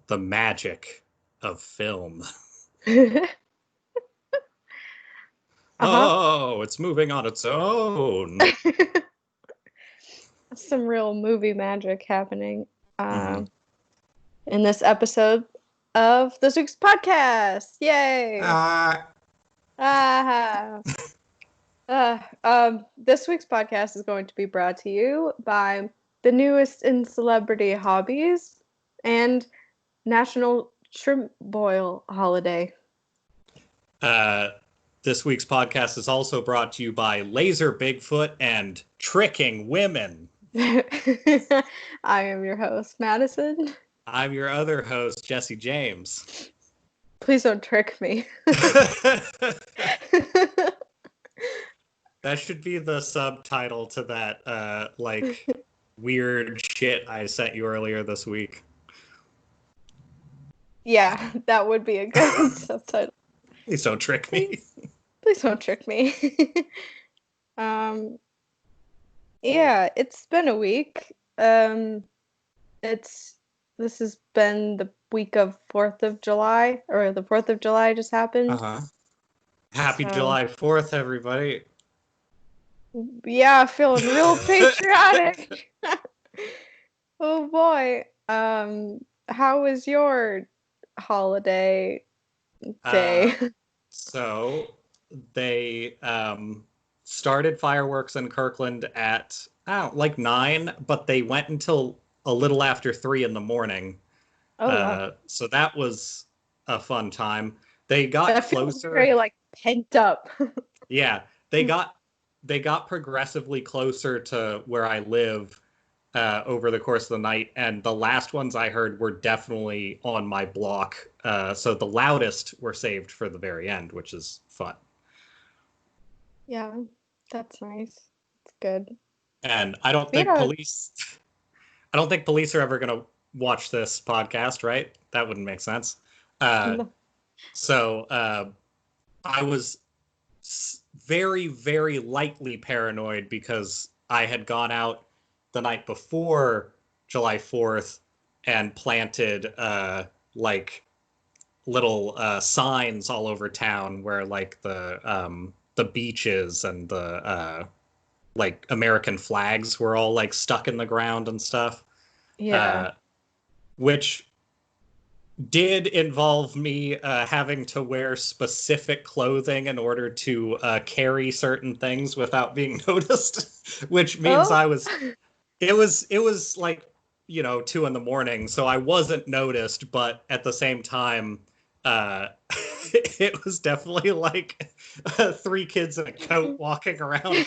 the magic of film. Uh-huh. Oh, it's moving on its own. Some real movie magic happening Mhm. in this episode of this week's podcast. Yay! Ah, Ah. This week's podcast is going to be brought to you by the newest in celebrity hobbies and National Shrimp Boil Holiday. uh, this week's podcast is also brought to you by Laser Bigfoot and Tricking Women. I am your host, Madison. I'm your other host, Jesse James. Please don't trick me. That should be the subtitle to that, weird shit I sent you earlier this week. Yeah, that would be a good subtitle. Please don't trick me. Please don't trick me. Yeah, it's been a week. This has been the week of 4th of July, or the 4th of July just happened. Uh-huh. Happy So- July 4th, everybody. Yeah, feeling real patriotic. Oh boy. How was your holiday day? So they started fireworks in Kirkland at like 9, but they went until a little after 3 in the morning. Oh wow. So that was a fun time. They got That feels closer. very like pent up. Yeah, they got progressively closer to where I live over the course of the night, and the last ones I heard were definitely on my block. So the loudest were saved for the very end, which is fun. Yeah, that's nice. It's good. And I don't think police are ever going to watch this podcast, right? That wouldn't make sense. So I was very, very lightly paranoid because I had gone out the night before July 4th and planted like little signs all over town where like the beaches and the like American flags were all like stuck in the ground and stuff. Yeah. Which did involve me having to wear specific clothing in order to carry certain things without being noticed, which means it was like, 2 in the morning, so I wasn't noticed, but at the same time, it was definitely like 3 kids in a coat walking around.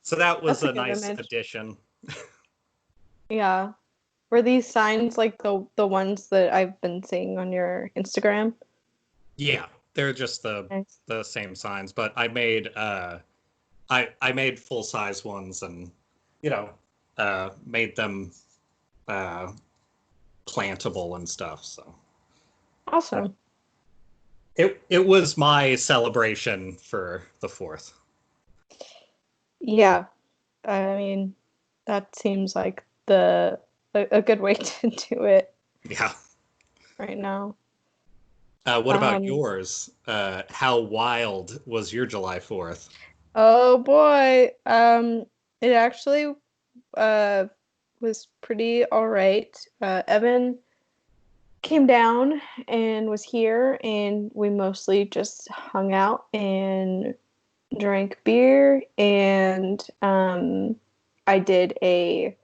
So that was a nice addition. Yeah. Were these signs like the ones that I've been seeing on your Instagram? Yeah, they're just the same signs, but I made I made full size ones and made them plantable and stuff. So awesome. It was my celebration for the 4th. Yeah, I mean that seems like a good way to do it. Yeah. Right now. What about yours? How wild was your July 4th? Oh boy. It actually was pretty all right. Evan came down and was here, and we mostly just hung out and drank beer, and I did a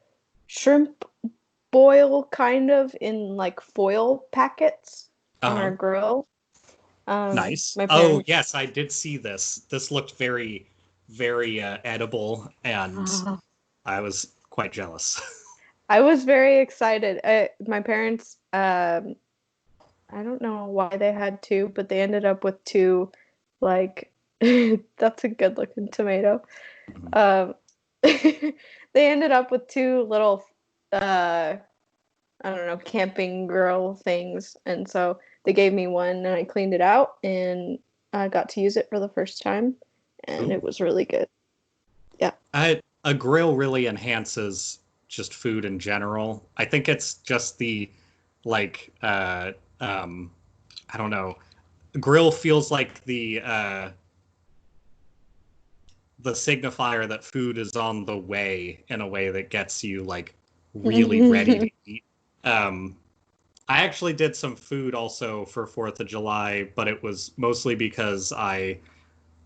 shrimp boil kind of in like foil packets on our grill. Nice. Oh yes, I did see this. This looked very, very edible, and I was quite jealous. I was very excited. My parents, I don't know why they had 2, but they ended up with 2, like, that's a good looking tomato. They ended up with 2 little, I don't know, camping grill things. And so they gave me one and I cleaned it out and I got to use it for the first time. And It was really good. Yeah. A grill really enhances just food in general. I think it's just the like I don't know. Grill feels like the signifier that food is on the way in a way that gets you like really ready to eat. Um, I actually did some food also for 4th of July, but it was mostly because I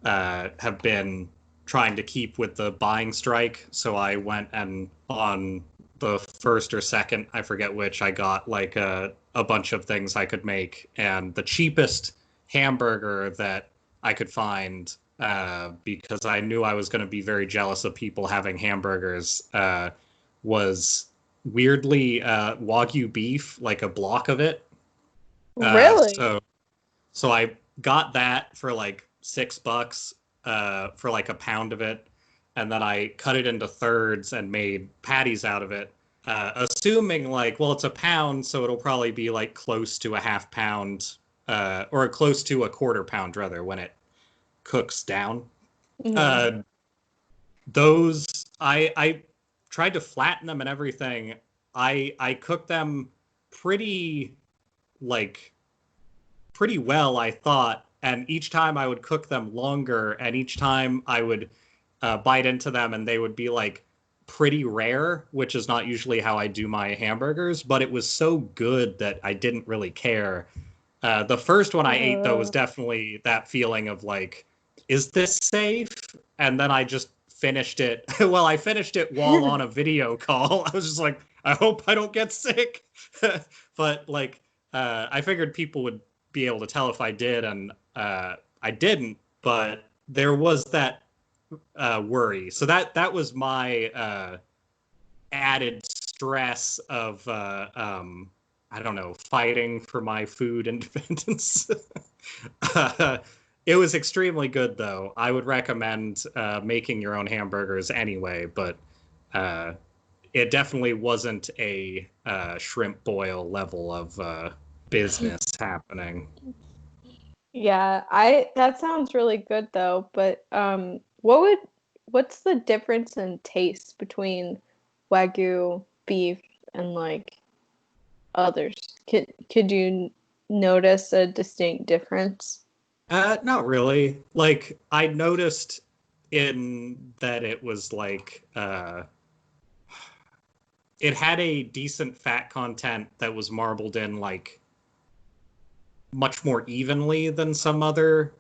have been trying to keep with the buying strike. So I went and on the first or second, I forget which, I got like a bunch of things I could make. And the cheapest hamburger that I could find, because I knew I was going to be very jealous of people having hamburgers, was weirdly Wagyu beef, like a block of it. Really? So I got that for like $6 for like a pound of it, and then I cut it into thirds and made patties out of it, assuming like, well, it's a pound, so it'll probably be like close to a half pound, or close to a quarter pound rather when it cooks down. Mhm. Uh, those I tried to flatten them and everything. I cooked them pretty like pretty well, I thought. And each time I would cook them longer, and each time I would bite into them, and they would be like pretty rare, which is not usually how I do my hamburgers. But it was so good that I didn't really care. The first one I ate, though, was Uh, definitely that feeling of like, is this safe? And then I just finished it. Well, I finished it while on a video call. I was just like, I hope I don't get sick. But like, I figured people would be able to tell if I did, and I didn't. But there was that worry. So that was my added stress of I don't know, fighting for my food independence. uh, it was extremely good, though. I would recommend making your own hamburgers anyway, but uh, it definitely wasn't a shrimp boil level of business happening. yeah, I that sounds really good though, but what's the difference in taste between Wagyu beef and like others? Could you notice a distinct difference? Not really. Like I noticed in that it was like it had a decent fat content that was marbled in like much more evenly than some other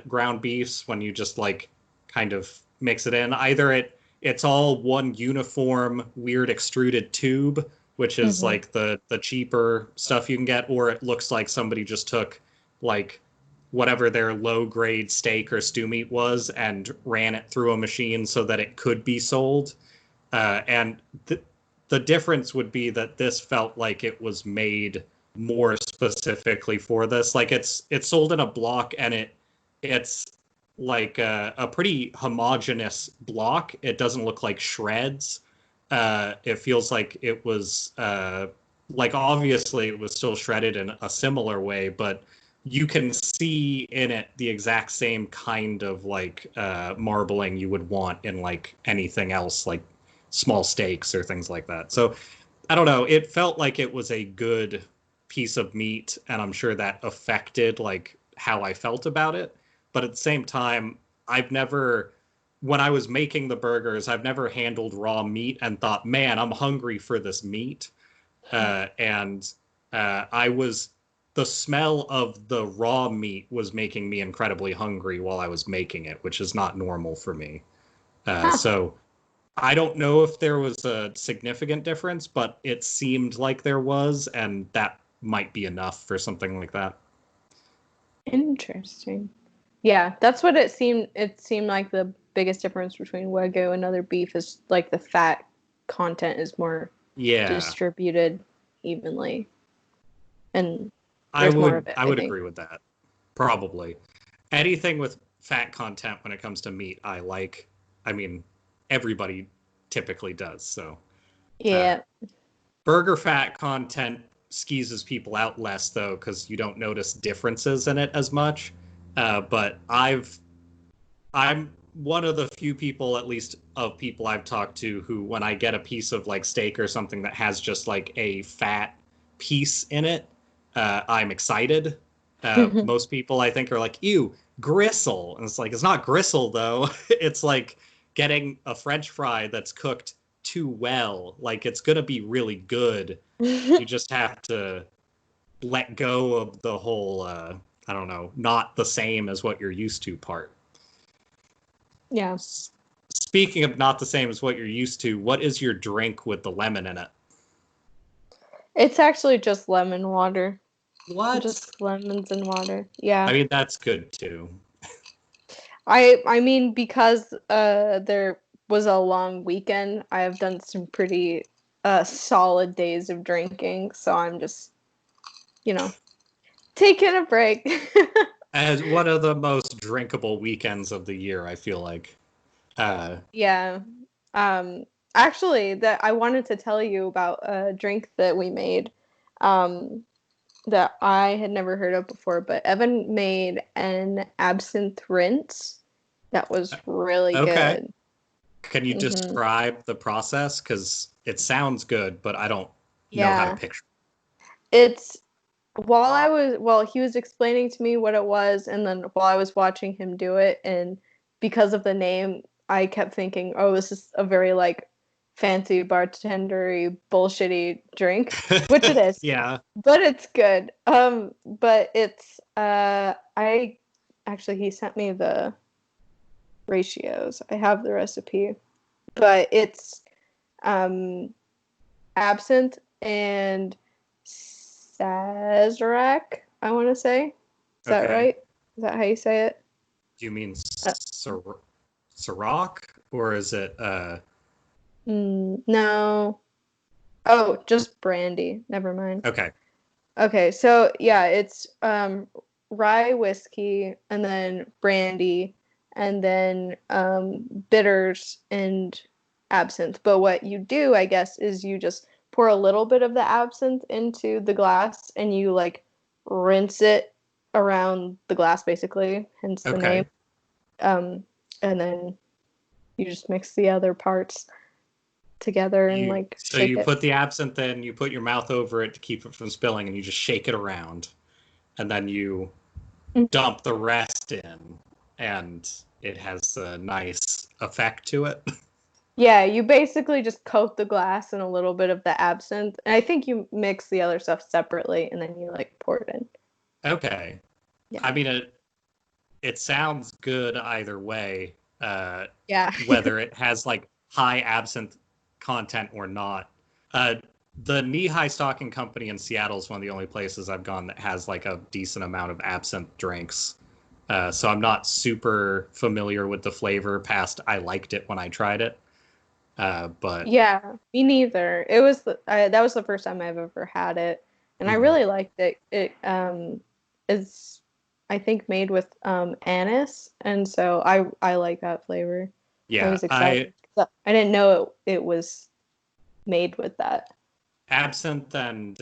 ground beefs when you just like kind of mix it in. Either it's all one uniform weird extruded tube, which is Hmm. like the cheaper stuff you can get, or it looks like somebody just took like whatever their low grade steak or stew meat was and ran it through a machine so that it could be sold. And the difference would be that this felt like it was made more specifically for this. Like it's sold in a block, and it's like a pretty homogeneous block. It doesn't look like shreds. It feels like it was like obviously it was still shredded in a similar way, but you can see in it the exact same kind of like marbling you would want in like anything else, like small steaks or things like that. So I don't know. It felt like it was a good piece of meat, and I'm sure that affected like how I felt about it. But at the same time, I've never, when I was making the burgers, I've never handled raw meat and thought, man, I'm hungry for this meat. And I was, the smell of the raw meat was making me incredibly hungry while I was making it, which is not normal for me. Huh, So I don't know if there was a significant difference, but it seemed like there was, and that might be enough for something like that. interesting. Yeah, that's what it seemed. It seemed like the biggest difference between Wagyu and other beef is like the fat content is more Yeah, distributed evenly, and I there's more of would it, I I would think. agree with that. Probably. Anything with fat content when it comes to meat, I like. I mean, everybody typically does. So, uh, Yeah. burger fat content skeezes people out less though, because you don't notice differences in it as much. But I'm one of the few people, at least of people I've talked to, who when I get a piece of like steak or something that has just like a fat piece in it, I'm excited. Most people I think are like, ew, gristle. And it's like, it's not gristle though. It's like getting a French fry that's cooked too well. Like it's gonna be really good. You just have to let go of the whole I don't know, not the same as what you're used to part. Yeah. Speaking of not the same as what you're used to, what is your drink with the lemon in it? It's actually just lemon water. What? Just lemons and water. Yeah. I mean, that's good too. I mean, because there was a long weekend, I have done some pretty solid days of drinking, so I'm just, taking a break. As one of the most drinkable weekends of the year, I feel like. Yeah. Um, Actually, that I wanted to tell you about a drink that we made, that I had never heard of before, but Evan made an absinthe rinse that was really Okay. good. Can you hmm describe the process? Because it sounds good, but I don't know how to Yeah. picture. It's while he was explaining to me what it was, and then while I was watching him do it, and because of the name, I kept thinking, oh, this is a very like fancy bartendery bullshitty drink, which it is, Yeah. but it's good. But it's I actually he sent me the ratios. I have the recipe, but it's um absinthe and Sazerac, I want to say. Is that Okay. right? Is that how you say it? Do you mean Uh, Ciroc or is it no. Oh, just brandy. Never mind. okay. Okay, so yeah, it's rye whiskey and then brandy and then bitters and absinthe. But what you do, I guess, is you just pour a little bit of the absinthe into the glass and you like rinse it around the glass basically, hence the name. Okay. Um, and then you just mix the other parts together and You like so shake you it. put the absinthe in, you put your mouth over it to keep it from spilling, and you just shake it around, and then you dump the rest in, and it has a nice effect to it. Yeah, you basically just coat the glass in a little bit of the absinthe. And I think you mix the other stuff separately and then you like pour it in. Okay. Yeah. I mean it sounds good either way, Yeah. whether it has like high absinthe content or not. Uh, the Knee High Stocking Company in Seattle is one of the only places I've gone that has like a decent amount of absinthe drinks. So I'm not super familiar with the flavor past I liked it when I tried it. But Yeah, me neither. That was the first time I've ever had it and I mhm. really liked it. It is I think made with anise and so I like that flavor. I Yeah, was excited. I didn't know it was made with that. Absinthe and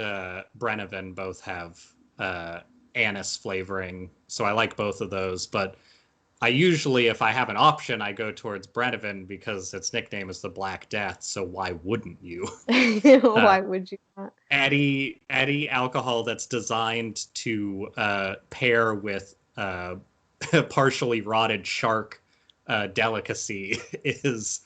Brennivin both have uh, anise flavoring, so I like both of those. But I usually, if I have an option, I go towards Brennivin because its nickname is the Black Death. So why wouldn't you? Uh, Why would you not? any alcohol that's designed to pair with partially rotted shark delicacy is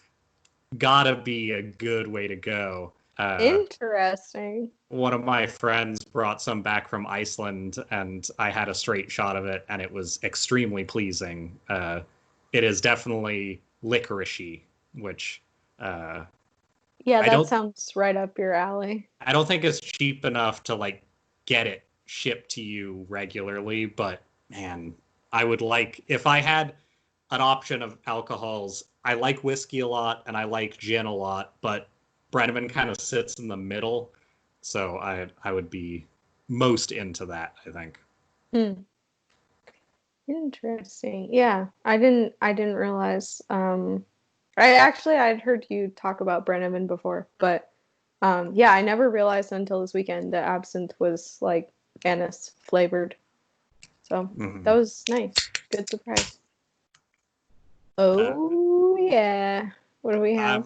gotta be a good way to go. Interesting. One of my friends brought some back from Iceland, and I had a straight shot of it, and it was extremely pleasing. It is definitely licoricey, which uh, Yeah, I that don't sounds right up your alley. I don't think it's cheap enough to like get it shipped to you regularly. But man, I would like if I had an option of alcohols. I like whiskey a lot and I like gin a lot, but Brenneman kind of sits in the middle, so I would be most into that, I think. Hmm. Interesting. Yeah, I didn't realize. I'd heard you talk about Brenneman before, but yeah, I never realized until this weekend that absinthe was like anise flavored. So that Mm-hmm. was nice. Good surprise. Oh, yeah. What do we I'm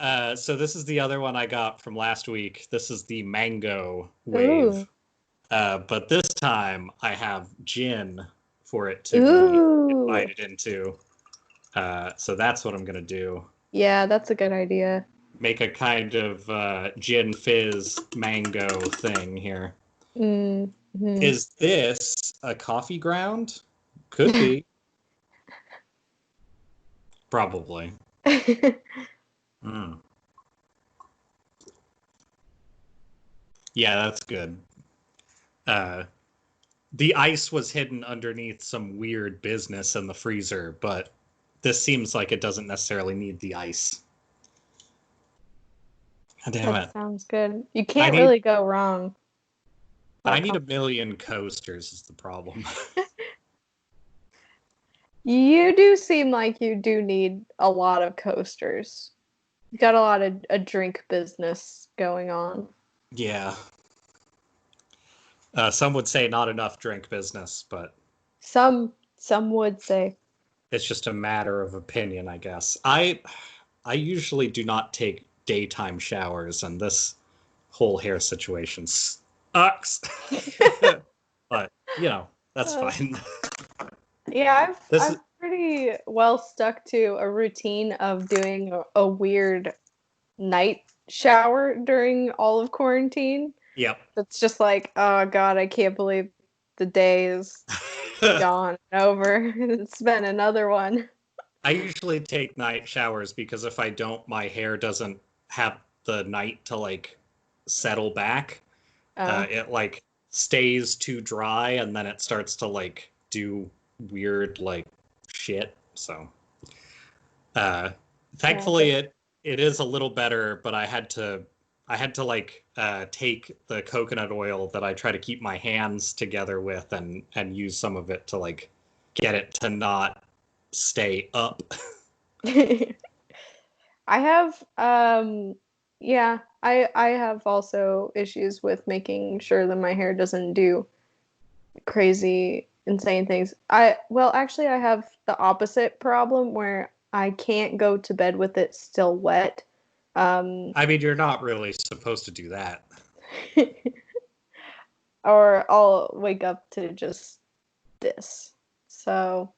have? so this is the other one I got from last week. This is the mango Ooh. wave. But this time I have gin for it to be Ooh. invited into. So that's what I'm gonna do. Yeah, that's a good idea. Make a kind of gin fizz mango thing here. Mm-hmm. Is this a coffee ground? Could be. Probably. Mm. Yeah, that's good. Uh, the ice was hidden underneath some weird business in the freezer, but this seems like it doesn't necessarily need the ice. Damn That it. sounds good. You I can't need really go wrong. I That need a com- million coasters is the problem. You do seem like you do need a lot of coasters. You got a lot of a drink business going on. Yeah. Some would say not enough drink business, but Some would say. it's just a matter of opinion, I guess. I usually do not take daytime showers, and this whole hair situation sucks. But that's Uh, fine. yeah, This is I've pretty well stuck to a routine of doing a weird night shower during all of quarantine. yep. It's just like, oh God, I can't believe the day is gone and over. It's been another one. I usually take night showers because if I don't, my hair doesn't have the night to like settle back. Oh, It like stays too dry and then it starts to like do weird like shit. So uh yeah. thankfully it is a little better, but I had to like take the coconut oil that I try to keep my hands together with and use some of it to like get it to not stay up. I have yeah, I have also issues with making sure that my hair doesn't do crazy insane things. Actually I have the opposite problem where I can't go to bed with it still wet. Um I mean, you're not really supposed to do that. or I'll wake up to just this. So,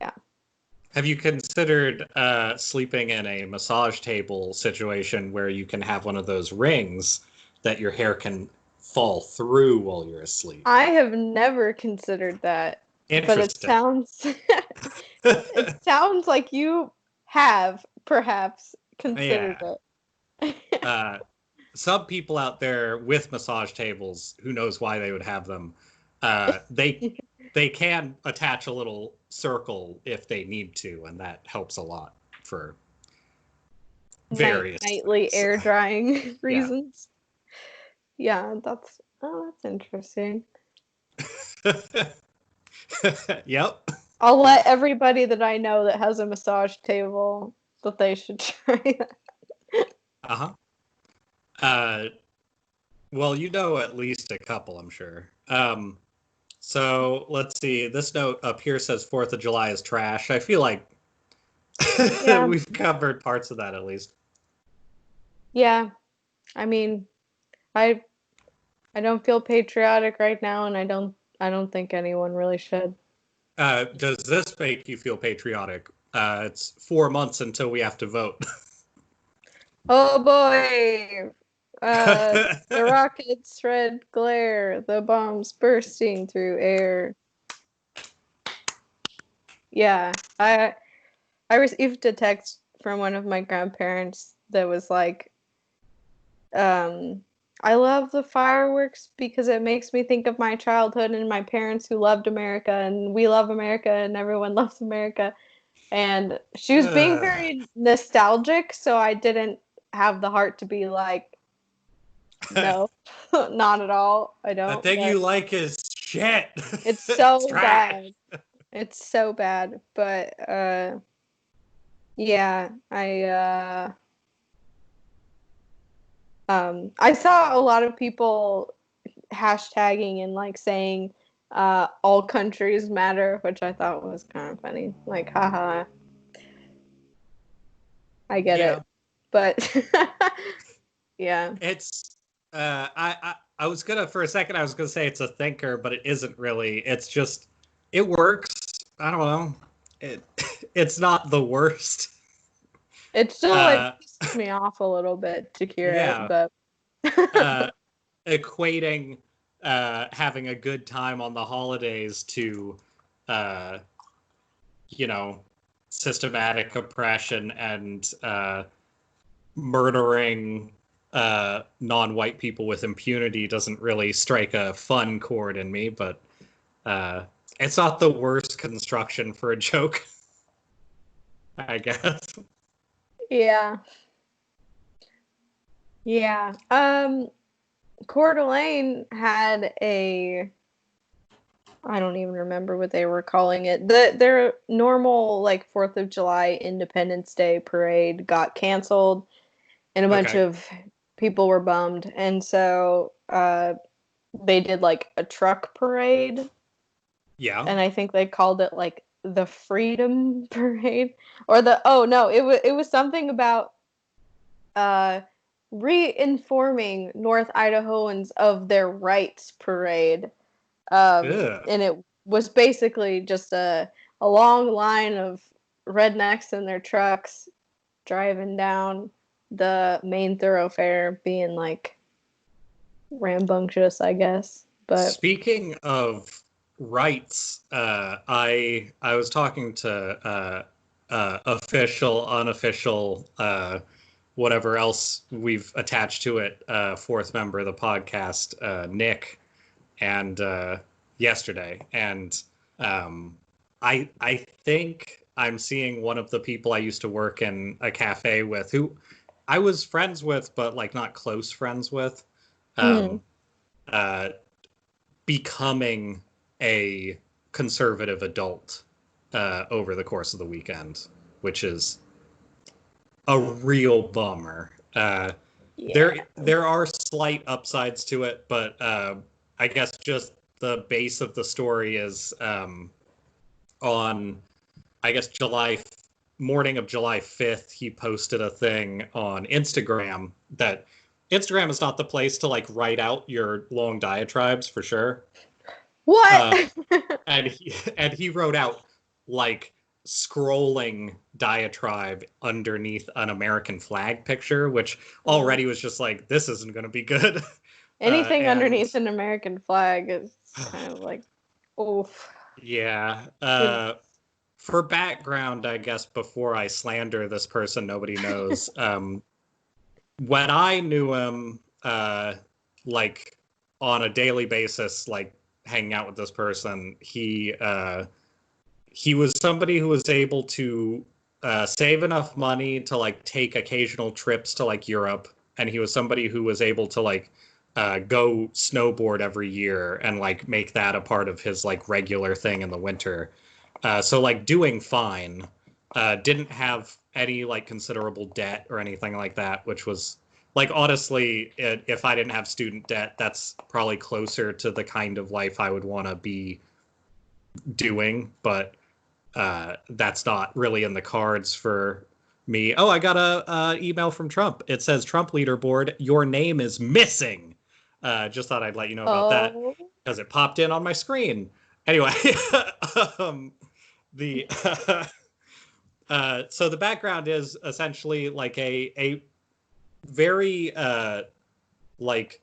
yeah. Have you considered sleeping in a massage table situation where you can have one of those rings that your hair can fall through while you're asleep? I have never considered that, but it Interesting. sounds it sounds like you have perhaps considered Yeah. it. Uh, some people out there with massage tables, who knows why they would have them, they can attach a little circle if they need to, and that helps a lot for various Nightly things. air drying Yeah. reasons. Yeah, that's interesting. Yep. I'll let everybody that I know that has a massage table that they should try that. Uh-huh. Uh, well, you know at least a couple, I'm sure. So let's see. This note up here says 4th of July is trash. I feel like Yeah, we've covered parts of that at least. yeah. I mean, I I don't feel patriotic right now, and I don't think anyone really should. Does this make you feel patriotic? It's 4 months until we have to vote. Oh boy! The rockets' red glare, the bombs bursting through air. Yeah, I received a text from one of my grandparents that was like, um, I love the fireworks because it makes me think of my childhood and my parents who loved America, and we love America, and everyone loves America. And she was being very nostalgic, so I didn't have the heart to be like, no, not at all. I The don't. thing But you like is shit. it's It's so trash. bad. It's so bad. But yeah, I saw a lot of people hashtagging and like saying all countries matter, which I thought was kind of funny. Like, haha, I get Yeah, it. But yeah. it's I was gonna for a second I was gonna say it's a thinker, but it isn't really. It's just it works. I don't know. It it's not the worst. It still like Uh, pisses me off a little bit to hear it, yeah. but Uh, Equating having a good time on the holidays to uh, you know, systematic oppression and murdering non-white people with impunity doesn't really strike a fun chord in me, but uh, it's not the worst construction for a joke, I guess. yeah. Yeah. Coeur d'Alene had a I don't even remember what they were calling it. Their normal like 4th of July Independence Day parade got canceled and a bunch Okay. of people were bummed. And so they did like a truck parade Yeah. and I think they called it like the Freedom Parade or the oh no, it was something about uh re-informing North Idahoans of their rights parade. Ugh. And it was basically just a long line of rednecks in their trucks driving down the main thoroughfare being like rambunctious, I guess. But Speaking of rights, I was talking to official, unofficial, whatever else we've attached to it, fourth member of the podcast, Nick, and yesterday, and I think I'm seeing one of the people I used to work in a cafe with, who I was friends with, but like not close friends with. mm, Um, uh, Becoming a conservative adult over the course of the weekend, which is a real bummer. yeah. There are slight upsides to it, but I guess just the base of the story is on I guess July morning of July 5th, he posted a thing on Instagram that Instagram is not the place to like write out your long diatribes for sure. What? Uh, and he wrote out like scrolling diatribe underneath an American flag picture, which already was just like this isn't going to be good. Anything And underneath an American flag is kind of like, oof. yeah, Good. for background, I guess before I slander this person, nobody knows. When I knew him, like on a daily basis, like hanging out with this person, he was somebody who was able to save enough money to like take occasional trips to like Europe, and he was somebody who was able to like go snowboard every year and like make that a part of his like regular thing in the winter. So like doing fine. Didn't have any like considerable debt or anything like that, which was like honestly, if I didn't have student debt, that's probably closer to the kind of life I would want to be doing. But that's not really in the cards for me. Oh, I got a email from Trump. It says Trump leaderboard, your name is missing. Just thought I'd let you know about that Oh, because it popped in on my screen. Anyway, um, the so the background is essentially like a very like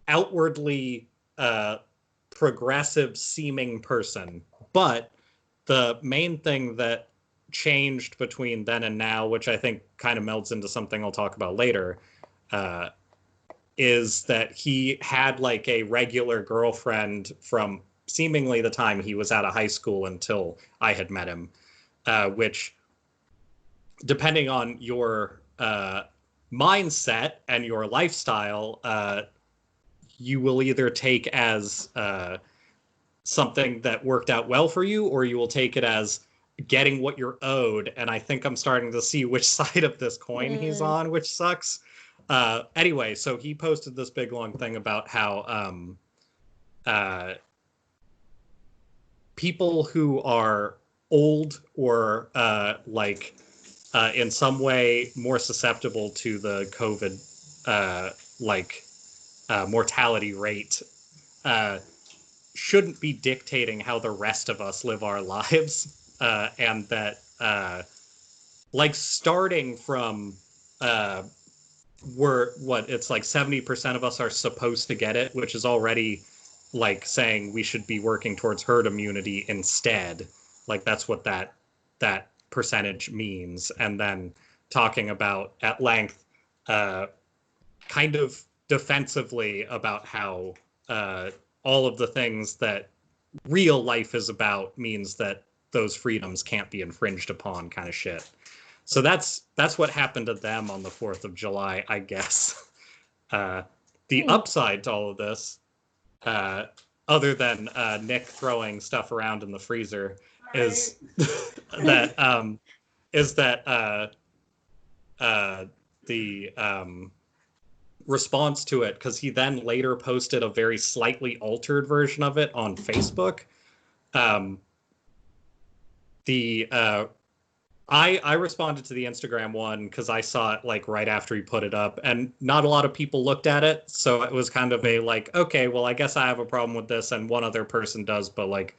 outwardly progressive seeming person, but the main thing that changed between then and now, which I think kind of melds into something I'll talk about later, uh, is that he had like a regular girlfriend from seemingly the time he was out of high school until I had met him, which, depending on your mindset and your lifestyle, you will either take as something that worked out well for you, or you will take it as getting what you're owed. And I think I'm starting to see which side of this coin he's mm, on, which sucks. Anyway, so he posted this big long thing about how uh, people who are old or in some way more susceptible to the COVID mortality rate shouldn't be dictating how the rest of us live our lives, and that starting from it's like 70% of us are supposed to get it, which is already like saying we should be working towards herd immunity instead. Like that's what that percentage means. And then talking about at length kind of defensively about how all of the things that real life is about means that those freedoms can't be infringed upon, kind of shit. So that's what happened to them on the 4th of July, I guess. The upside to all of this, other than Nick throwing stuff around in the freezer, is that the response to it, because he then later posted a very slightly altered version of it on Facebook. I responded to the Instagram one because I saw it like right after he put it up, and not a lot of people looked at it, so it was kind of a like, okay, well, I guess I have a problem with this, and one other person does, but like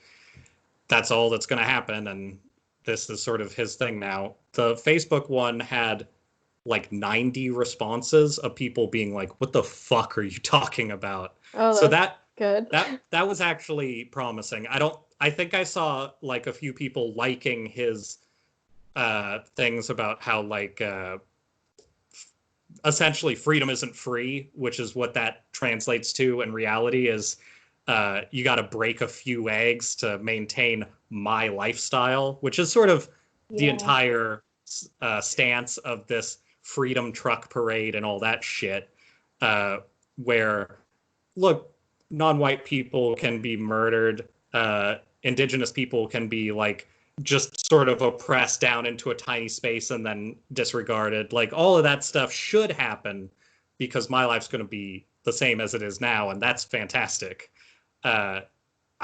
that's all that's going to happen, and this is sort of his thing now. The Facebook one had like 90 responses of people being like, what the fuck are you talking about? Oh, so that's good. That was actually promising. I think I saw like a few people liking his things about how like essentially freedom isn't free, which is what that translates to in reality, is you got to break a few eggs to maintain my lifestyle, which is sort of the entire stance of this freedom truck parade and all that shit, where look, non-white people can be murdered, indigenous people can be like just sort of oppressed down into a tiny space and then disregarded. Like all of that stuff should happen because my life's going to be the same as it is now, and that's fantastic. I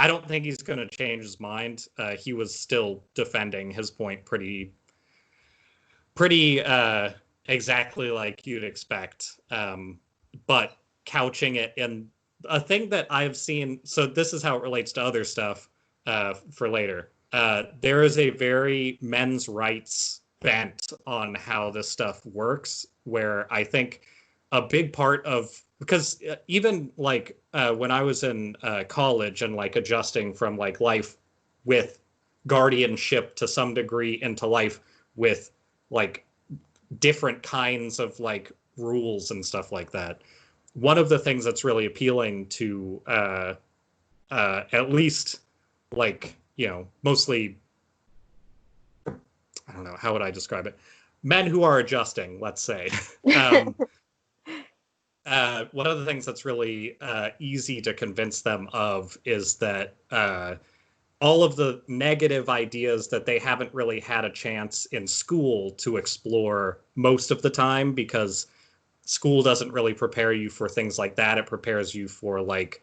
don't think he's going to change his mind. He was still defending his point pretty exactly like you'd expect, but couching it in a thing that I've seen. So this is how it relates to other stuff for later. There is a very men's rights bent on how this stuff works, where I think a big part of, because even like when I was in college and like adjusting from like life with guardianship to some degree into life with like different kinds of like rules and stuff like that, one of the things that's really appealing to at least like, you know, mostly, I don't know, how would I describe it? Men who are adjusting, let's say. One of the things that's really easy to convince them of is that all of the negative ideas that they haven't really had a chance in school to explore most of the time, because school doesn't really prepare you for things like that. It prepares you for like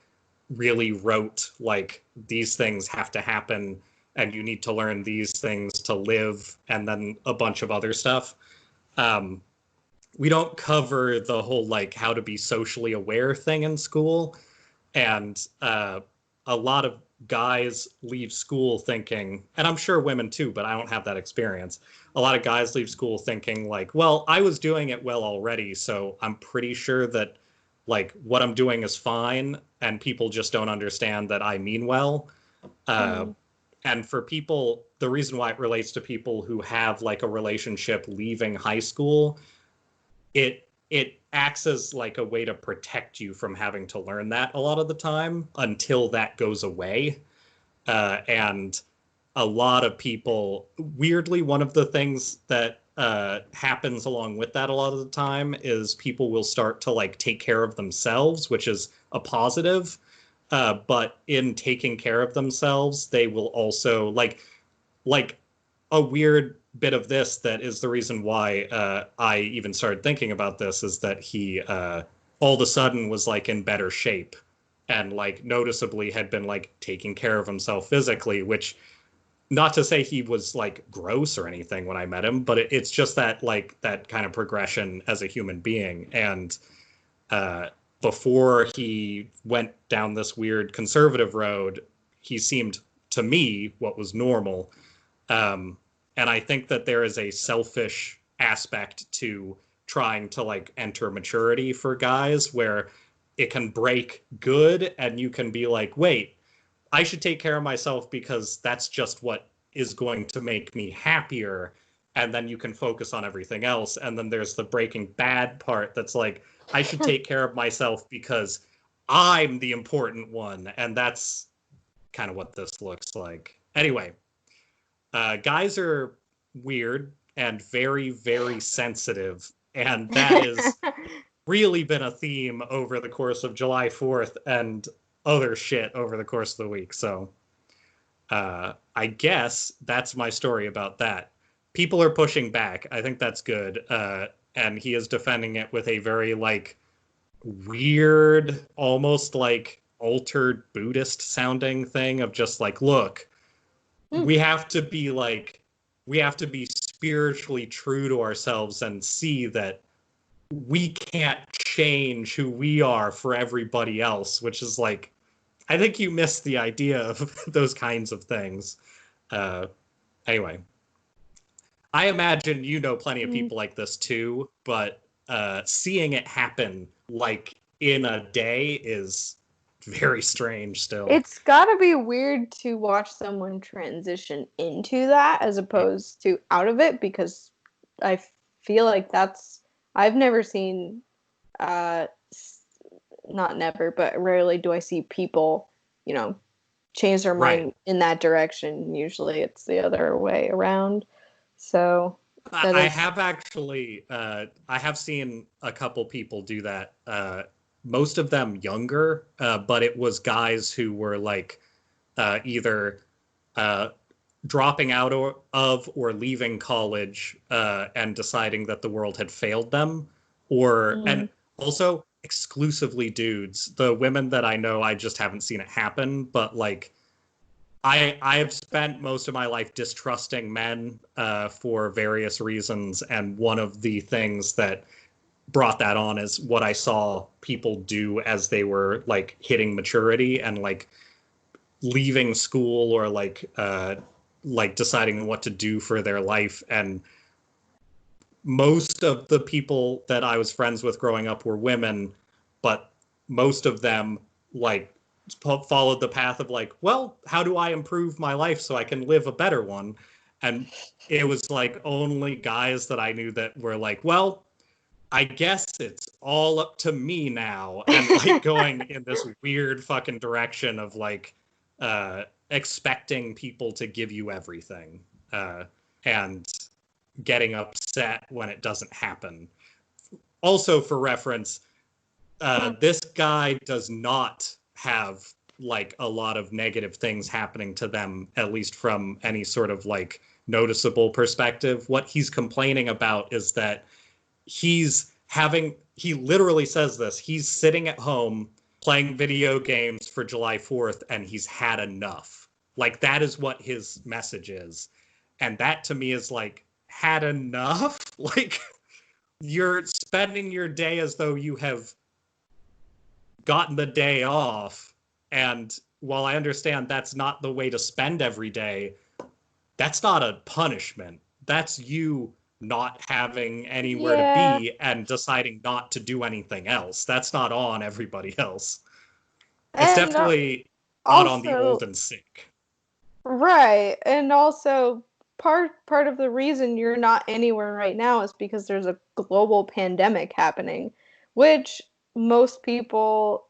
really rote, like these things have to happen and you need to learn these things to live, and then a bunch of other stuff. We don't cover the whole like how to be socially aware thing in school, and a lot of guys leave school thinking, and I'm sure women too, but I don't have that experience. A lot of guys leave school thinking like, well, I was doing it well already, so I'm pretty sure that like what I'm doing is fine, and people just don't understand that I mean well. And for people, the reason why it relates to people who have like a relationship leaving high school, it acts as like a way to protect you from having to learn that a lot of the time until that goes away. And a lot of people, weirdly, one of the things that happens along with that a lot of the time is people will start to like take care of themselves, which is a positive. But in taking care of themselves, they will also like a weird bit of this that is the reason why I even started thinking about this, is that he all of a sudden was like in better shape and like noticeably had been like taking care of himself physically, which, not to say he was like gross or anything when I met him, but it's just that like that kind of progression as a human being. And uh, before he went down this weird conservative road, he seemed to me what was normal. Um, and I think that there is a selfish aspect to trying to like enter maturity for guys where it can break good and you can be like, wait, I should take care of myself because that's just what is going to make me happier. And then you can focus on everything else. And then there's the breaking bad part that's like, I should take care of myself because I'm the important one. And that's kind of what this looks like. Anyway, guys are weird and very, very sensitive. And that is really been a theme over the course of July 4th and other shit over the course of the week. So I guess that's my story about that. People are pushing back. I think that's good. And he is defending it with a very like weird, almost like altered Buddhist sounding thing of just like, look, we have to be like, we have to be spiritually true to ourselves and see that we can't change who we are for everybody else, which is like, I think you missed the idea of those kinds of things. Uh, anyway, I imagine you know plenty of people like this too, but seeing it happen like in a day is very strange still. It's gotta be weird to watch someone transition into that as opposed to out of it, because I feel like I've never seen, not never, but rarely do I see people, change their mind in that direction. Usually it's the other way around. So I have actually, I have seen a couple people do that. Most of them younger, but it was guys who were like either dropping out or leaving college and deciding that the world had failed them, and also exclusively dudes. The women that I know, I just haven't seen it happen, but like I have spent most of my life distrusting men for various reasons, and one of the things that brought that on is what I saw people do as they were like hitting maturity and like leaving school or like deciding what to do for their life. And most of the people that I was friends with growing up were women, but most of them like followed the path of like, well, how do I improve my life so I can live a better one? And it was like only guys that I knew that were like, well, I guess it's all up to me now, and like going in this weird fucking direction of like expecting people to give you everything and getting upset when it doesn't happen. Also, for reference, this guy does not have like a lot of negative things happening to them, at least from any sort of like noticeable perspective. What he's complaining about is that he literally says this, he's sitting at home playing video games for July 4th and he's had enough. Like that is what his message is. And that to me is like, had enough? Like you're spending your day as though you have gotten the day off. And while I understand that's not the way to spend every day, that's not a punishment. That's you not having anywhere to be and deciding not to do anything else. That's not on everybody else. It's and definitely not on the also old and sick. right, and also part of the reason you're not anywhere right now is because there's a global pandemic happening, which most people,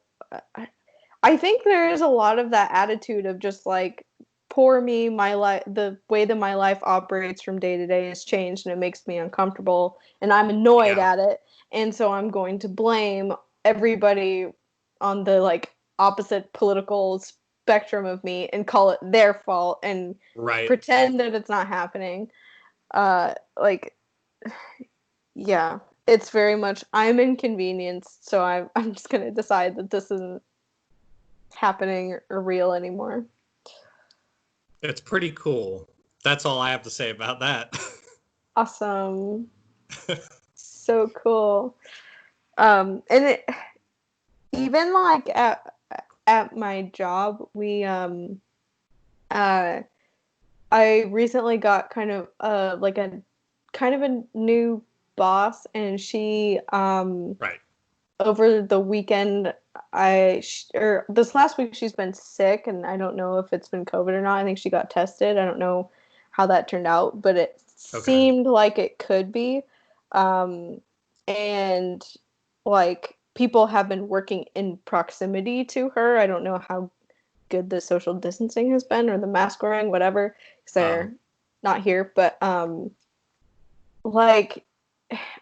I think there is a lot of that attitude of just like, poor me, my life, the way that my life operates from day to day has changed and it makes me uncomfortable and I'm annoyed at it, and so I'm going to blame everybody on the like opposite political spectrum of me and call it their fault and pretend that it's not happening. Like, yeah, it's very much I'm inconvenienced, so I'm just gonna decide that this isn't happening or real anymore. It's pretty cool. That's all I have to say about that. Awesome. So cool. And it, even like at my job, we I recently got kind of like a kind of a new boss, and she Right. over the weekend, or this last week she's been sick, and I don't know if it's been COVID or not. I think she got tested. I don't know how that turned out, but it Okay. seemed like it could be. And like people have been working in proximity to her. I don't know how good the social distancing has been or the mask wearing, whatever, because they're not here. But like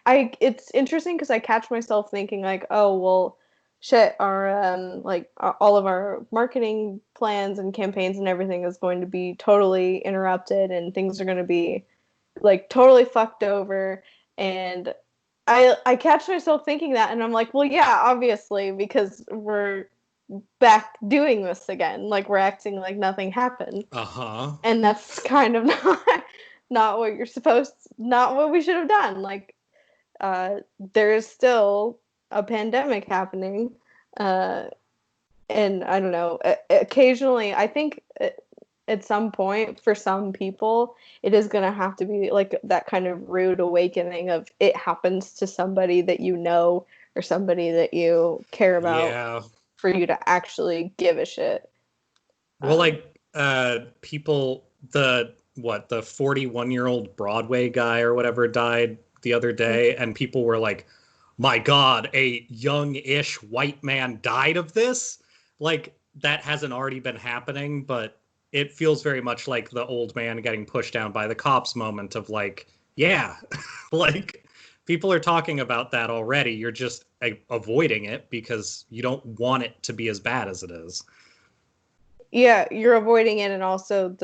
it's interesting because I catch myself thinking like, oh well, shit, our like all of our marketing plans and campaigns and everything is going to be totally interrupted, and things are going to be like totally fucked over. And I catch myself thinking that, and I'm like, well, yeah, obviously, because we're back doing this again, like we're acting like nothing happened, Uh-huh. and that's kind of not what you're supposed, not what we should have done. Like there is still a pandemic happening, uh, and I don't know. Occasionally, I think at some point, for some people, it is going to have to be like that kind of rude awakening of it happens to somebody that you know or somebody that you care about Yeah. for you to actually give a shit. Well, like people the 41-year-old Broadway guy or whatever died the other day, and people were like, "My God, a young-ish white man died of this?" Like that hasn't already been happening, but it feels very much like the old man getting pushed down by the cops moment of like, yeah, like people are talking about that already. You're just avoiding it because you don't want it to be as bad as it is. Yeah, you're avoiding it, and also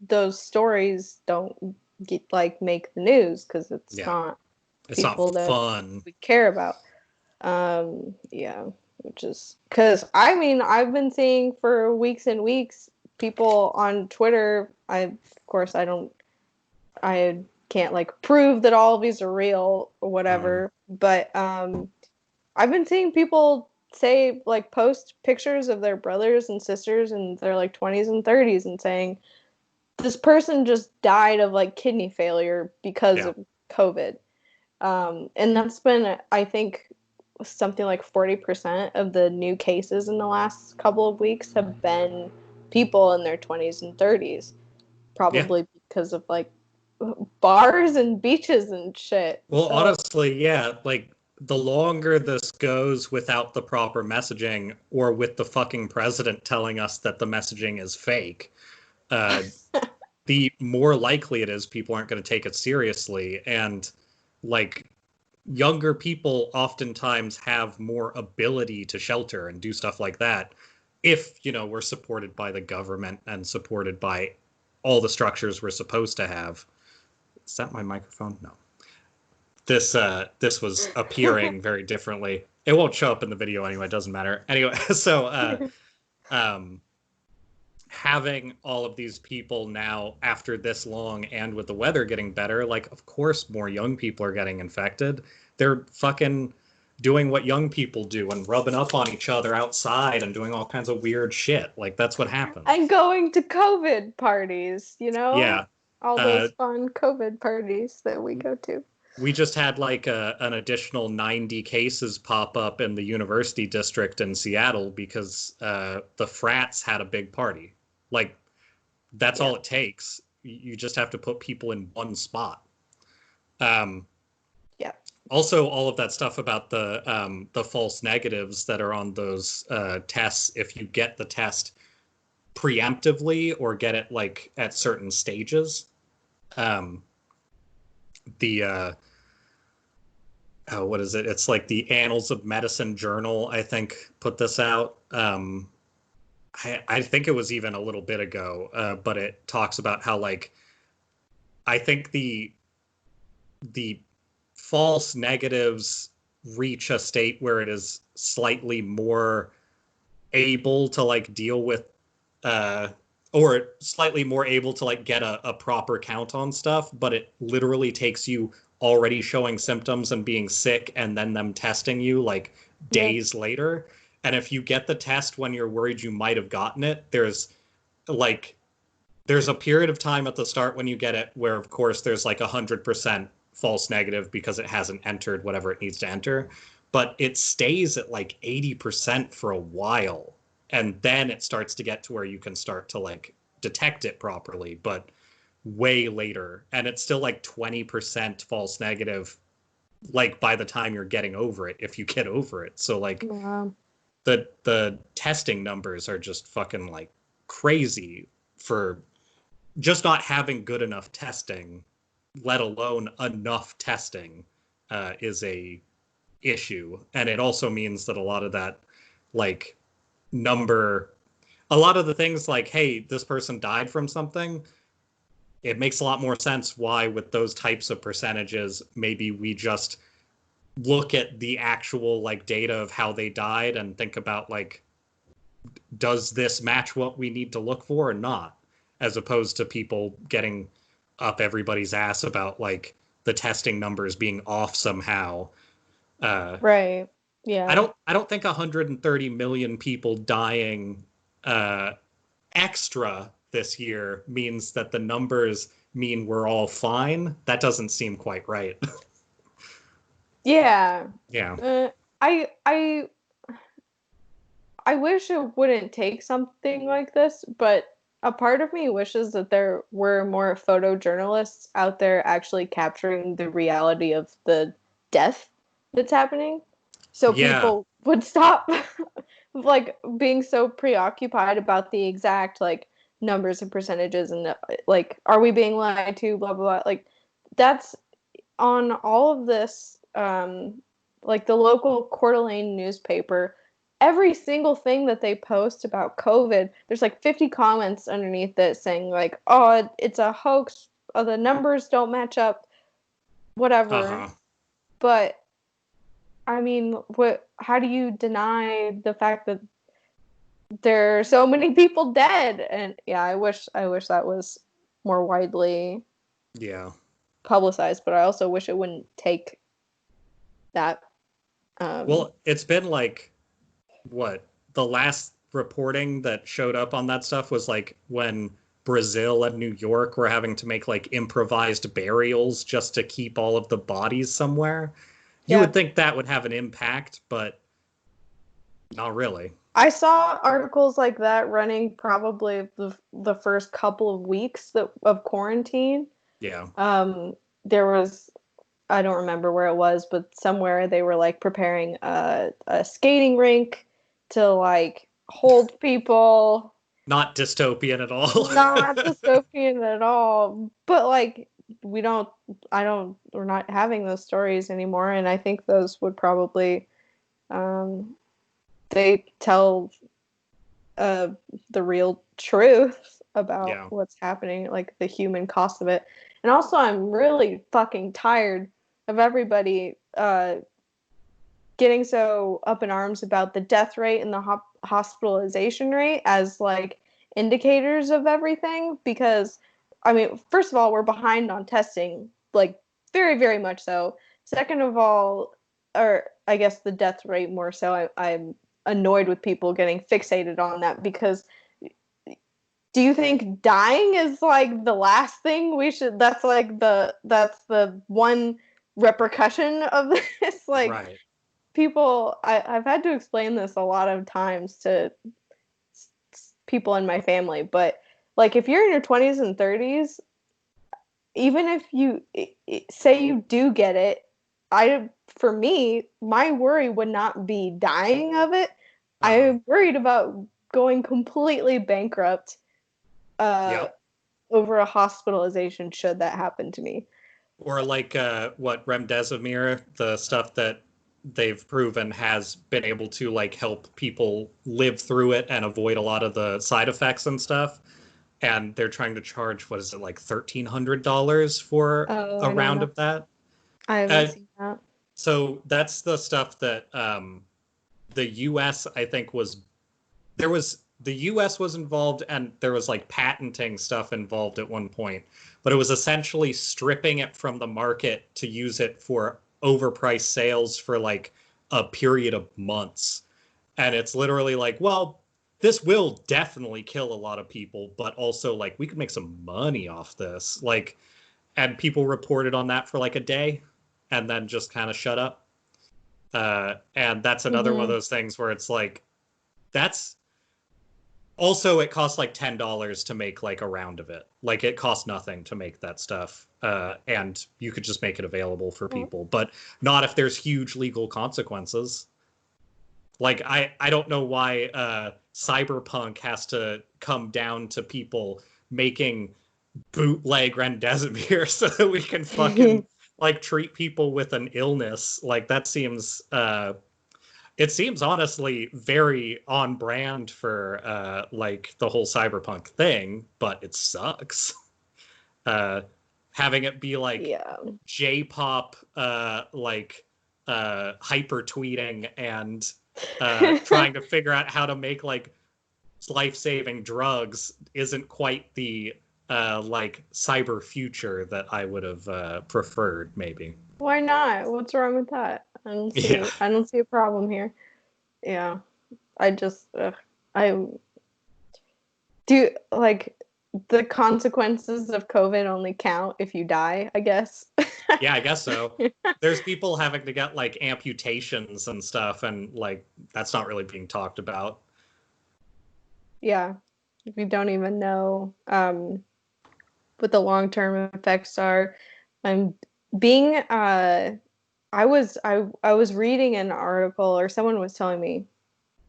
those stories don't get like make the news because it's Yeah. not It's not people that fun. we care about. Yeah, which is because I mean I've been seeing for weeks and weeks people on Twitter. Of course I can't like prove that all of these are real or Mm. whatever, but I've been seeing people say like post pictures of their brothers and sisters in their like 20s and 30s and saying this person just died of like kidney failure because Yeah. of COVID. And that's been, I think, something like 40% of the new cases in the last couple of weeks have been people in their 20s and 30s, Yeah. probably because of like bars and beaches and shit. Well, So, honestly, yeah, like the longer this goes without the proper messaging or with the fucking president telling us that the messaging is fake, uh, the more likely it is people aren't going to take it seriously. And like younger people oftentimes have more ability to shelter and do stuff like that if, we're supported by the government and supported by all the structures we're supposed to have. Is that my microphone? No. This was appearing very differently. It won't show up in the video anyway, it doesn't matter. Anyway, so um having all of these people now after this long and with the weather getting better, like of course more young people are getting infected. They're fucking doing what young people do and rubbing up on each other outside and doing all kinds of weird shit. Like that's what happens. and going to COVID parties, you know? Yeah. All Uh those fun COVID parties that we go to. we just had like an additional 90 cases pop up in the university district in Seattle because the frats had a big party. Like that's Yeah. all it takes. You just have to put people in one spot. Um, Yeah. Also, all of that stuff about the false negatives that are on those tests. If you get the test preemptively or get it like at certain stages, um, the what is it? It's like the Annals of Medicine journal, I think, put this out. I think it was even a little bit ago, but it talks about how like I think the false negatives reach a state where it is slightly more able to like deal with or slightly more able to like get a proper count on stuff, but it literally takes you already showing symptoms and being sick and then them testing you like Yeah. days later. And if you get the test when you're worried you might have gotten it, like there's a period of time at the start when you get it where of course there's like 100% false negative because it hasn't entered whatever it needs to enter, but it stays at like 80% for a while, and then it starts to get to where you can start to like detect it properly, but way later, and it's still like 20% false negative like by the time you're getting over it, if you get over it. So like Wow. the testing numbers are just fucking like crazy for just not having good enough testing, let alone enough testing, is a issue. And it also means that a lot of that, like, number, a lot of the things like, hey, this person died from something, it makes a lot more sense why, with those types of percentages, maybe we just look at the actual, like, data of how they died and think about, like, does this match what we need to look for or not? As opposed to people getting up everybody's ass about like the testing numbers being off somehow. Uh, Right. Yeah. I don't think 130 million people dying uh, extra this year means that the numbers mean we're all fine. That doesn't seem quite right. Yeah. Yeah. I I wish it wouldn't take something like this, but a part of me wishes that there were more photojournalists out there actually capturing the reality of the death that's happening. So Yeah. people would stop like being so preoccupied about the exact like numbers and percentages and like are we being lied to, blah blah blah. Like that's on all of this, like the local Coeur d'Alene newspaper, every single thing that they post about COVID, there's like 50 comments underneath it saying like, "Oh, it's a hoax. Oh, the numbers don't match up. Whatever." Uh-huh. But I mean, what? How do you deny the fact that there are so many people dead? And yeah, I wish that was more widely Yeah. publicized. But I also wish it wouldn't take that. Um, Well, it's been like what, the last reporting that showed up on that stuff was like when Brazil and New York were having to make like improvised burials just to keep all of the bodies somewhere. You yeah. would think that would have an impact, but not really. I saw articles like that running probably the first couple of weeks of quarantine. Yeah. There was, I don't remember where it was, but somewhere they were like preparing a skating rink to like hold people. Not dystopian at all. Not dystopian at all, but like we don't, I don't, we're not having those stories anymore, and I think those would probably, um, they tell uh, the real truth about Yeah. what's happening, like the human cost of it. And also, I'm really fucking tired of everybody getting so up in arms about the death rate and the hospitalization rate as like indicators of everything. Because, I mean, first of all, we're behind on testing, like very, very much so. Second of all, or I guess the death rate more so, I'm annoyed with people getting fixated on that because do you think dying is like the last thing we should, that's like that's the one repercussion of this? Like Right. people, I've had to explain this a lot of times to people in my family, but like if you're in your 20s and 30s, even if you say you do get it, I, for me, my worry would not be dying of it. Uh-huh. I'm worried about going completely bankrupt uh, Yep. over a hospitalization should that happen to me. Or like what, remdesivir, the stuff that they've proven has been able to like help people live through it and avoid a lot of the side effects and stuff. And they're trying to charge, what is it, like $1,300 for Oh, a I don't round know. of that. I haven't Uh, seen that. so that's the stuff that the U.S. I think was the US was involved, and there was like patenting stuff involved at one point, but it was essentially stripping it from the market to use it for overpriced sales for like a period of months. And it's literally like, well, this will definitely kill a lot of people, but also like we could make some money off this. Like, and people reported on that for like a day and then just kind of shut up. And that's another one of those things where it's like, that's also, it costs like $10 to make like a round of it. Like it costs nothing to make that stuff. And you could just make it available for people, but not if there's huge legal consequences. Like I don't know why Cyberpunk has to come down to people making bootleg remdesivir so that we can fucking like treat people with an illness. Like that seems it seems honestly very on brand for like the whole cyberpunk thing, but it sucks. Having it be like J-pop, like hyper tweeting and trying to figure out how to make like life-saving drugs isn't quite the like cyber future that I would have preferred, maybe. Why not? What's wrong with that? I don't see a problem here. Yeah. I just I do like the consequences of COVID only count if you die, I guess. Yeah, I guess so. There's people having to get like amputations and stuff, and like that's not really being talked about. Yeah. We don't even know what the long-term effects are. I'm being I was reading an article, or someone was telling me,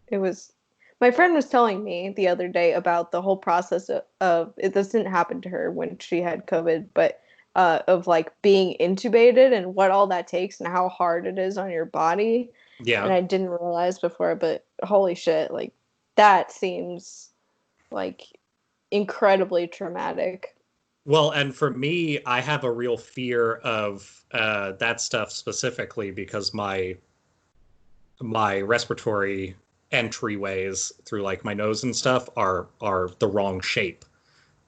it was my friend was telling me the other day about the whole process of it. This didn't happen to her when she had COVID, but of like being intubated and what all that takes and how hard it is on your body. Yeah. And I didn't realize before, but holy shit, like that seems like incredibly traumatic. Well, and for me, I have a real fear of that stuff specifically because my respiratory entryways through like my nose and stuff are the wrong shape.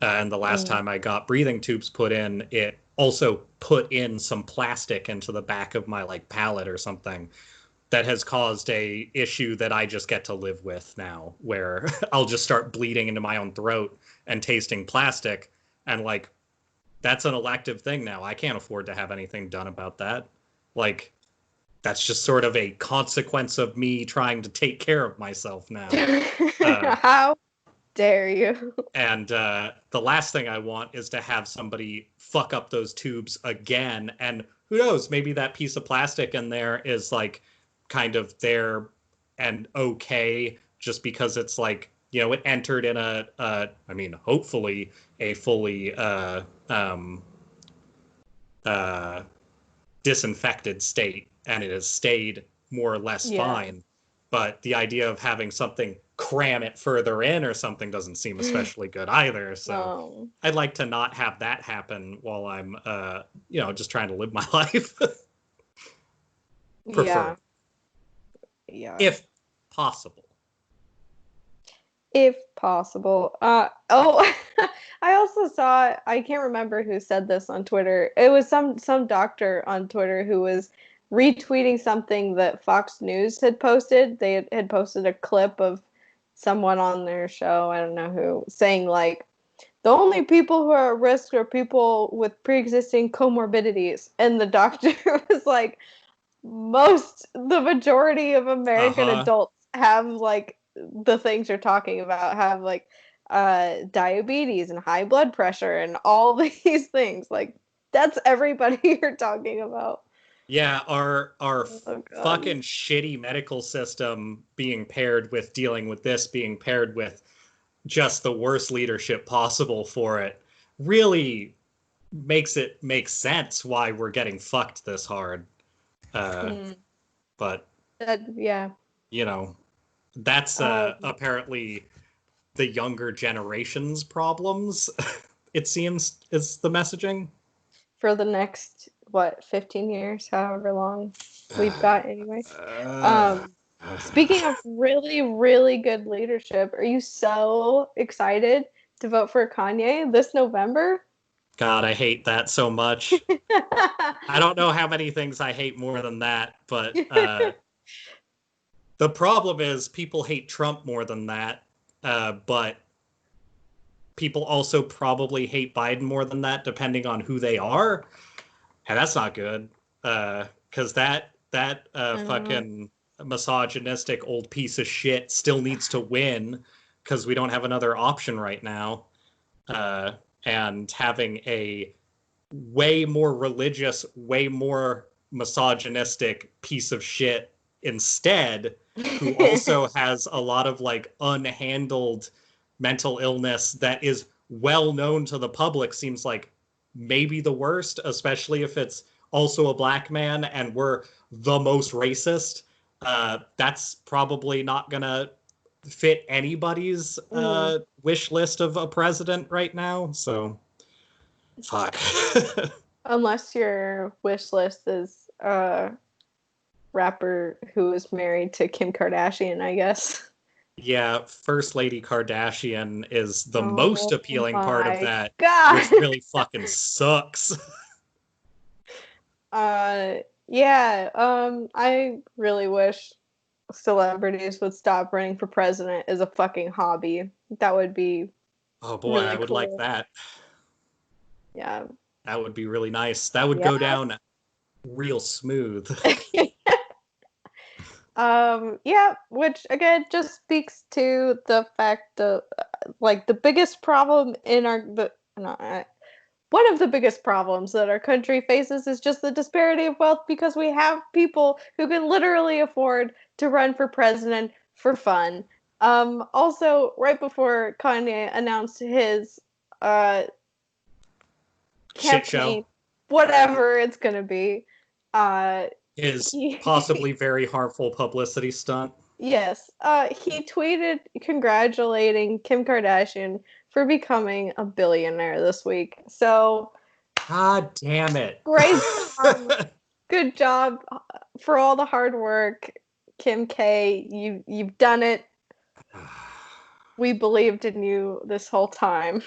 And the last time I got breathing tubes put in, it also put in some plastic into the back of my like palate or something that has caused a issue that I just get to live with now, where I'll just start bleeding into my own throat and tasting plastic. And like, that's an elective thing now. I can't afford to have anything done about that. Like, that's just sort of a consequence of me trying to take care of myself now. How dare you? And the last thing I want is to have somebody fuck up those tubes again. And who knows, maybe that piece of plastic in there is like kind of there and okay just because it's like, you know, it entered in I mean, hopefully a fully disinfected state, and it has stayed more or less fine. But the idea of having something cram it further in or something doesn't seem especially good either. So I'd like to not have that happen while I'm, you know, just trying to live my life. Prefer. Yeah. If possible. If possible. I also saw, I can't remember who said this on Twitter. It was some doctor on Twitter who was retweeting something that Fox News had posted. They had posted a clip of someone on their show, I don't know who, saying like, the only people who are at risk are people with pre-existing comorbidities. And the doctor was like, the majority of American adults have like the things you're talking about, have like diabetes and high blood pressure and all these things. Like that's everybody you're talking about. Yeah, our fucking shitty medical system being paired with dealing with this, being paired with just the worst leadership possible for it, really makes it make sense why we're getting fucked this hard. But you know, that's apparently the younger generation's problems. It seems is the messaging for the next 15 years, however long we've got anyway. Speaking of really, really good leadership, are you so excited to vote for Kanye this November? God, I hate that so much. I don't know how many things I hate more than that, but the problem is people hate Trump more than that, but people also probably hate Biden more than that, depending on who they are, and that's not good. Because that fucking misogynistic old piece of shit still needs to win because we don't have another option right now. And having a way more religious, way more misogynistic piece of shit instead, who also has a lot of like unhandled mental illness that is well known to the public, seems like maybe the worst, especially if it's also a black man and we're the most racist. That's probably not gonna fit anybody's wish list of a president right now. So fuck. Unless your wish list is a rapper who is married to Kim Kardashian, I guess. Yeah, First Lady Kardashian is the most Oh appealing part of my that, god. which really fucking sucks. Yeah, I really wish celebrities would stop running for president as a fucking hobby. That would be Oh boy, I really would like cool. that. Yeah. That would be really nice. That would Yeah. go down real smooth. Yeah, which again just speaks to the fact that like the biggest problem in our one of the biggest problems that our country faces is just the disparity of wealth because we have people who can literally afford to run for president for fun. Also, right before Kanye announced his uh, Shit show campaign, whatever it's gonna be, uh, is he possibly very harmful publicity stunt. yes, he tweeted congratulating Kim Kardashian for becoming a billionaire this week. So God damn it. great job. Good job for all the hard work, Kim K. You've done it. We believed in you this whole time.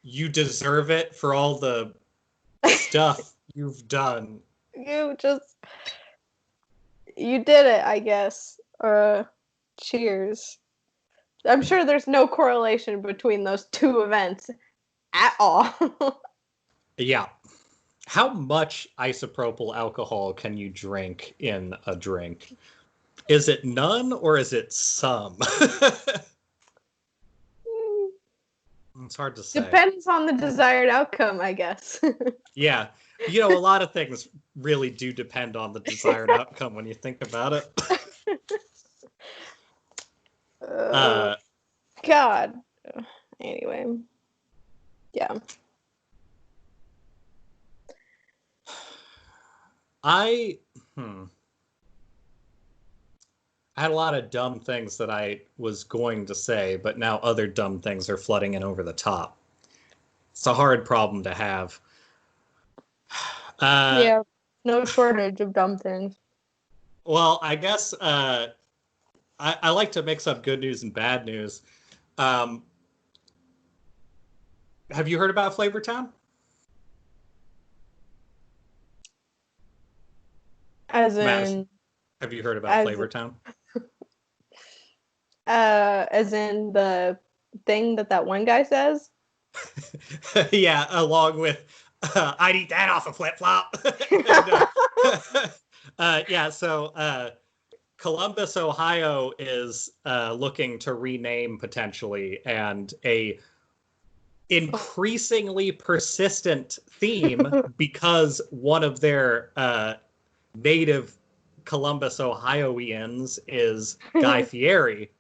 You deserve it for all the stuff you've done. You just you did it, I guess. Cheers. I'm sure there's no correlation between those two events at all. Yeah. How much isopropyl alcohol can you drink in a drink? Is it none or is it some? It's hard to say. Depends on the desired outcome, I guess. Yeah. You know, a lot of things really do depend on the desired outcome when you think about it. Oh, God. Anyway. Yeah. I had a lot of dumb things that I was going to say, but now other dumb things are flooding in over the top. It's a hard problem to have. Yeah. No shortage of dumb things. Well, I guess I like to mix up good news and bad news. Um, have you heard about Flavortown? As Madison, in have you heard about as Flavortown? as in the thing that one guy says. Yeah, along with I'd eat that off a flip flop. Yeah, so Columbus, Ohio is looking to rename potentially, and a increasingly persistent theme because one of their native Columbus, Ohioians is Guy Fieri.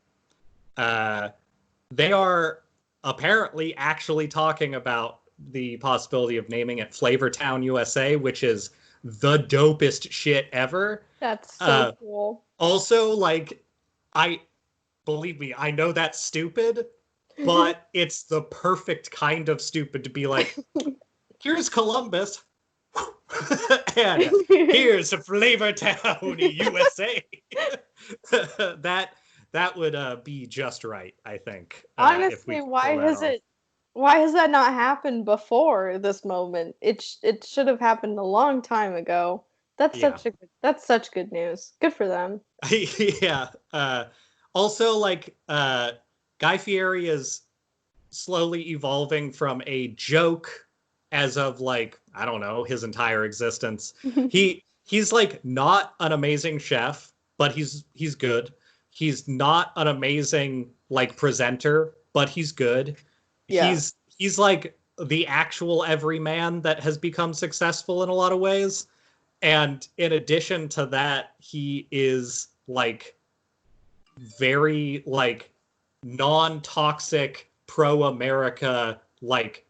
They are apparently actually talking about the possibility of naming it Flavortown, USA, which is the dopest shit ever. That's so cool. Also, like, I believe me, I know that's stupid, but it's the perfect kind of stupid to be like, here's Columbus. And here's Flavor Town, USA. That would be just right, I think. If we Honestly, could pull that off. why has that not happened before this moment? It should have happened a long time ago. Yeah. That's such good news. Good for them. Yeah. Also, like, Guy Fieri is slowly evolving from a joke as of, like, I don't know, his entire existence. He's like not an amazing chef, but he's good. He's not an amazing like presenter, but he's good. Yeah. He's like the actual everyman that has become successful in a lot of ways. And in addition to that, he is like very like non-toxic pro-America, like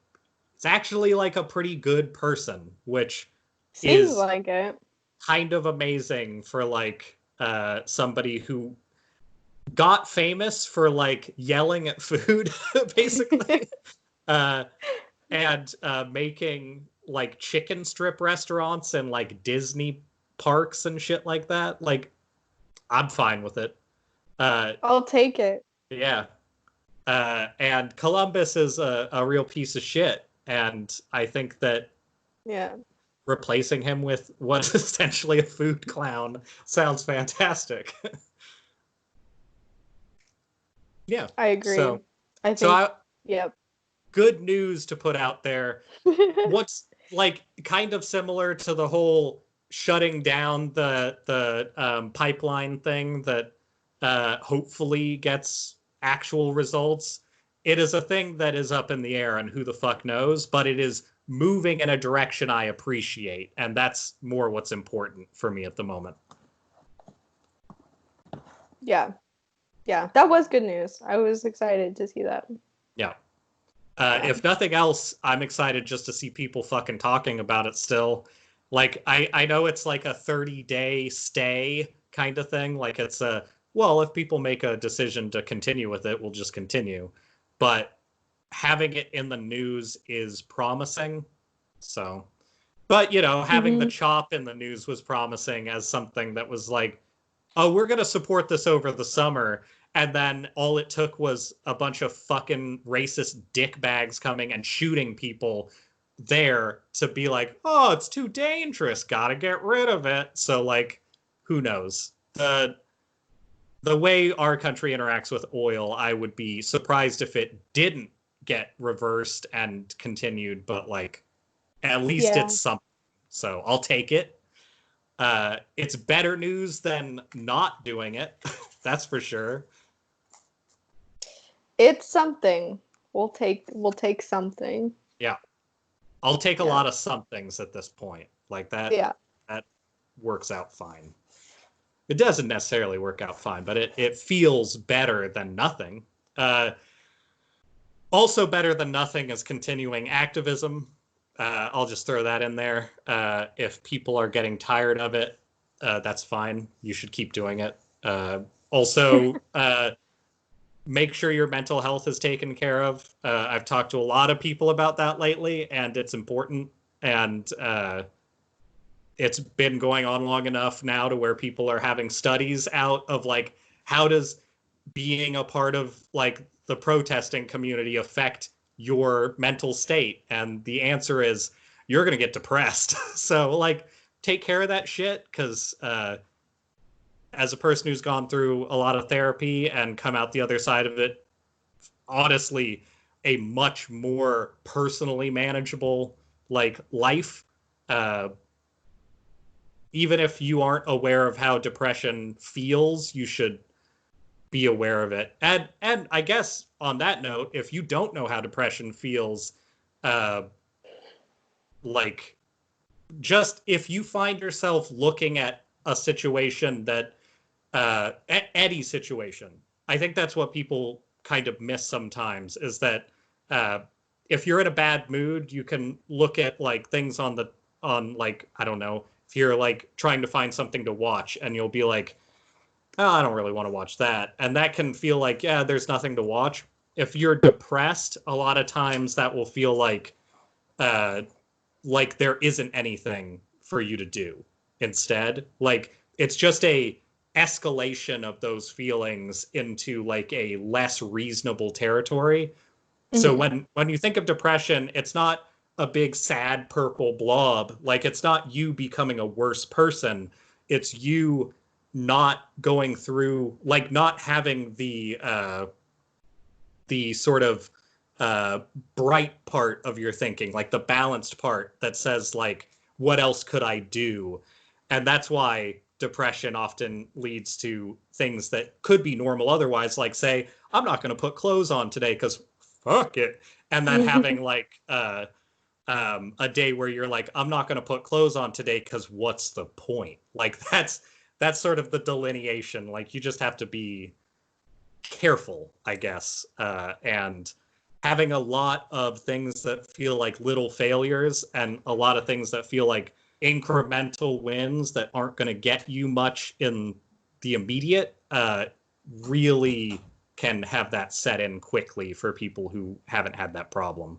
it's actually like a pretty good person, which Seems is like it. kind of amazing for like somebody who got famous for like yelling at food basically. uh and making like chicken strip restaurants and like Disney parks and shit like that. Like, I'm fine with it. Uh, I'll take it. yeah. And Columbus is a real piece of shit. And I think that Yeah. replacing him with what's essentially a food clown sounds fantastic. Yeah. I agree. So, I so think I, yep. good news to put out there. What's like kind of similar to the whole shutting down the pipeline thing that hopefully gets actual results. It is a thing that is up in the air and who the fuck knows, but it is moving in a direction I appreciate, and that's more what's important for me at the moment. Yeah. Yeah. That was good news. I was excited to see that. Yeah. Yeah. If nothing else, I'm excited just to see people fucking talking about it still. Like, I know it's like a 30-day stay kind of thing. Like, it's a, well, if people make a decision to continue with it, we'll just continue. But having it in the news is promising. So, but, you know, having the chop in the news was promising as something that was like, oh, we're going to support this over the summer. And then all it took was a bunch of fucking racist dickbags coming and shooting people there to be like, oh, it's too dangerous. Gotta get rid of it. So, like, who knows? The way our country interacts with oil, I would be surprised if it didn't get reversed and continued, but like, at least Yeah. it's something. So I'll take it. It's better news than not doing it. That's for sure. It's something. We'll take something. Yeah. I'll take a Yeah. lot of somethings at this point. Like that. Yeah. That works out fine. It doesn't necessarily work out fine, but it feels better than nothing. Also better than nothing is continuing activism. I'll just throw that in there. If people are getting tired of it, that's fine. You should keep doing it. Also, make sure your mental health is taken care of. I've talked to a lot of people about that lately, and it's important. And it's been going on long enough now to where people are having studies out of like, how does being a part of like the protesting community affect your mental state? And the answer is you're going to get depressed. So like, take care of that shit, because as a person who's gone through a lot of therapy and come out the other side of it, honestly, a much more personally manageable like life. Even if you aren't aware of how depression feels, you should be aware of it. And I guess on that note, if you don't know how depression feels, like, just if you find yourself looking at a situation that any situation, I think that's what people kind of miss sometimes, is that if you're in a bad mood, you can look at like things on like, I don't know, if you're like trying to find something to watch and you'll be like, oh, I don't really want to watch that. And that can feel like, yeah, there's nothing to watch. If you're depressed, a lot of times that will feel like there isn't anything for you to do instead. Like, it's just a escalation of those feelings into like a less reasonable territory. So when you think of depression, it's not a big sad purple blob. Like, it's not you becoming a worse person. It's you not going through, like, not having the sort of uh, bright part of your thinking, like the balanced part that says, like, what else could I do? And that's why depression often leads to things that could be normal otherwise, like, say, I'm not going to put clothes on today because fuck it. And then having like a day where you're like, I'm not going to put clothes on today because what's the point? Like, that's sort of the delineation. Like, you just have to be careful, I guess, and having a lot of things that feel like little failures and a lot of things that feel like incremental wins that aren't going to get you much in the immediate really can have that set in quickly for people who haven't had that problem.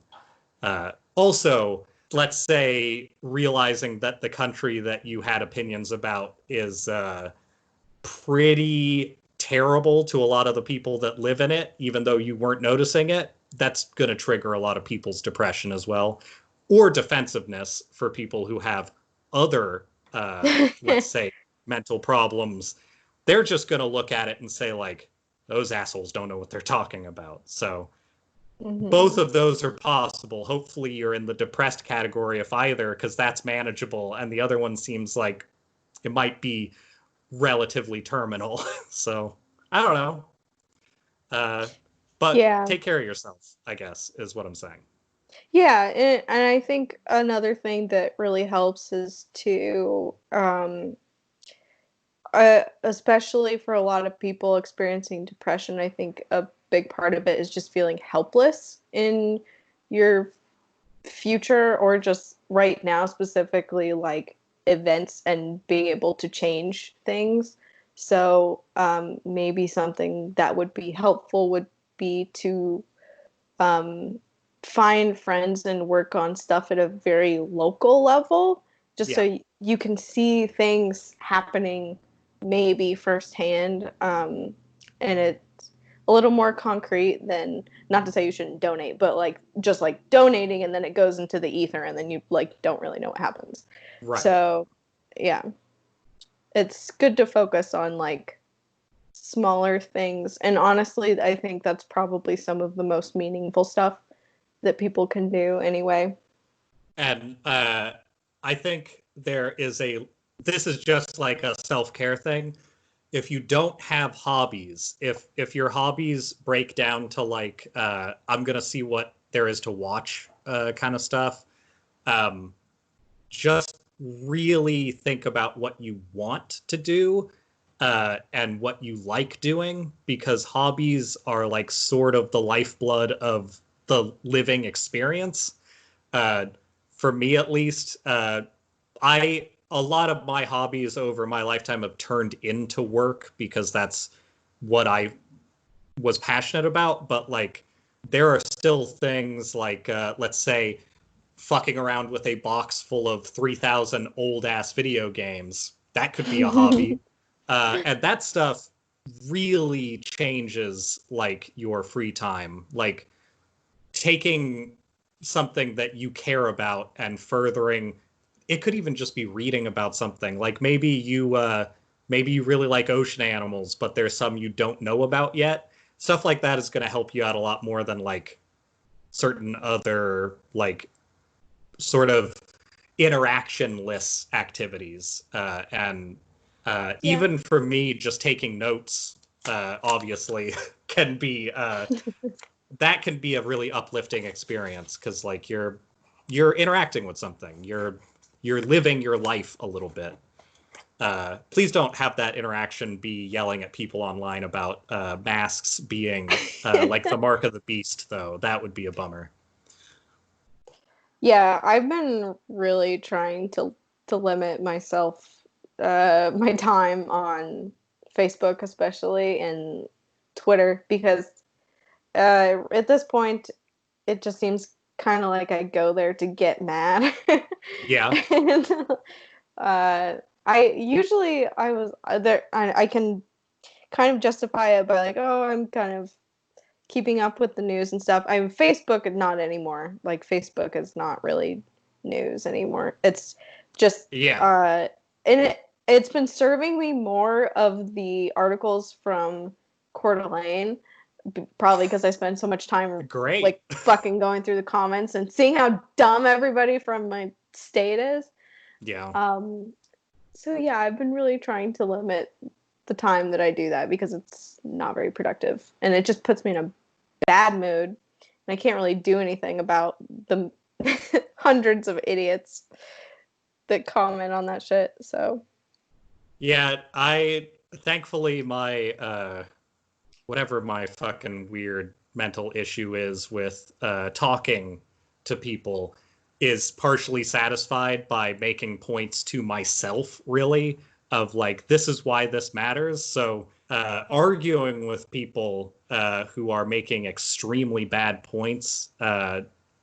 Also, let's say realizing that the country that you had opinions about is pretty terrible to a lot of the people that live in it, even though you weren't noticing it, that's going to trigger a lot of people's depression as well, or defensiveness for people who have other, let's say, mental problems. They're just going to look at it and say, like, those assholes don't know what they're talking about. So both of those are possible. Hopefully you're in the depressed category if either, because that's manageable. And the other one seems like it might be relatively terminal. So I don't know. But Yeah. take care of yourself, I guess, is what I'm saying. Yeah, and I think another thing that really helps is to, especially for a lot of people experiencing depression, I think a big part of it is just feeling helpless in your future or just right now, specifically like events and being able to change things. So maybe something that would be helpful would be to um, find friends and work on stuff at a very local level, just Yeah. so you can see things happening maybe firsthand. And it's a little more concrete than, not to say you shouldn't donate, but like just like donating and then it goes into the ether and then you like don't really know what happens. Right. So yeah, it's good to focus on like smaller things. And honestly, I think that's probably some of the most meaningful stuff that people can do anyway. And I think this is just like a self-care thing. If you don't have hobbies, if your hobbies break down to like, I'm going to see what there is to watch kind of stuff, um, just really think about what you want to do and what you like doing, because hobbies are like sort of the lifeblood of the living experience. Uh, for me, at least, I a lot of my hobbies over my lifetime have turned into work because that's what I was passionate about. But like, there are still things like, let's say, fucking around with a box full of 3,000 old ass video games. That could be a hobby. And that stuff really changes like your free time. Like, taking something that you care about and furthering it could even just be reading about something. Like, maybe you really like ocean animals, but there's some you don't know about yet. Stuff like that is going to help you out a lot more than like certain other like sort of interactionless activities. And Yeah. even for me, just taking notes, obviously, can be that can be a really uplifting experience because like you're interacting with something, you're living your life a little bit. Please don't have that interaction be yelling at people online about masks being like the mark of the beast, though. That would be a bummer. Yeah, I've been really trying to limit myself, my time on Facebook especially and Twitter because at this point it just seems kind of like I go there to get mad. Yeah. And I was there. I can kind of justify it by like, oh, I'm kind of keeping up with the news and stuff. I'm Facebook, not anymore. Like Facebook is not really news anymore. It's just Yeah. and it's been serving me more of the articles from Coeur d'Alene, probably because I spend so much time Great. like fucking going through the comments and seeing how dumb everybody from my state is. Yeah. So yeah, I've been really trying to limit the time that I do that because it's not very productive and it just puts me in a bad mood and I can't really do anything about the hundreds of idiots that comment on that shit. So Yeah, I thankfully my whatever my fucking weird mental issue is with talking to people is partially satisfied by making points to myself, really, of like, this is why this matters. So arguing with people who are making extremely bad points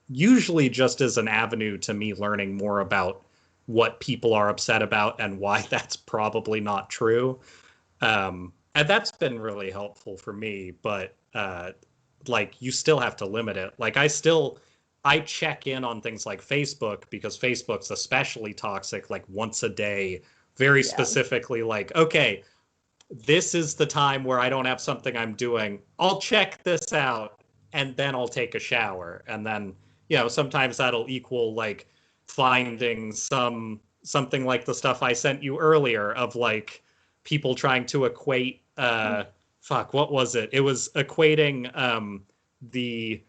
usually just is an avenue to me learning more about what people are upset about and why that's probably not true. And that's been really helpful for me, but like you still have to limit it. Like I check in on things like Facebook because Facebook's especially toxic, like once a day, very yeah. specifically like, okay, this is the time where I don't have something I'm doing. I'll check this out and then I'll take a shower. And then, sometimes that'll equal like finding something like the stuff I sent you earlier of like people trying to equate what was it? It was equating the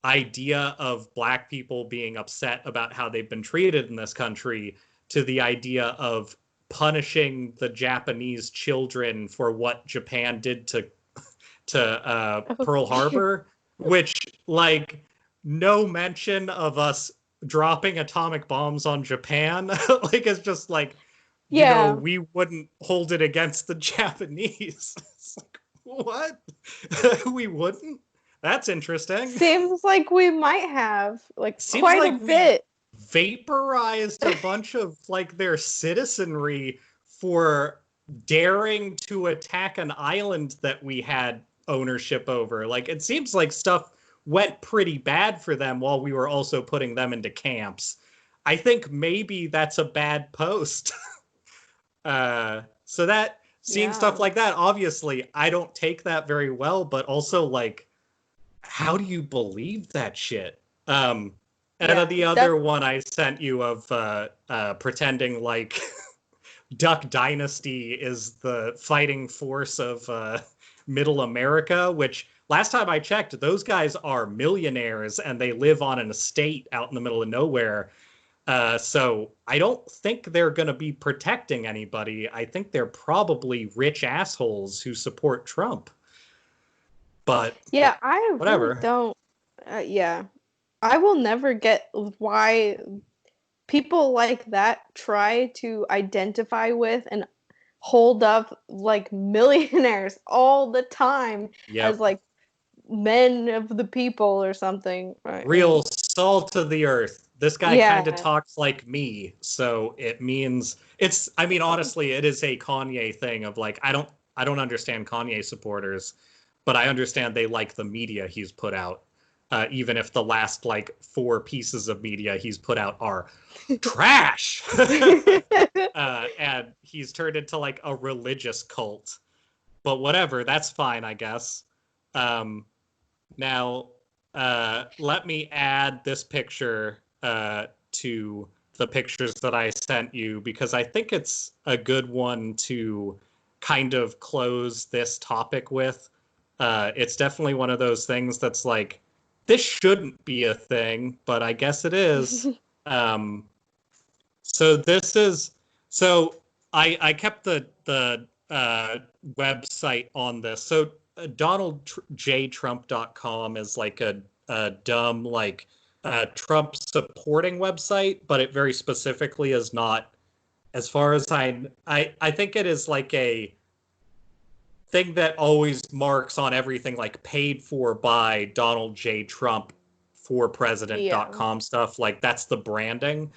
idea of black people being upset about how they've been treated in this country to the idea of punishing the Japanese children for what Japan did to Pearl Harbor, which like no mention of us dropping atomic bombs on Japan. Like it's just like, Yeah. we wouldn't hold it against the Japanese. It's like, what? We wouldn't? That's interesting. Seems like we might have like Seems quite like a bit. vaporized a bunch of like their citizenry for daring to attack an island that we had ownership over. Like it seems like stuff went pretty bad for them while we were also putting them into camps. I think maybe that's a bad post. So that seeing stuff Yeah. like that, obviously I don't take that very well, but also like, how do you believe that shit? And then Yeah. the other one I sent you of pretending like Duck Dynasty is the fighting force of Middle America, which last time I checked, those guys are millionaires and they live on an estate out in the middle of nowhere. So I don't think they're going to be protecting anybody. I think they're probably rich assholes who support Trump. But Yeah, I really whatever. don't. Yeah, I will never get why people like that try to identify with and hold up like millionaires all the time as Yep. like men of the people or something. I mean, Real salt of the earth. This guy kind of yeah, talks like me, so it means it's. I mean, honestly, it is a Kanye thing of like I don't understand Kanye supporters, but I understand they like the media he's put out, even if the last like 4 pieces of media he's put out are trash, and he's turned into like a religious cult. But whatever, that's fine, I guess. Um, Now, let me add this picture to the pictures that I sent you because I think it's a good one to kind of close this topic with. It's definitely one of those things that's like, this shouldn't be a thing, but I guess it is. Um, so this is so I kept the website on this. So donaldjtrump.com is like a dumb like Trump supporting website, but it very specifically is not, as far as I think it is like a thing that always marks on everything like paid for by Donald J. Trump for yeah, president.com stuff. Like that's the branding.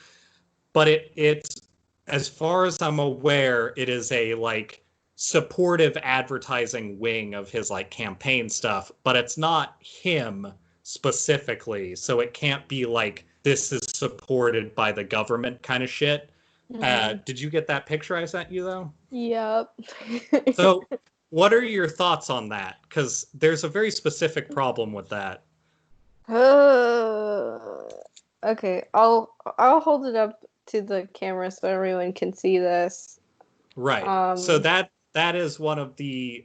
But it's as far as I'm aware, it is a like supportive advertising wing of his like campaign stuff, but it's not him specifically. So it can't be like this is supported by the government kind of shit. Mm-hmm. Did you get that picture I sent you though? Yep. So what are your thoughts on that? Because there's a very specific problem with that. Okay, I'll hold it up to the camera so everyone can see this. Right. So Um, that is one of the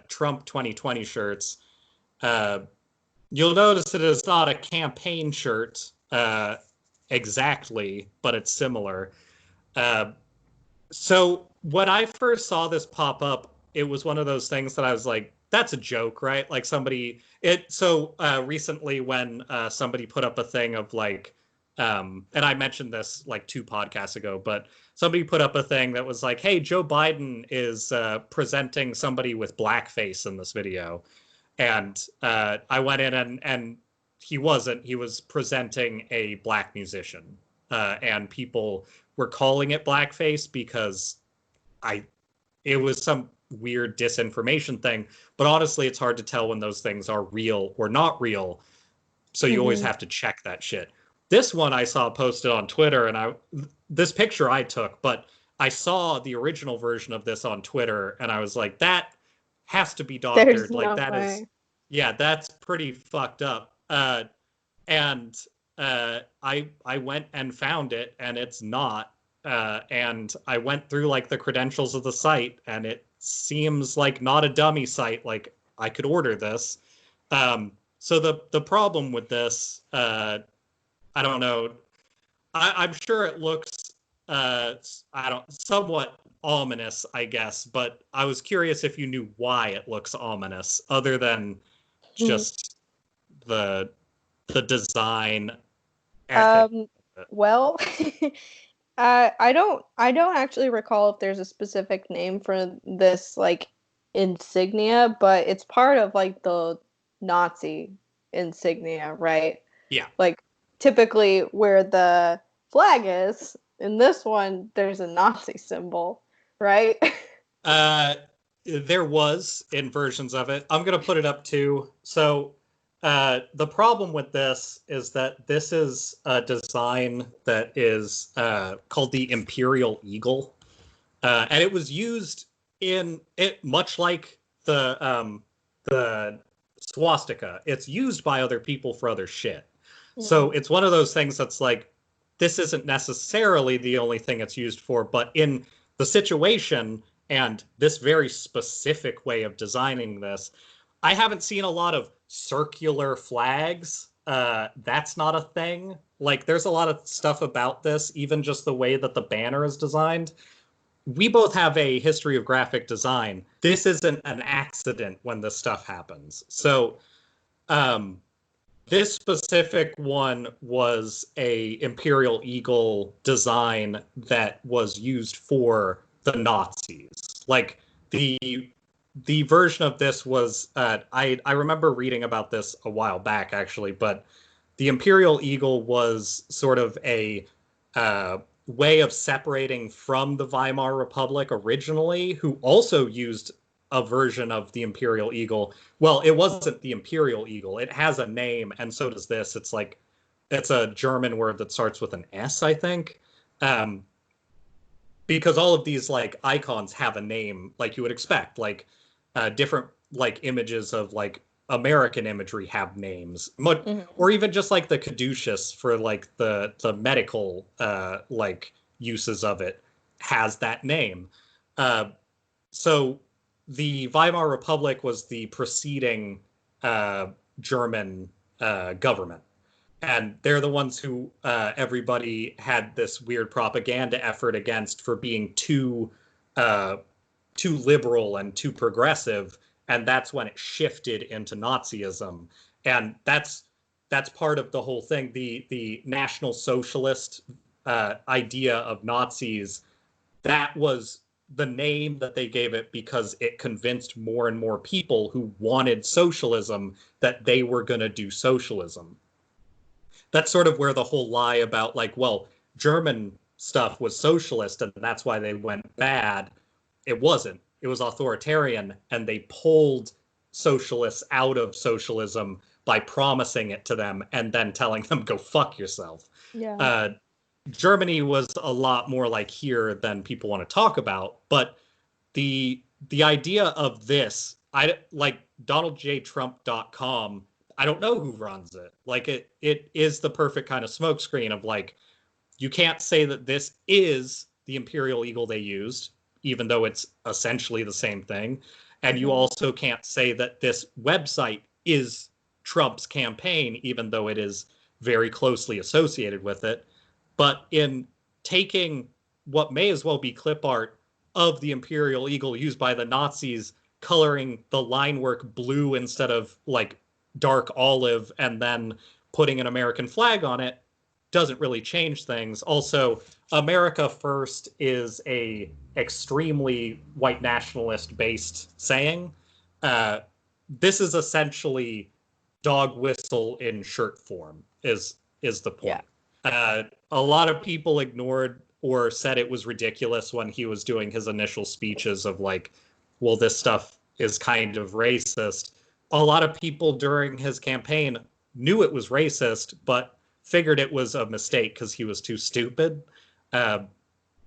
Trump 2020 shirts. Uh, you'll notice it is not a campaign shirt exactly, but it's similar. Uh, so when I first saw this pop up, it was one of those things that I was like, "That's a joke, right?" Like somebody it. So recently, when somebody put up a thing of like, and I mentioned this like 2 podcasts ago, but somebody put up a thing that was like, "Hey, Joe Biden is presenting somebody with blackface in this video," and I went in and he wasn't. He was presenting a black musician, and people were calling it blackface because I it was some weird disinformation thing. But honestly, it's hard to tell when those things are real or not real. So you always mhm. have to check that shit. This one I saw posted on Twitter, and this picture I took, but I saw the original version of this on Twitter, and I was like, that has to be There's doctored. Like no that is, way. yeah, that's pretty fucked up. And I went and found it, and it's not. And I went through like the credentials of the site, and it seems like not a dummy site. Like I could order this. So the problem with this, I don't know. I'm sure it looks, I don't, somewhat ominous, I guess. But I was curious if you knew why it looks ominous, other than Mhm. just the the design ethic. Um, well, I don't actually recall if there's a specific name for this like insignia, but it's part of like the Nazi insignia, right? Yeah. Like typically where the flag is, in this one there's a Nazi symbol, right? Uh, there was in versions of it. I'm gonna put it up too. So the problem with this is that this is a design that is called the Imperial Eagle, and it was used in it much like the swastika. It's used by other people for other shit. So Mhm. it's one of those things that's like this isn't necessarily the only thing it's used for, but in the situation and this very specific way of designing this, I haven't seen a lot of circular flags. That's not a thing. Like, there's a lot of stuff about this, even just the way that the banner is designed. We both have a history of graphic design. This isn't an accident when this stuff happens. So, um, this specific one was a Imperial Eagle design that was used for the Nazis. Like the the version of this was I remember reading about this a while back actually, but the Imperial Eagle was sort of a way of separating from the Weimar Republic originally, who also used a version of the Imperial Eagle. Well, it wasn't the Imperial Eagle. It has a name, and so does this. It's like it's a German word that starts with an S, I think. Um, because all of these like icons have a name, like you would expect. Like different like images of like American imagery have names, Mhm. or even just like the caduceus for like the medical like uses of it has that name. Uh, so the Weimar Republic was the preceding uh, German government, and they're the ones who everybody had this weird propaganda effort against for being uh, too liberal and too progressive, and that's when it shifted into Nazism, and that's part of the whole thing. The National Socialist idea of Nazis, that was the name that they gave it because it convinced more and more people who wanted socialism that they were going to do socialism. That's sort of where the whole lie about like, well, German stuff was socialist and that's why they went bad. It wasn't. It was authoritarian, and they pulled socialists out of socialism by promising it to them and then telling them, go fuck yourself. Yeah. Germany was a lot more like here than people want to talk about, but the idea of this, I like DonaldJTrump.com. I don't know who runs it. Like it is the perfect kind of smokescreen of like, you can't say that this is the Imperial Eagle they used, even though it's essentially the same thing. And you also can't say that this website is Trump's campaign, even though it is very closely associated with it. But in taking what may as well be clip art of the Imperial Eagle used by the Nazis, coloring the line work blue instead of like dark olive, and then putting an American flag on it, doesn't really change things. Also, America First is a extremely white nationalist based saying. This is essentially dog whistle in shirt form is the point. A lot of people ignored or said it was ridiculous when he was doing his initial speeches of like, well, this stuff is kind of racist. A lot of people during his campaign knew it was racist, but figured it was a mistake because he was too stupid.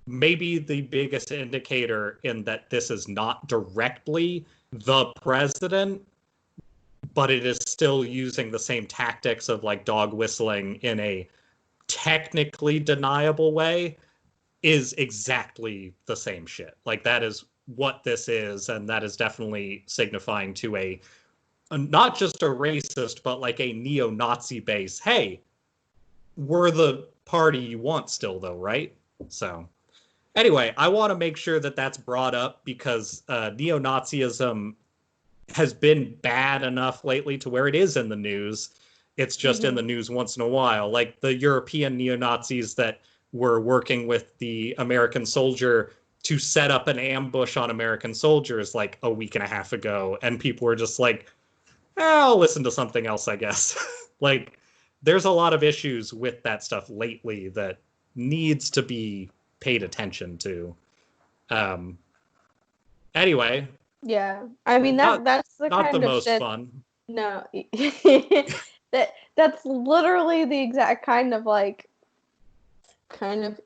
Maybe the biggest indicator in that this is not directly the president, but it is still using the same tactics of like dog whistling in a technically deniable way, is exactly the same shit. Like that is what this is, and that is definitely signifying to a not just a racist, but like a neo-Nazi base. Hey, we're the party you want still, though, right? So anyway, I want to make sure that that's brought up because neo-Nazism has been bad enough lately to where it is in the news. It's just in the news once in a while. Like the European neo-Nazis that were working with the American soldier to set up an ambush on American soldiers like a week and a half ago. And people were just like, I'll listen to something else, I guess. Like, there's a lot of issues with that stuff lately that needs to be paid attention to. Anyway. Yeah. I mean that's the not kind the of most shit. fun. No. That's literally the exact kind of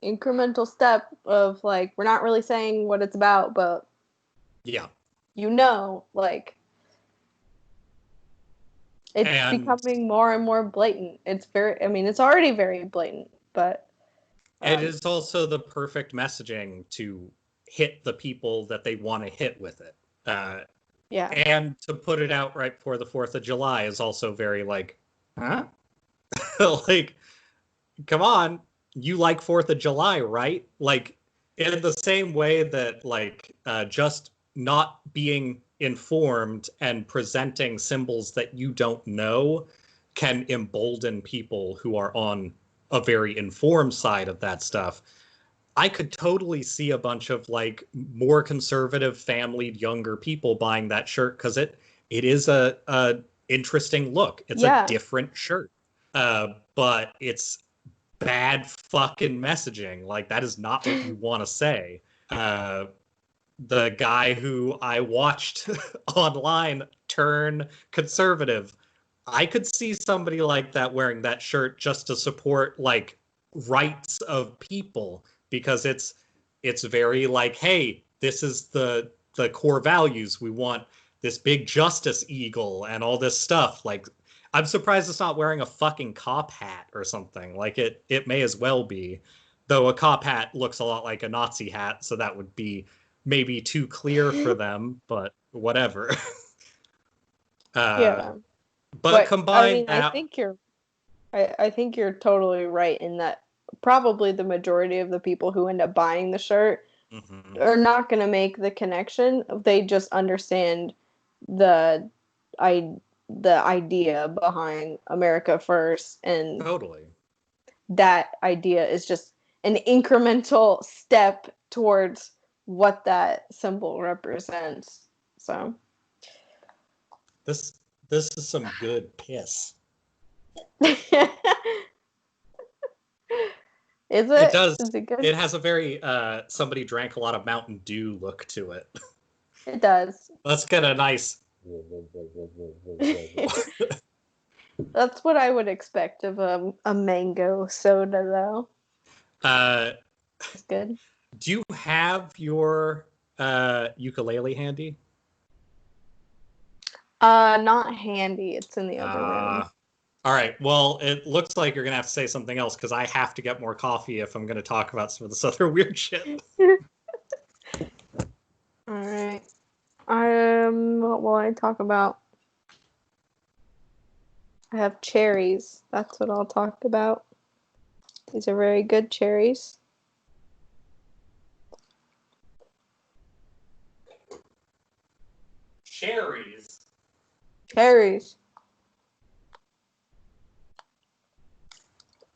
incremental step of like, we're not really saying what it's about, but yeah, like it's becoming more and more blatant. It's already very blatant, but it is also the perfect messaging to hit the people that they want to hit with it. yeah. And to put it out right before the 4th of July is also very like, huh? Like, come on, you like 4th of July, right? Like, in the same way that like just not being informed and presenting symbols that you don't know can embolden people who are on a very informed side of that stuff. I could totally see a bunch of like more conservative family younger people buying that shirt because it is a interesting look. It's a different shirt, but it's bad fucking messaging. Like that is not what you want to say. The guy who I watched online turn conservative, I could see somebody like that wearing that shirt just to support like rights of people, because it's very like, hey, this is the core values. We want this big justice eagle and all this stuff. Like, I'm surprised it's not wearing a fucking cop hat or something. Like it may as well be, though a cop hat looks a lot like a Nazi hat, so that would be maybe too clear for them, but whatever. Yeah. But combine I that. I think you're totally right in that probably the majority of the people who end up buying the shirt are not going to make the connection. They just understand the idea behind America First, and Totally. that idea is just an incremental step towards what that symbol represents. So this is some good piss. Is It it? does. Is it good? It has a very somebody drank a lot of Mountain Dew look to it. It does. Let's get a nice. That's what I would expect of a mango soda, though. Uh, It's good. do you have your ukulele handy? Not handy. It's in the other room. All right. Well, it looks like you're gonna have to say something else because I have to get more coffee if I'm gonna talk about some of this other weird shit. All right. What will I talk about? I have cherries. That's what I'll talk about. These are very good cherries. Cherries. Cherries.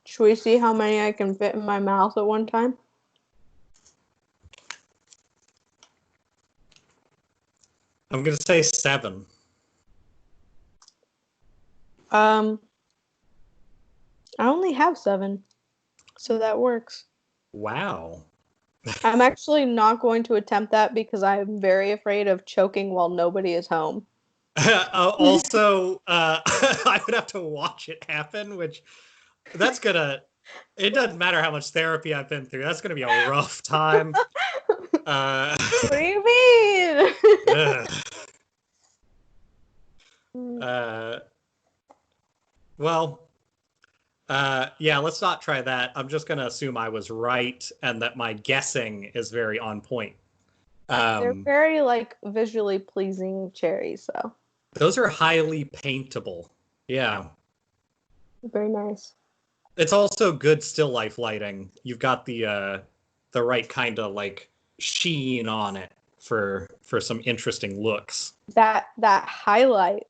Should we see how many I can fit in my mouth at one time? I'm gonna say 7. I only have 7, so that works. Wow. I'm actually not going to attempt that because I'm very afraid of choking while nobody is home. Also, I would have to watch it happen, which that's gonna. It doesn't matter how much therapy I've been through. That's gonna be a rough time. What do you mean? Well, yeah, let's not try that. I'm just going to assume I was right and that my guessing is very on point. They're very like visually pleasing cherries, though. Those are highly paintable. Yeah. Very nice. It's also good still life lighting. You've got the right kind of like sheen on it for some interesting looks. That highlight.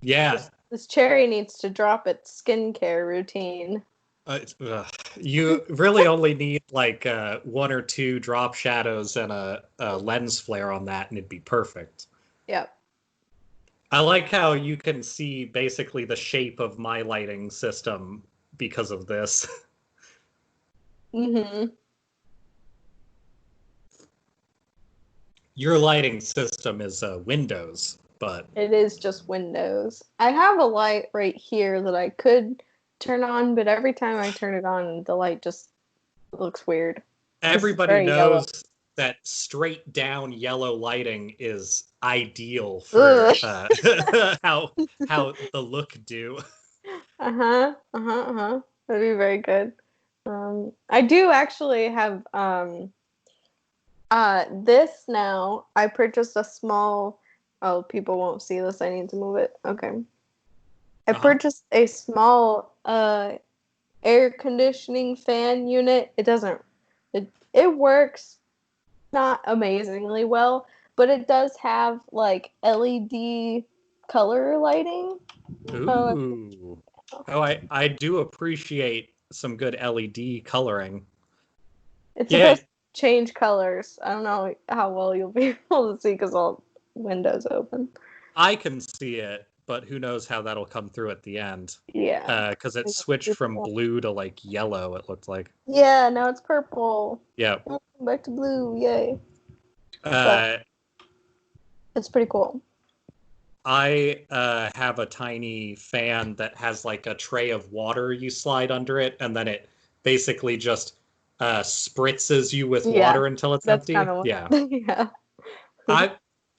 Yeah. This cherry needs to drop its skincare routine. You really only need like 1 or 2 drop shadows and a lens flare on that, and it'd be perfect. Yep. I like how you can see basically the shape of my lighting system because of this. Mm-hmm. Your lighting system is Windows, but It is just windows. I have a light right here that I could turn on, but every time I turn it on, the light just looks weird. everybody Very yellow. knows that straight down yellow lighting is ideal for how the look do. That'd be very good. I do actually have this now. I purchased a small. Oh, people won't see this. I need to move it. Okay. I purchased a small air conditioning fan unit. It doesn't. It works not amazingly well, but it does have like LED color lighting. Ooh. Oh, I do appreciate some good LED coloring. It's Yeah, supposed to change colors. I don't know how well you'll be able to see because all windows open. I can see it, but who knows how that'll come through at the end. Yeah. Because it switched from blue to like yellow, it looked like. Yeah, now it's purple. Yeah. Back to blue, yay. But it's pretty cool. I have a tiny fan that has like a tray of water you slide under it, and then it basically just spritzes you with water until it's empty. Yeah. Yeah.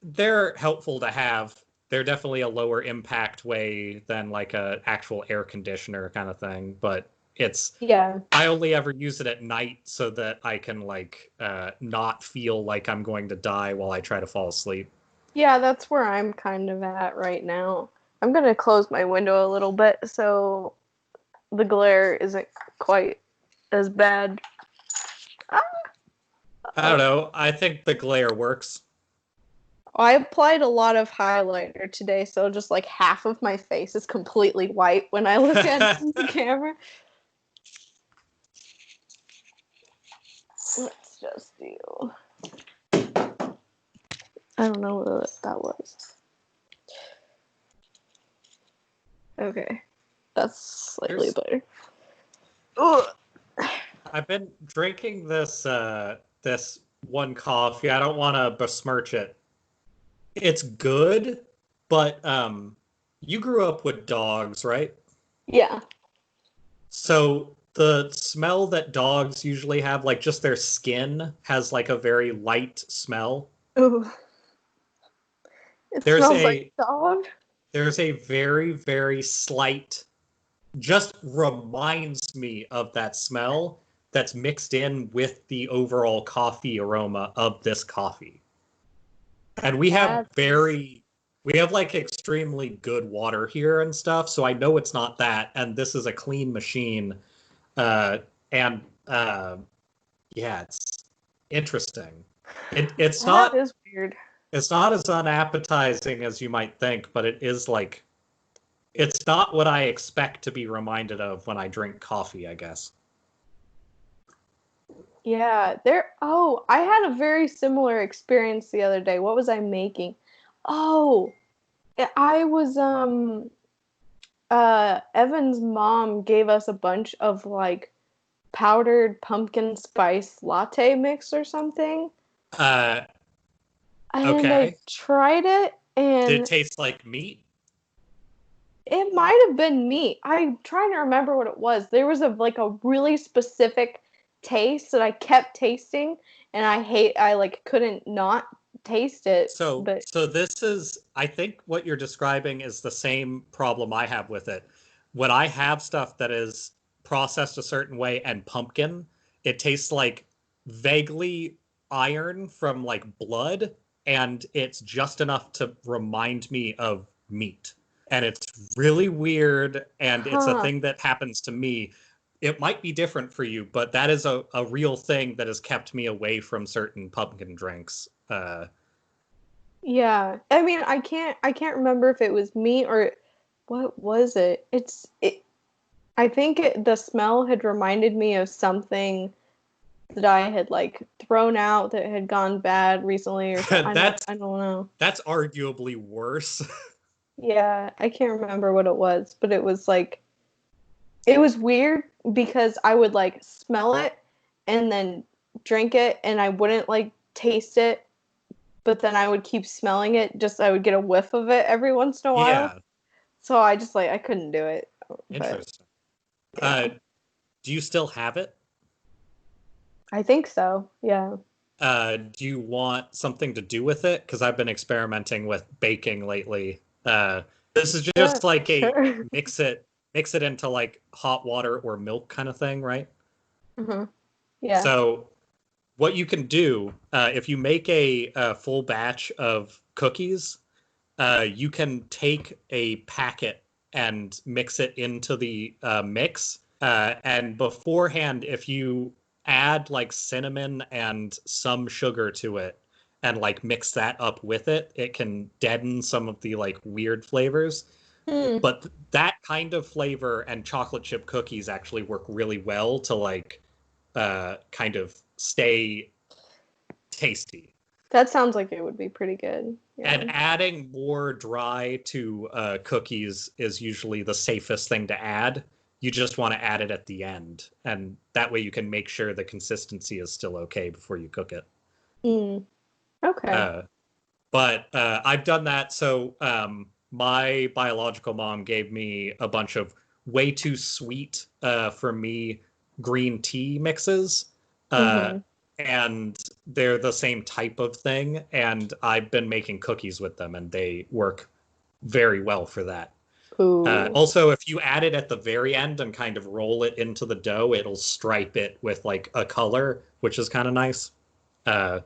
They're helpful to have. They're definitely a lower impact way than like a actual air conditioner kind of thing, but I only ever use it at night so that I can like not feel like I'm going to die while I try to fall asleep. Yeah, that's where I'm kind of at right now. I'm gonna close my window a little bit so the glare isn't quite as bad. I don't know. I think the glare works. I applied a lot of highlighter today, so just like half of my face is completely white when I look at the camera. Let's just do. I don't know what that was. Okay, that's slightly better. Ugh. I've been drinking this one coffee. I don't want to besmirch it. It's good, but you grew up with dogs, right? Yeah. So the smell that dogs usually have, like just their skin, has like a very light smell. Ooh, it There's smells like a dog. there's a very, very slight, just reminds me of that smell that's mixed in with the overall coffee aroma of this coffee. And That's we have like extremely good water here and stuff, so I know it's not that, and this is a clean machine. And Yeah, it's interesting. It's that not is weird. it's not as unappetizing as you might think, but it is like it's not what I expect to be reminded of when I drink coffee, I guess. Yeah, there. Oh, I had a very similar experience the other day. What was I making? Oh, I was Evan's mom gave us a bunch of like powdered pumpkin spice latte mix or something. Uh, And I okay. tried it Did it and taste like meat? it might have been meat. I'm trying to remember what it was. There was a really specific taste that I kept tasting and I like couldn't not taste it, but So this is, I think what you're describing is the same problem I have with it. When I have stuff that is processed a certain way and pumpkin, it tastes like vaguely iron from like blood, and it's just enough to remind me of meat. And it's really weird, and it's a huh. thing that happens to me. It might be different for you, but that is a real thing that has kept me away from certain pumpkin drinks. Yeah. I mean, I can't remember if it was meat or what was it? I think the smell had reminded me of something that I had like thrown out that had gone bad recently or something. that's I don't know. that's arguably worse. Yeah, I can't remember what it was, but it was like it was weird because I would like smell it and then drink it and I wouldn't like taste it, but then I would keep smelling it, just I would get a whiff of it every once in a while. Yeah, So I just like I couldn't do it. But interesting. yeah. Do you still have it? I think so. Yeah. Do you want something to do with it? Because I've been experimenting with baking lately. This is Yeah, just like a sure. mix it into like hot water or milk kind of thing, right? hmm Yeah. So what you can do if you make a full batch of cookies, you can take a packet and mix it into the mix. And beforehand, if you add like cinnamon and some sugar to it and like mix that up with it, it can deaden some of the like weird flavors. Hmm. But that kind of flavor and chocolate chip cookies actually work really well to like kind of stay tasty. That sounds like it would be pretty good. Yeah. And adding more dry to cookies is usually the safest thing to add. You just want to add it at the end, and that way you can make sure the consistency is still okay before you cook it. Mm. Okay. Uh, but I've done that. So my biological mom gave me a bunch of way too sweet for me green tea mixes. Uh, hmm and they're the same type of thing. And I've been making cookies with them, and they work very well for that. Ooh. Also, if you add it at the very end and kind of roll it into the dough, it'll stripe it with like a color, which is kind of nice. Uh,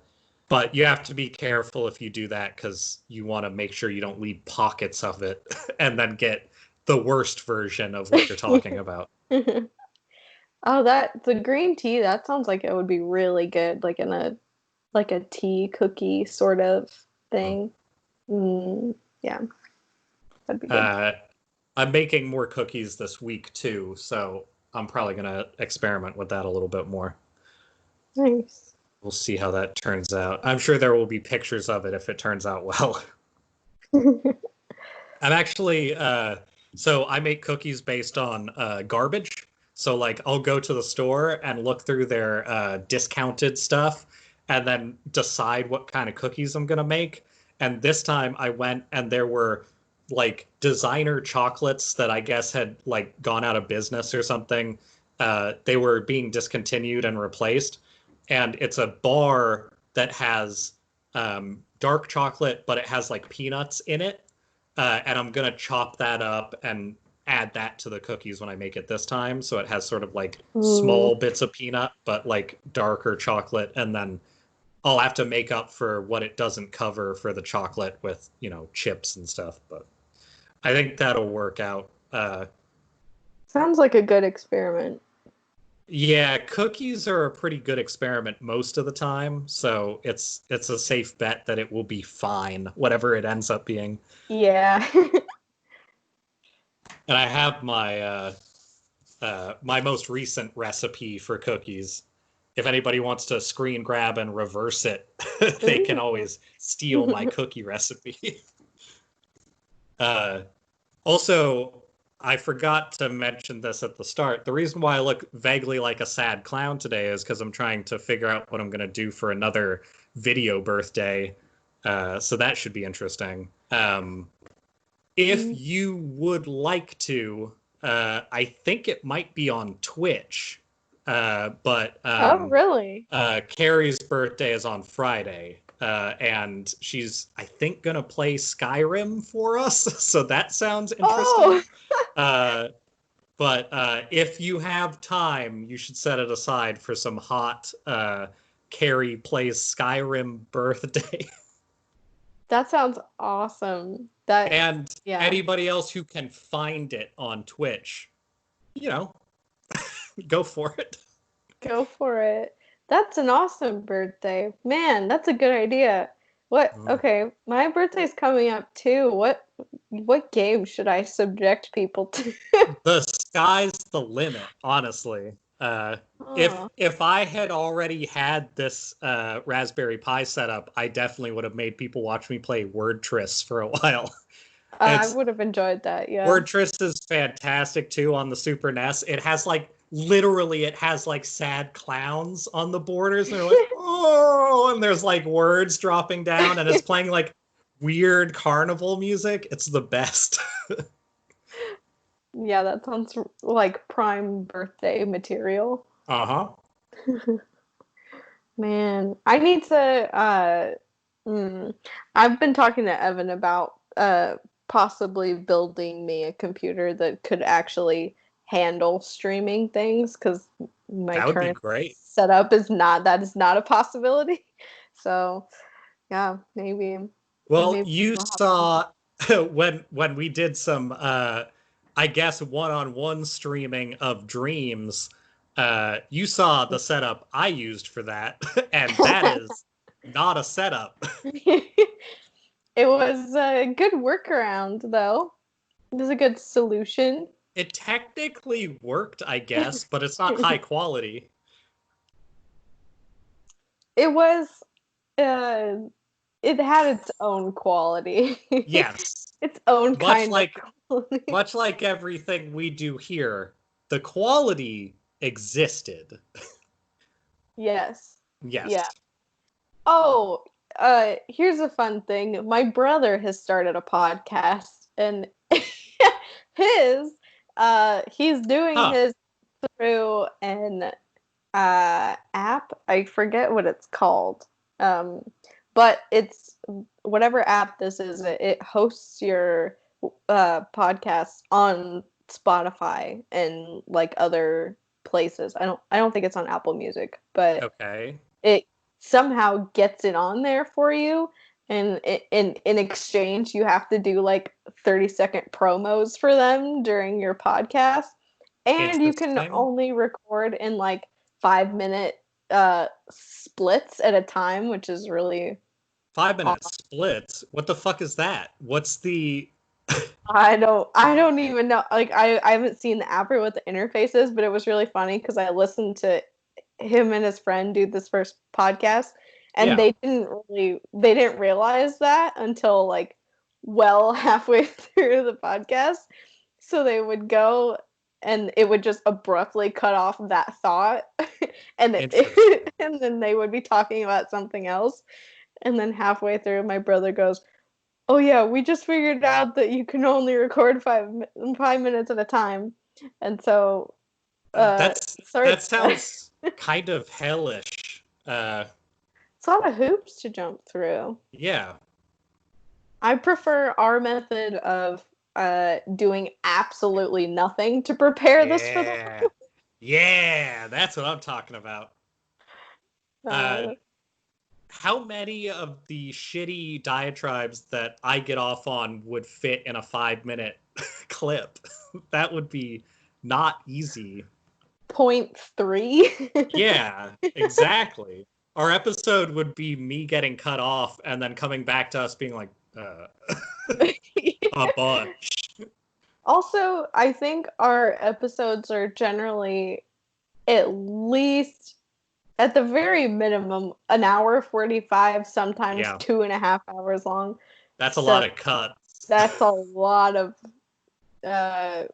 but you have to be careful if you do that because you want to make sure you don't leave pockets of it and then get the worst version of what you're talking about. Oh, that the green tea, that sounds like it would be really good, like in a like a tea cookie sort of thing. Mm, yeah, that'd be good. Uh, I'm making more cookies this week too, so I'm probably going to experiment with that a little bit more. Nice. We'll see how that turns out. I'm sure there will be pictures of it if it turns out well. I'm actually so I make cookies based on garbage. So like I'll go to the store and look through their discounted stuff and then decide what kind of cookies I'm gonna make. And this time I went and there were like designer chocolates that I guess had like gone out of business or something. They were being discontinued and replaced. And it's a bar that has dark chocolate, but it has like peanuts in it. And I'm gonna chop that up and add that to the cookies when I make it this time. So it has sort of like Ooh. small bits of peanut, but like darker chocolate. And then I'll have to make up for what it doesn't cover for the chocolate with, chips and stuff. But I think that'll work out. Sounds like a good experiment. Yeah, cookies are a pretty good experiment most of the time, so it's a safe bet that it will be fine, whatever it ends up being. Yeah. And I have my most recent recipe for cookies. If anybody wants to screen grab and reverse it, they can always steal my cookie recipe. Also, I forgot to mention this at the start. The reason why I look vaguely like a sad clown today is because I'm trying to figure out what I'm going to do for another video birthday. So that should be interesting. If you would like to, I think it might be on Twitch. But Oh, really? Carrie's birthday is on Friday. And she's, I think, gonna play Skyrim for us, so that sounds interesting. But if you have time, you should set it aside for some hot Carrie plays Skyrim birthday. That sounds awesome. And Yeah. anybody else who can find it on Twitch, go for it. Go for it. That's an awesome birthday. Man, that's a good idea. Okay, my birthday's coming up too. What game should I subject people to? The sky's the limit, honestly. If I had already had this Raspberry Pi setup, I definitely would have made people watch me play Word Tris for a while. I would have enjoyed that, yeah. Word Tris is fantastic too on the Super NES. It has literally sad clowns on the borders, and they're like, oh, and there's like words dropping down, and it's playing like weird carnival music. It's the best. Yeah, that sounds like prime birthday material. Uh-huh. Man, I need to I've been talking to Evan about possibly building me a computer that could actually handle streaming things, because my current setup is not a possibility. So yeah, maybe. Well, you saw when we did some I guess one-on-one streaming of Dreams, you saw the setup I used for that, and that is not a setup. It was a good workaround, though. It was a good solution. It technically worked, I guess, but it's not high quality. It was, it had its own quality. Yes. Its own kind of quality. Much like everything we do here, the quality existed. Yes. Yes. Yeah. Oh, here's a fun thing. My brother has started a podcast, and he's doing his through an app. I forget what it's called. But it's whatever app this is, it hosts your podcast on Spotify and like other places. I don't think it's on Apple Music, but okay. It somehow gets it on there for you, and in exchange you have to do like 30-second promos for them during your podcast, and you can only record in like 5-minute splits at a time, which is really 5-minute splits. What the fuck is that? What's the I don't even know. Like I haven't seen the app or what the interface is, but it was really funny because I listened to him and his friend do this first podcast, and they didn't realize that until like well halfway through the podcast. So they would go and it would just abruptly cut off that thought, and and then they would be talking about something else, and then halfway through, my brother goes, "Oh yeah, we just figured out that you can only record 5 minutes at a time," and so that sounds kind of hellish. It's a lot of hoops to jump through. Yeah. I prefer our method of doing absolutely nothing to prepare this for the. Yeah, that's what I'm talking about. Uh, How many of the shitty diatribes that I get off on would fit in a 5-minute clip? That would be not easy. 0.3. Yeah, exactly. Our episode would be me getting cut off and then coming back to us being like, a bunch. Also, I think our episodes are generally at least, at the very minimum, an hour 45, sometimes 2.5 hours long. That's a lot of cuts. That's a lot of, that's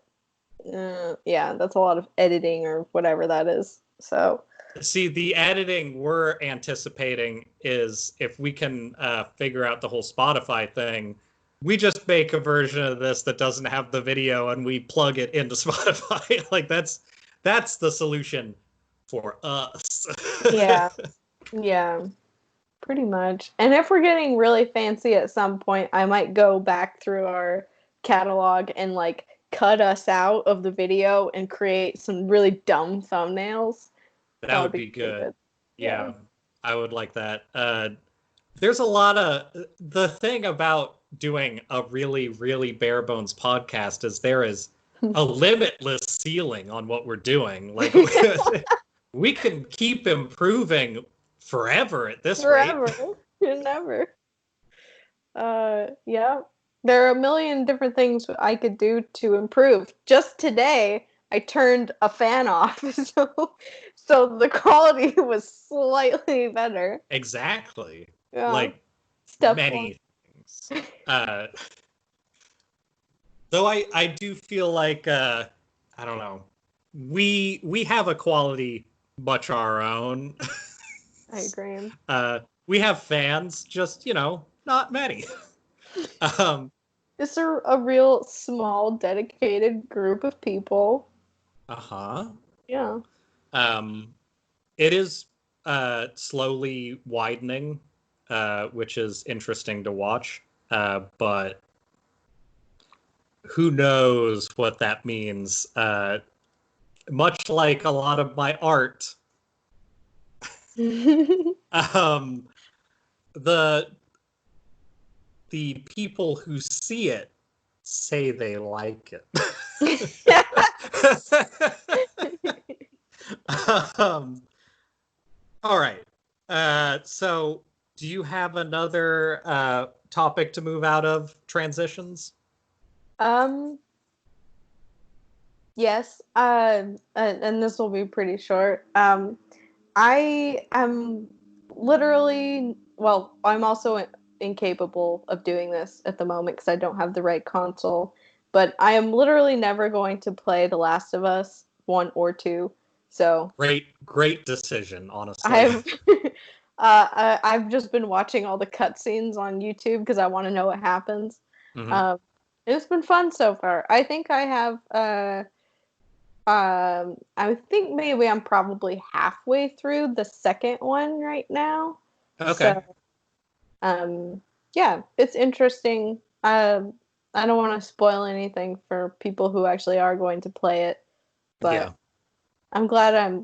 a lot of editing or whatever that is. So, see, the editing we're anticipating is if we can figure out the whole Spotify thing, we just make a version of this that doesn't have the video and we plug it into Spotify. Like that's the solution for us. Yeah, pretty much. And if we're getting really fancy at some point, I might go back through our catalog and like cut us out of the video and create some really dumb thumbnails. That would be good. Yeah, I would like that. There's a lot of, the thing about doing a really, really bare bones podcast is there is a limitless ceiling on what we're doing. Like we can keep improving forever at this rate. Never. Yeah. There are a million different things I could do to improve. Just today, I turned a fan off, so the quality was slightly better. Exactly. Yeah. Like Step many things. Though I do feel like I don't know. We have a quality much our own. I agree. We have fans, just not many. It's a real small, dedicated group of people. Yeah. It is slowly widening, which is interesting to watch. But who knows what that means? Much like a lot of my art, the people who see it say they like it. All right. So do you have another topic to move out of transitions? Yes. And this will be pretty short. I am literally, well, I'm also incapable of doing this at the moment because I don't have the right console. But I am literally never going to play The Last of Us 1 or 2. So great decision, honestly. I've just been watching all the cutscenes on YouTube because I want to know what happens. Mm-hmm. It's been fun so far. I think I have. I think maybe I'm probably halfway through the second one right now. Okay. So, yeah, it's interesting. I don't want to spoil anything for people who actually are going to play it, but I'm glad I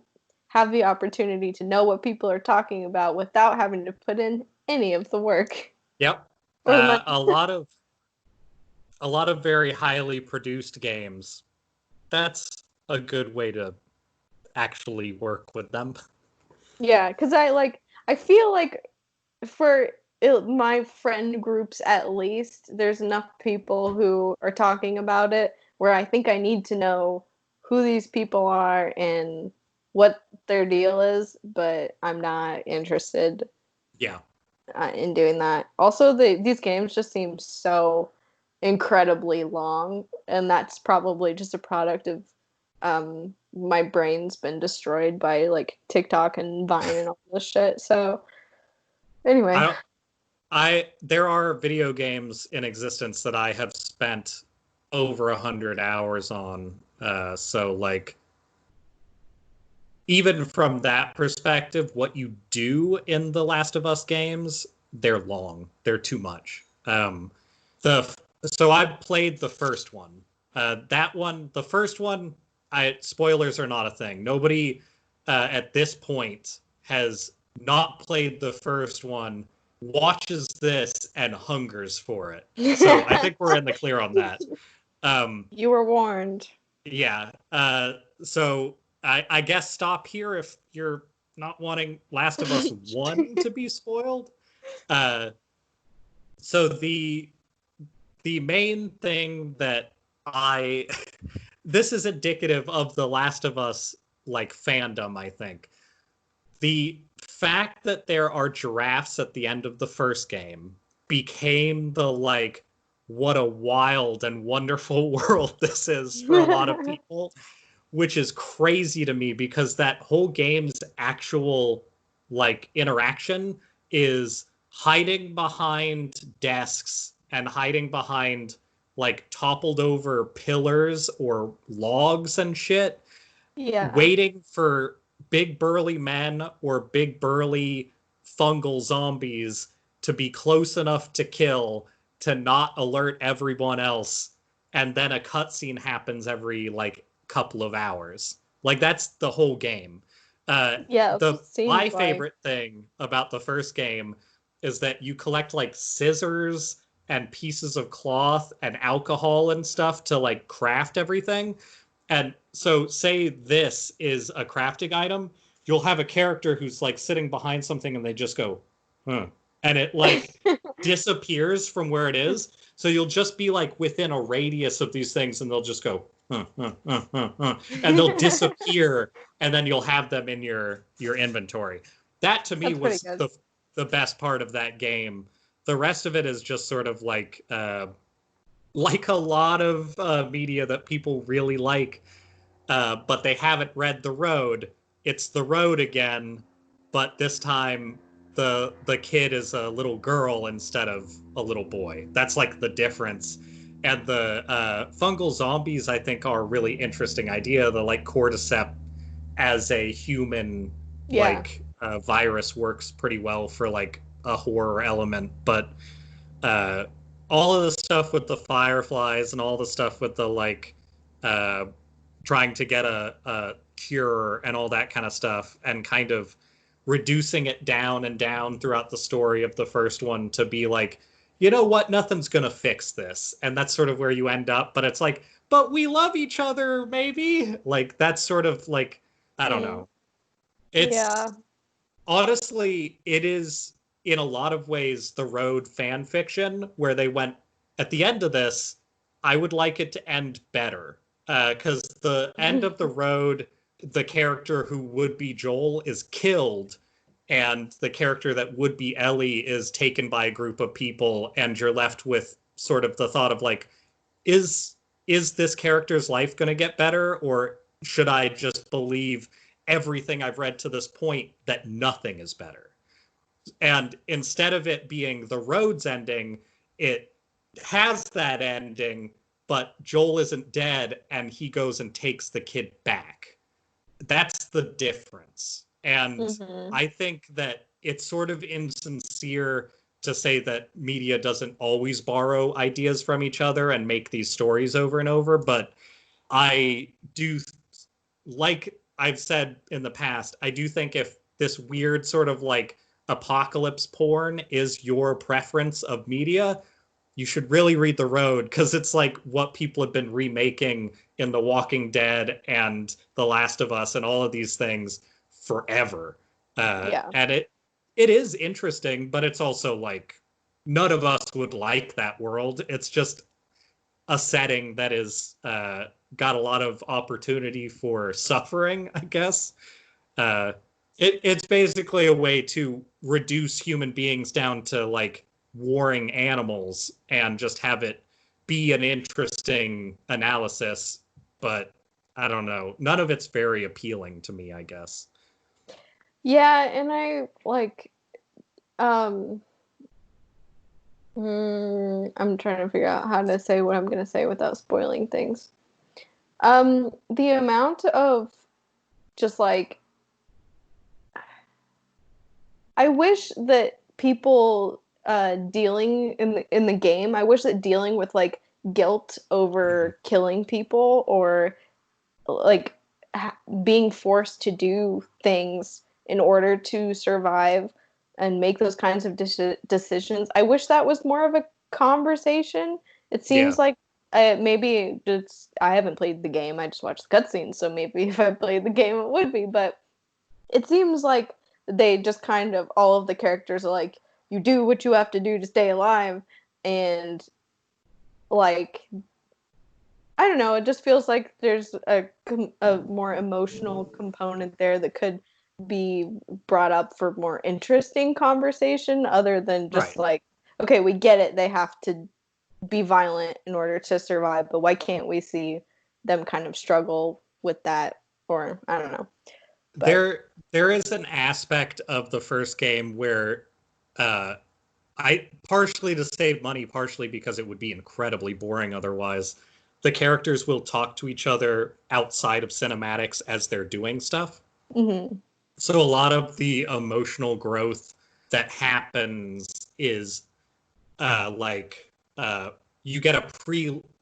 have the opportunity to know what people are talking about without having to put in any of the work. Yep. A lot of very highly produced games. That's a good way to actually work with them. Yeah, because I feel like for my friend groups at least, there's enough people who are talking about it where I think I need to know who these people are and what their deal is, but I'm not interested in doing that. Also, these games just seem so incredibly long, and that's probably just a product of my brain's been destroyed by like TikTok and Vine and all this shit. So anyway. There are video games in existence that I have spent over 100 hours on. So like even from that perspective, what you do in the Last of Us games, they're long. They're too much. The so I played the first one. The first one, I spoilers are not a thing. Nobody at this point has not played the first one, watches this, and hungers for it. So I think we're in the clear on that. You were warned. Yeah. So I guess stop here if you're not wanting Last of Us 1 to be spoiled. Uh, so the main thing that I this is indicative of the Last of Us like fandom, I think. The fact that there are giraffes at the end of the first game became the like what a wild and wonderful world this is for a lot of people, which is crazy to me because that whole game's actual like interaction is hiding behind desks and hiding behind like toppled over pillars or logs and shit, Yeah. waiting for big burly men or big burly fungal zombies to be close enough to kill to not alert everyone else, and then a cutscene happens every like couple of hours. Like that's the whole game. Yeah, The seems My like. favorite thing about the first game is that you collect like scissors and pieces of cloth and alcohol and stuff to like craft everything. And so, say this is a crafting item, you'll have a character who's like sitting behind something and they just go, huh. And it like disappears from where it is. So you'll just be like within a radius of these things and they'll just go, huh, huh, huh, huh, huh, and they'll disappear and then you'll have them in your inventory. That to me That's pretty was good. the best part of that game. The rest of it is just sort of like a lot of media that people really like, but they haven't read The Road. It's The Road again, but this time the kid is a little girl instead of a little boy. That's like the difference. And the fungal zombies, I think, are a really interesting idea. The like cordyceps as a human Yeah. like virus works pretty well for like a horror element, but uh, all of the stuff with the fireflies and all the stuff with the like uh, trying to get a cure and all that kind of stuff, and kind of reducing it down and down throughout the story of the first one to be like, you know what, nothing's gonna fix this, and that's sort of where you end up. But it's like, but we love each other, maybe. Like that's sort of like, I don't Mm, know. It's yeah. honestly, it is in a lot of ways the Road fan fiction where they went at the end of this. I would like it to end better because the end of the Road, the character who would be Joel is killed, and the character that would be Ellie is taken by a group of people, and you're left with sort of the thought of like, is is this character's life going to get better, or should I just believe everything I've read to this point that nothing is better? And instead of it being the Roads ending, it has that ending, but Joel isn't dead and he goes and takes the kid back. That's the difference. And Hmm. I think that it's sort of insincere to say that media doesn't always borrow ideas from each other and make these stories over and over, but I do, like I've said in the past, I do think if this weird sort of like apocalypse porn is your preference of media, you should really read The Road, because it's like what people have been remaking in The Walking Dead and The Last of Us and all of these things forever. Yeah. And it is interesting, but it's also like none of us would like that world. It's just a setting that is got a lot of opportunity for suffering, I guess. Uh, it's basically a way to reduce human beings down to like warring animals and just have it be an interesting analysis, but I don't know. None of it's very appealing to me, I guess. Yeah, and I like um I'm trying to figure out how to say what I'm gonna say without spoiling things. The amount of just like I wish that people dealing in the game, I wish that dealing with like guilt Mhm. over killing people or like being forced to do things in order to survive and make those kinds of decisions. I wish that was more of a conversation. It Yeah, seems like maybe it's I haven't played the game. I just watched the cutscenes, so maybe if I played the game, it would be. But it seems like they just kind of all of the characters are like, you do what you have to do to stay alive, and like I don't know. It just feels like there's a more emotional component there that could be brought up for more interesting conversation, other than just right. like, okay, we get it. They have to be violent in order to survive, but why can't we see them kind of struggle with that? Or I don't know. But There is an aspect of the first game where uh I partially to save money, partially because it would be incredibly boring otherwise. The characters will talk to each other outside of cinematics as they're doing stuff. mm-hmm. So a lot of the emotional growth that happens is like you get a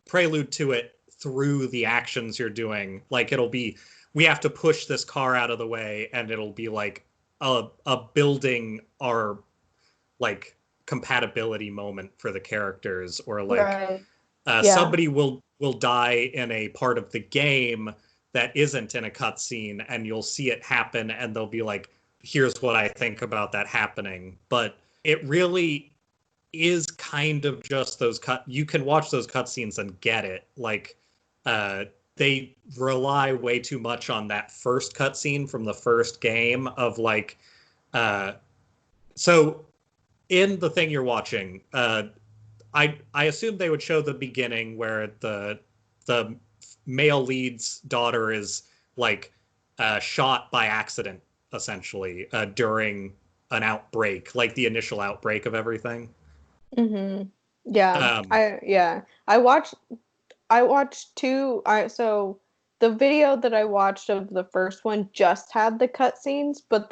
prelude to it through the actions you're doing. Like it'll be we have to push this car out of the way, and it'll be like a building our like compatibility moment for the characters, or like Right. Yeah. somebody will die in a part of the game that isn't in a cutscene, and you'll see it happen, and they'll be like, "Here's what I think about that happening." But it really is kind of just those cut. You can watch those cutscenes and get it. Like, uh, they rely way too much on that first cutscene from the first game of like, uh, so in the thing you're watching, I assume they would show the beginning where the male lead's daughter is like shot by accident, essentially, during an outbreak, like the initial outbreak of everything. Mm-hmm. Yeah. Um, I watched two. I so the video that I watched of the first one just had the cutscenes, but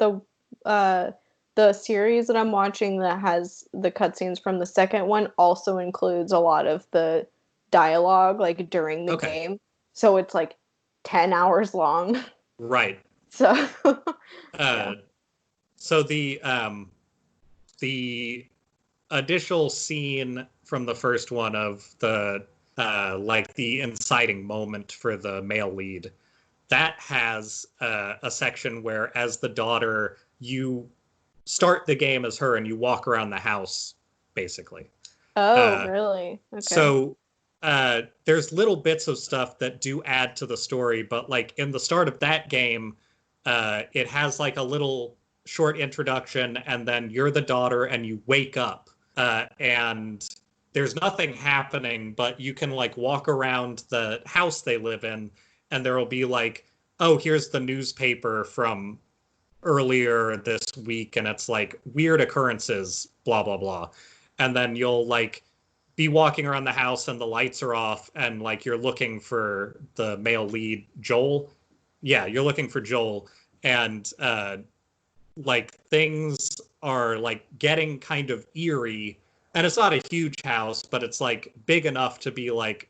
uh the series that I'm watching that has the cutscenes from the second one also includes a lot of the dialogue like during the okay, game. So it's like 10 hours long. right. So yeah. Uh, so the initial scene from the first one of the like the inciting moment for the male lead, that has a section where as the daughter you start the game as her and you walk around the house basically. Oh, uh, really? Okay. so there's little bits of stuff that do add to the story, but like in the start of that game, it has like a little short introduction, and then you're the daughter and you wake up, and there's nothing happening, but you can like walk around the house they live in, and there will be like, oh, here's the newspaper from earlier this week, and it's like weird occurrences, blah blah blah, and then you'll like be walking around the house and the lights are off, and like you're looking for the male lead, Joel. Yeah, you're looking for Joel, and like things are like getting kind of eerie, and it's not a huge house, but it's like big enough to be like,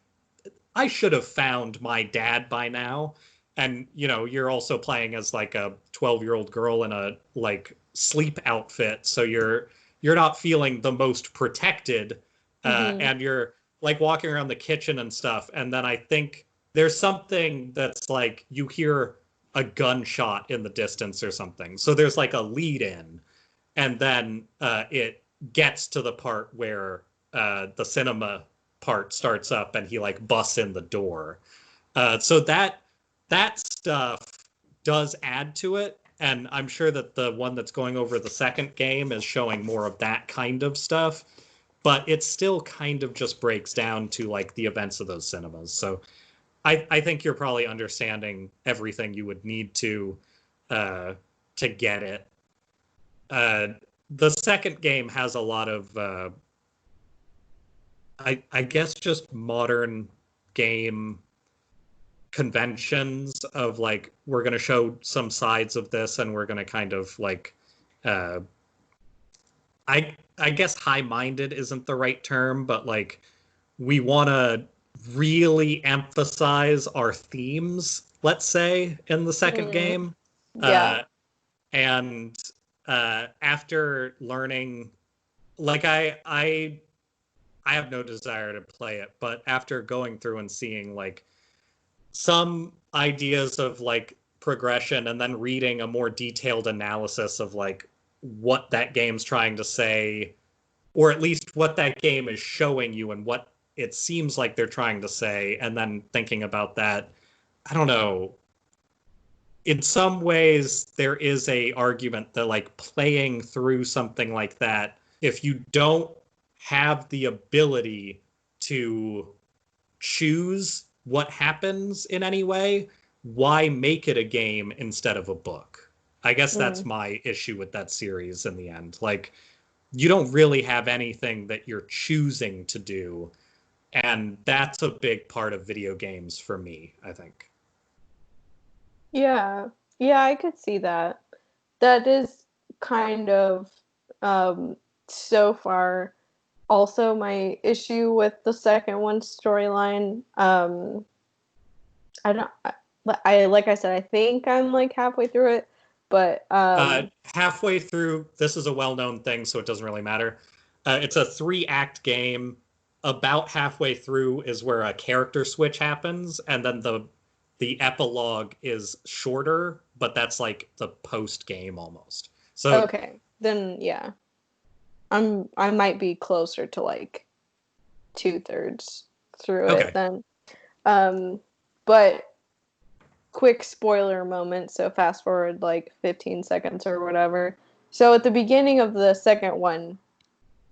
I should have found my dad by now. And you're also playing as like a 12-year-old girl in a like sleep outfit, so you're not feeling the most protected, Mm-hmm. and you're like walking around the kitchen and stuff. And then I think there's something that's like you hear a gunshot in the distance or something. So there's like a lead in, and then it gets to the part where the cinema part starts up and he like busts in the door. So that stuff does add to it, and I'm sure that the one that's going over the second game is showing more of that kind of stuff. But it still kind of just breaks down to like the events of those cinemas. So I think you're probably understanding everything you would need to get it. Uh, the second game has a lot of I guess just modern game conventions of like we're going to show some sides of this and we're going to kind of like uh I guess high-minded isn't the right term, but like we want to really emphasize our themes, let's say, in the second Mm, game. yeah. Uh and after learning like I have no desire to play it, but after going through and seeing like some ideas of like progression and then reading a more detailed analysis of like what that game's trying to say, or at least what that game is showing you and what it seems like they're trying to say, and then thinking about that, I don't know. In some ways, there is a argument that like playing through something like that, if you don't have the ability to choose what happens in any way, why make it a game instead of a book? I guess that's Mm. my issue with that series in the end. Like, you don't really have anything that you're choosing to do. And that's a big part of video games for me, I think. Yeah. Yeah, I could see that. That is kind of so far also my issue with the second one storyline. I don't I like I said I think I'm like halfway through it, but Halfway through, this is a well known thing, so it doesn't really matter. It's a 3-act game. About halfway through is where a character switch happens, and then the epilogue is shorter, but that's like the post game almost. So okay. Then yeah. I might be closer to like 2/3 through it okay, then. Um but quick spoiler moment, so fast forward like 15 seconds or whatever. So at the beginning of the second one,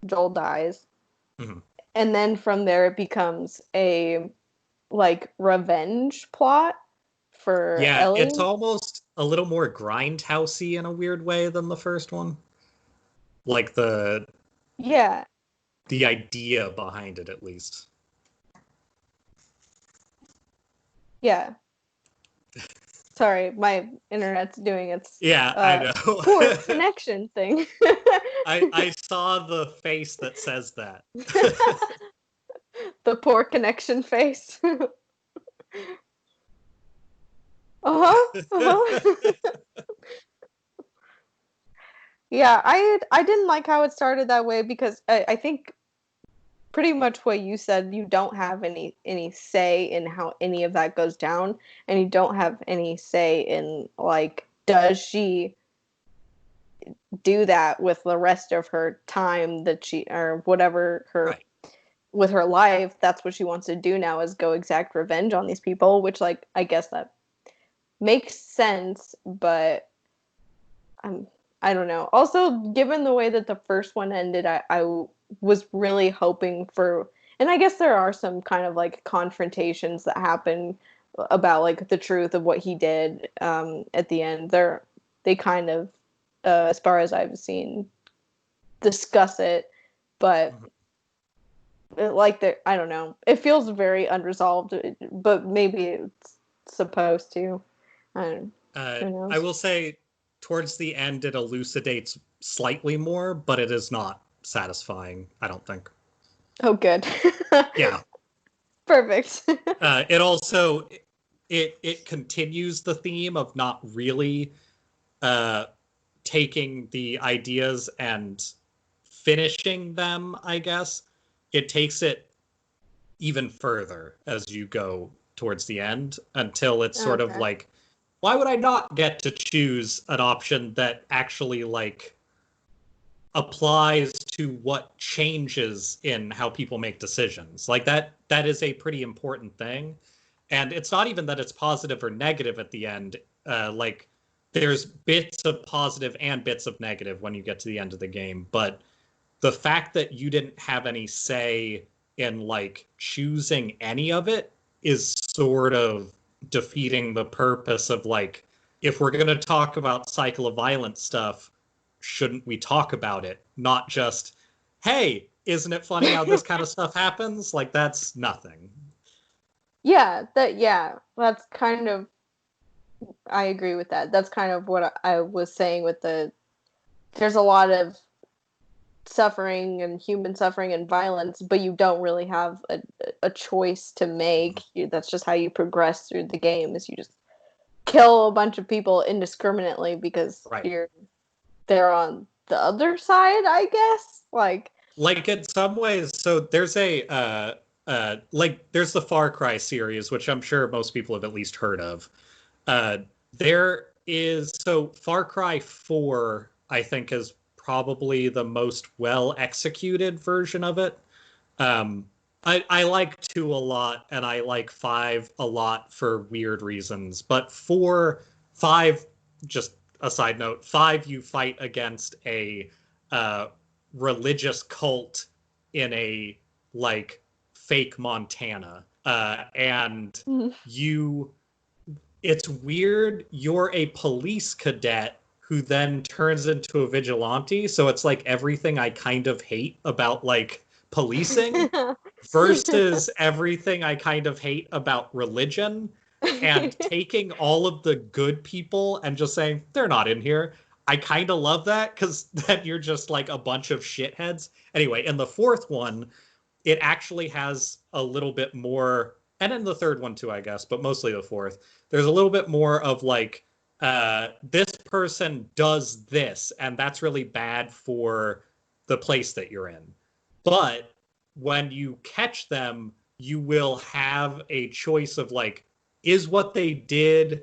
Joel dies, mhm. and then from there it becomes a like revenge plot for Yeah, it's Ellie. almost a little more grindhousey in a weird way than the first one. Like Yeah, the idea behind it, at least. yeah. Sorry, my internet's doing its Yeah, I poor know. connection thing. I saw the face that says that. The poor connection face. Uh-huh. Uh-huh. Yeah, I didn't like how it started that way because I think pretty much what you said, you don't have any say in how any of that goes down, and you don't have any say in like does she do that with the rest of her time that she or whatever her Right. with her life, that's what she wants to do now is go exact revenge on these people, which like I guess that makes sense, but I'm I don't know. Also, given the way that the first one ended, I was really hoping for, and I guess there are some kind of like confrontations that happen about like the truth of what he did at the end. They kind of, as far as I've seen, discuss it, but Mhm. like I don't know. It feels very unresolved, but maybe it's supposed to. I don't, who I knows? will say, towards the end, it elucidates slightly more, but it is not satisfying, I don't think. Oh, good. Yeah. Perfect. It also it continues the theme of not really uh, taking the ideas and finishing them, I guess. It takes it even further as you go towards the end until it's sort of Okay. like, why would I not get to choose an option that actually like applies to what changes in how people make decisions? Like that is a pretty important thing. And it's not even that it's positive or negative at the end. Like there's bits of positive and bits of negative when you get to the end of the game, but the fact that you didn't have any say in like choosing any of it is sort of defeating the purpose of like, if we're going to talk about cycle of violence stuff, shouldn't we talk about it? Not just, hey, isn't it funny how this kind of stuff happens? Like, that's nothing. Yeah, that's kind of, I agree with that. That's kind of what I was saying with there's a lot of suffering and human suffering and violence, but you don't really have a choice to make. That's just how you progress through the game, is you just kill a bunch of people indiscriminately because they're on the other side, I guess. Like in some ways, so there's there's the Far Cry series, which I'm sure most people have at least heard of. Far Cry 4, I think, is probably the most well executed version of it. I like 2 a lot, and I like 5 a lot for weird reasons. But 5, just a side note, 5 you fight against a religious cult in a like fake Montana, and it's weird. You're a police cadet who then turns into a vigilante. So it's like everything I kind of hate about like policing versus everything I kind of hate about religion, and taking all of the good people and just saying, they're not in here. I kind of love that, because then you're just like a bunch of shitheads. Anyway, in the 4th one, it actually has a little bit more, and in the 3rd one too, I guess, but mostly the 4th, there's a little bit more of like, this person does this, and that's really bad for the place that you're in. But when you catch them, you will have a choice of like, is what they did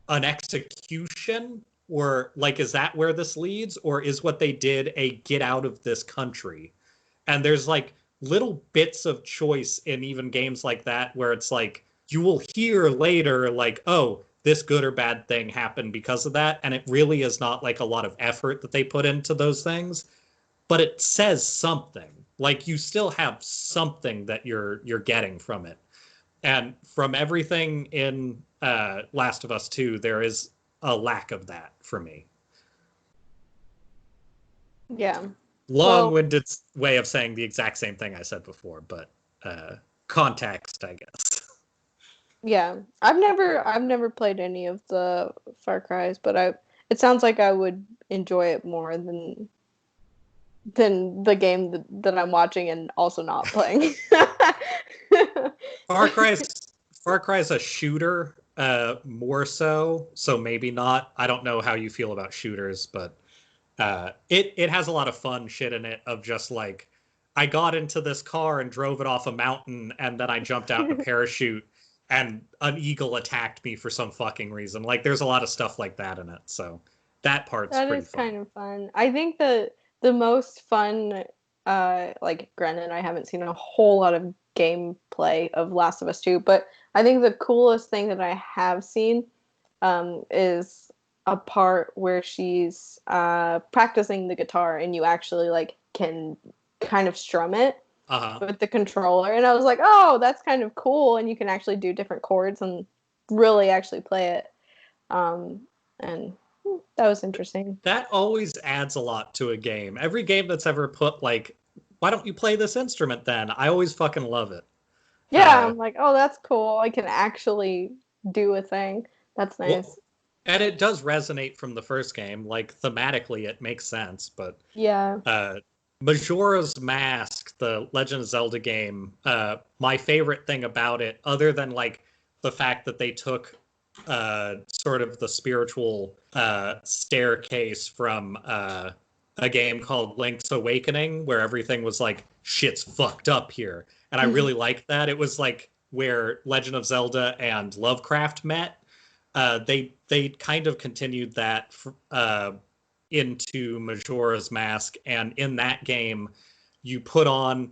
an execution? Or like, is that where this leads? Or is what they did a get out of this country? And there's like little bits of choice in even games like that where it's like, you will hear later like, oh, this good or bad thing happened because of that. And it really is not like a lot of effort that they put into those things, but it says something. Like, you still have something that you're getting from it. And from everything in Last of Us 2, there is a lack of that for me. Yeah. Long-winded way of saying the exact same thing I said before, but context, I guess. Yeah, I've never played any of the Far Cries, but it sounds like I would enjoy it more than the game that I'm watching and also not playing. Far Cry's a shooter, more so maybe not. I don't know how you feel about shooters, but it has a lot of fun shit in it, of just like, I got into this car and drove it off a mountain, and then I jumped out in a parachute and an eagle attacked me for some fucking reason. Like, there's a lot of stuff like that in it, so that part's pretty fun. That is kind of fun. I think the most fun, like, granted, I haven't seen a whole lot of gameplay of Last of Us 2, but I think the coolest thing that I have seen is a part where she's practicing the guitar, and you actually like can kind of strum it with the controller, and I was like, oh, that's kind of cool, and you can actually do different chords and really actually play it, and that was interesting. That always adds a lot to a game. Every game that's ever put like, why don't you play this instrument then? I always fucking love it. Yeah, I'm like, oh, that's cool. I can actually do a thing. That's nice. Well, and it does resonate from the first game. Like, thematically, it makes sense. But yeah, Majora's Mask, the Legend of Zelda game, my favorite thing about it, other than like the fact that they took sort of the spiritual staircase from a game called Link's Awakening, where everything was like, shit's fucked up here. And I really liked that. It was like where Legend of Zelda and Lovecraft met. They kind of continued that into Majora's Mask. And in that game, you put on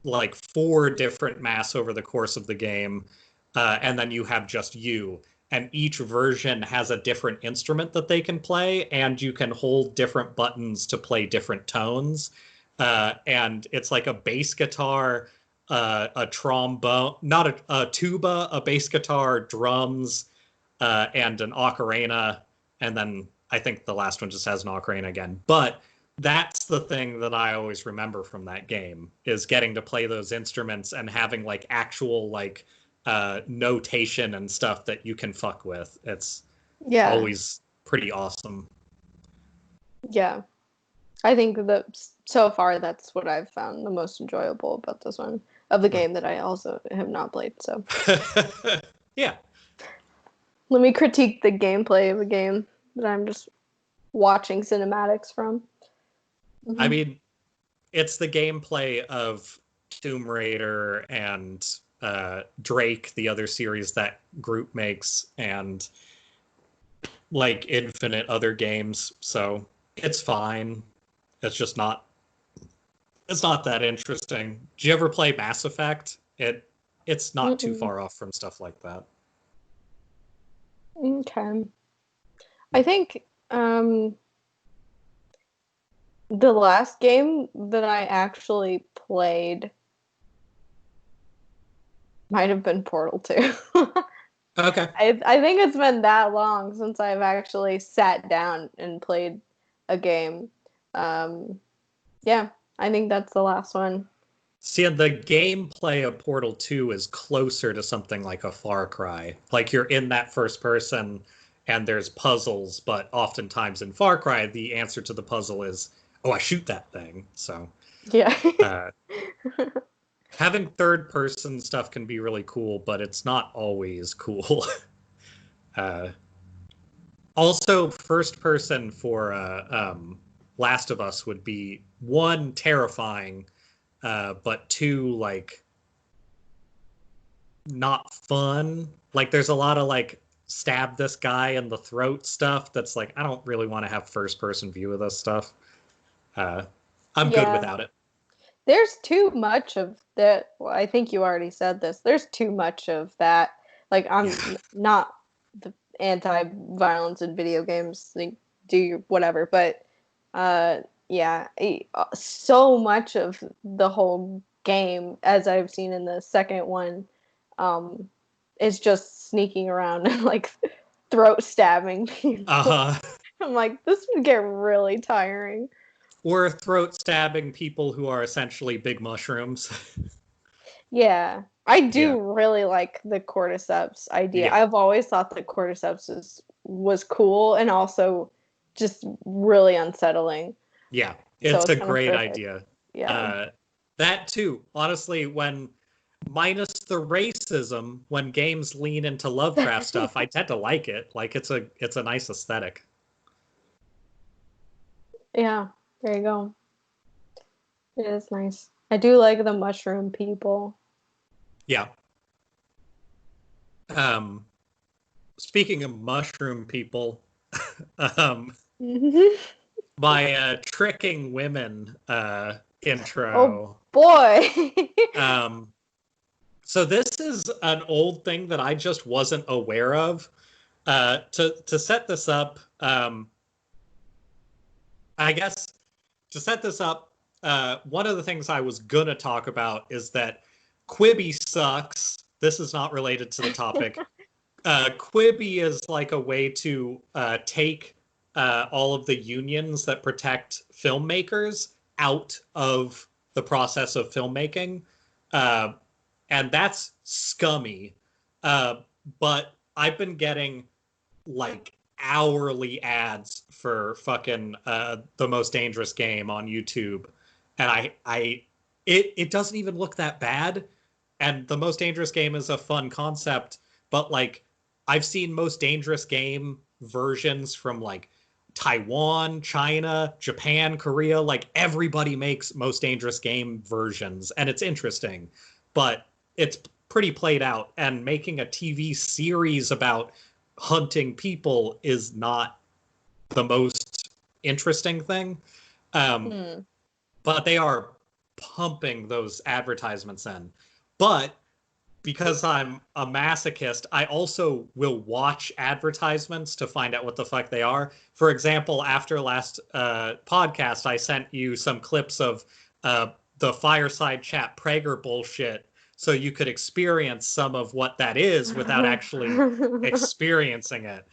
like 4 different masks over the course of the game. And then you have just you. And each version has a different instrument that they can play, and you can hold different buttons to play different tones. And it's like a bass guitar, a trombone, not a tuba, a bass guitar, drums, and an ocarina, and then I think the last one just has an ocarina again. But that's the thing that I always remember from that game, is getting to play those instruments and having like actual like notation and stuff that you can fuck with. It's always pretty awesome. Yeah. I think that so far that's what I've found the most enjoyable about this one of the game that I also have not played. So yeah. Let me critique the gameplay of a game that I'm just watching cinematics from. I mean, it's the gameplay of Tomb Raider and Drake, the other series that group makes, and like infinite other games. So it's fine. It's just not. It's not that interesting. Did you ever play Mass Effect? It's not too far off from stuff like that. Okay. I think the last game that I actually played might have been Portal 2. Okay. I think it's been that long since I've actually sat down and played a game. Yeah, I think that's the last one. See, the gameplay of Portal 2 is closer to something like a Far Cry. Like you're in that first person and there's puzzles, but oftentimes in Far Cry, the answer to the puzzle is, oh, I shoot that thing. So yeah. Having third person stuff can be really cool, but it's not always cool. Also, first person for Last of Us would be, one, terrifying, but two, like, not fun. Like, there's a lot of like stab this guy in the throat stuff that's like, I don't really want to have first person view of this stuff. I'm good without it. There's too much of that. Well, I think you already said this. There's too much of that. Like, I'm not the anti-violence in video games. Like, do whatever. But yeah, so much of the whole game, as I've seen in the second one, is just sneaking around and like throat stabbing people. I'm like, this would get really tiring. Or throat stabbing people who are essentially big mushrooms. Yeah, I do really like the cordyceps idea. Yeah. I've always thought that cordyceps was cool and also just really unsettling. Yeah, it's a great idea. Yeah. That too, honestly, when minus the racism, when games lean into Lovecraft stuff, I tend to like it. Like it's a nice aesthetic. Yeah, there you go. It is nice. I do like the mushroom people. Yeah. Speaking of mushroom people, my tricking women intro. Oh boy. So this is an old thing that I just wasn't aware of. To set this up, I guess to set this up, one of the things I was gonna talk about is that Quibi sucks. This is not related to the topic. Quibi is like a way to take all of the unions that protect filmmakers out of the process of filmmaking. And that's scummy. But I've been getting like hourly ads for fucking The Most Dangerous Game on YouTube. And it doesn't even look that bad. And The Most Dangerous Game is a fun concept, but like I've seen Most Dangerous Game versions from like Taiwan, China, Japan, Korea, like everybody makes Most Dangerous Game versions, and it's interesting, but it's pretty played out, and making a TV series about hunting people is not the most interesting thing. But they are pumping those advertisements in. But because I'm a masochist, I also will watch advertisements to find out what the fuck they are. For example, after last podcast, I sent you some clips of the fireside chat Prager bullshit so you could experience some of what that is without actually experiencing it.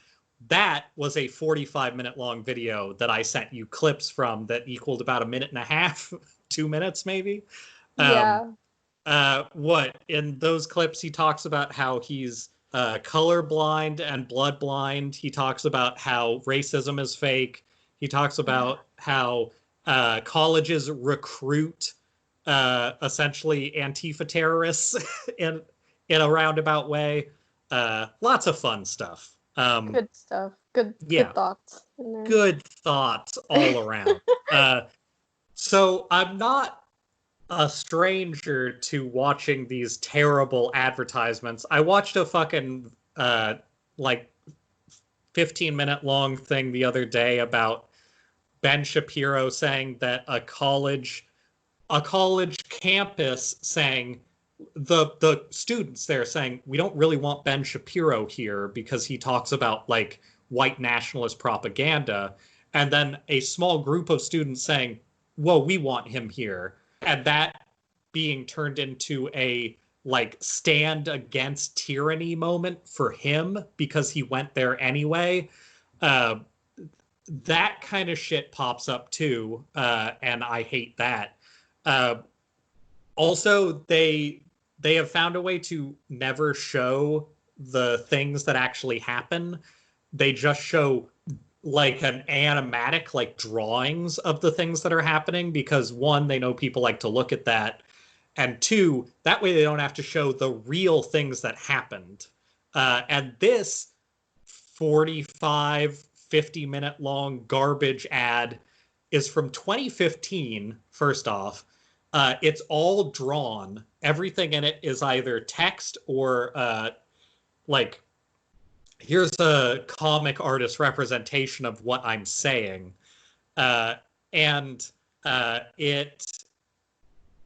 That was a 45-minute long video that I sent you clips from that equaled about a minute and a half, 2 minutes maybe. Yeah. What in those clips he talks about how he's colorblind and blood blind. He talks about how racism is fake. He talks about how colleges recruit essentially Antifa terrorists in a roundabout way. Lots of fun stuff. Good stuff. Good thoughts in there. Good thoughts all around. So I'm not a stranger to watching these terrible advertisements. I watched a fucking like 15-minute long thing the other day about Ben Shapiro saying that a college campus saying the students there saying we don't really want Ben Shapiro here because he talks about like white nationalist propaganda, and then a small group of students saying, well, we want him here, and that being turned into a like stand against tyranny moment for him because he went there anyway. That kind of shit pops up too, and I hate that. Also, they have found a way to never show the things that actually happen. They just show like an animatic, like drawings of the things that are happening because one, they know people like to look at that, and two, that way they don't have to show the real things that happened. And this 45, 50-minute long garbage ad is from 2015, first off. It's all drawn. Everything in it is either text or like, here's a comic artist representation of what I'm saying. And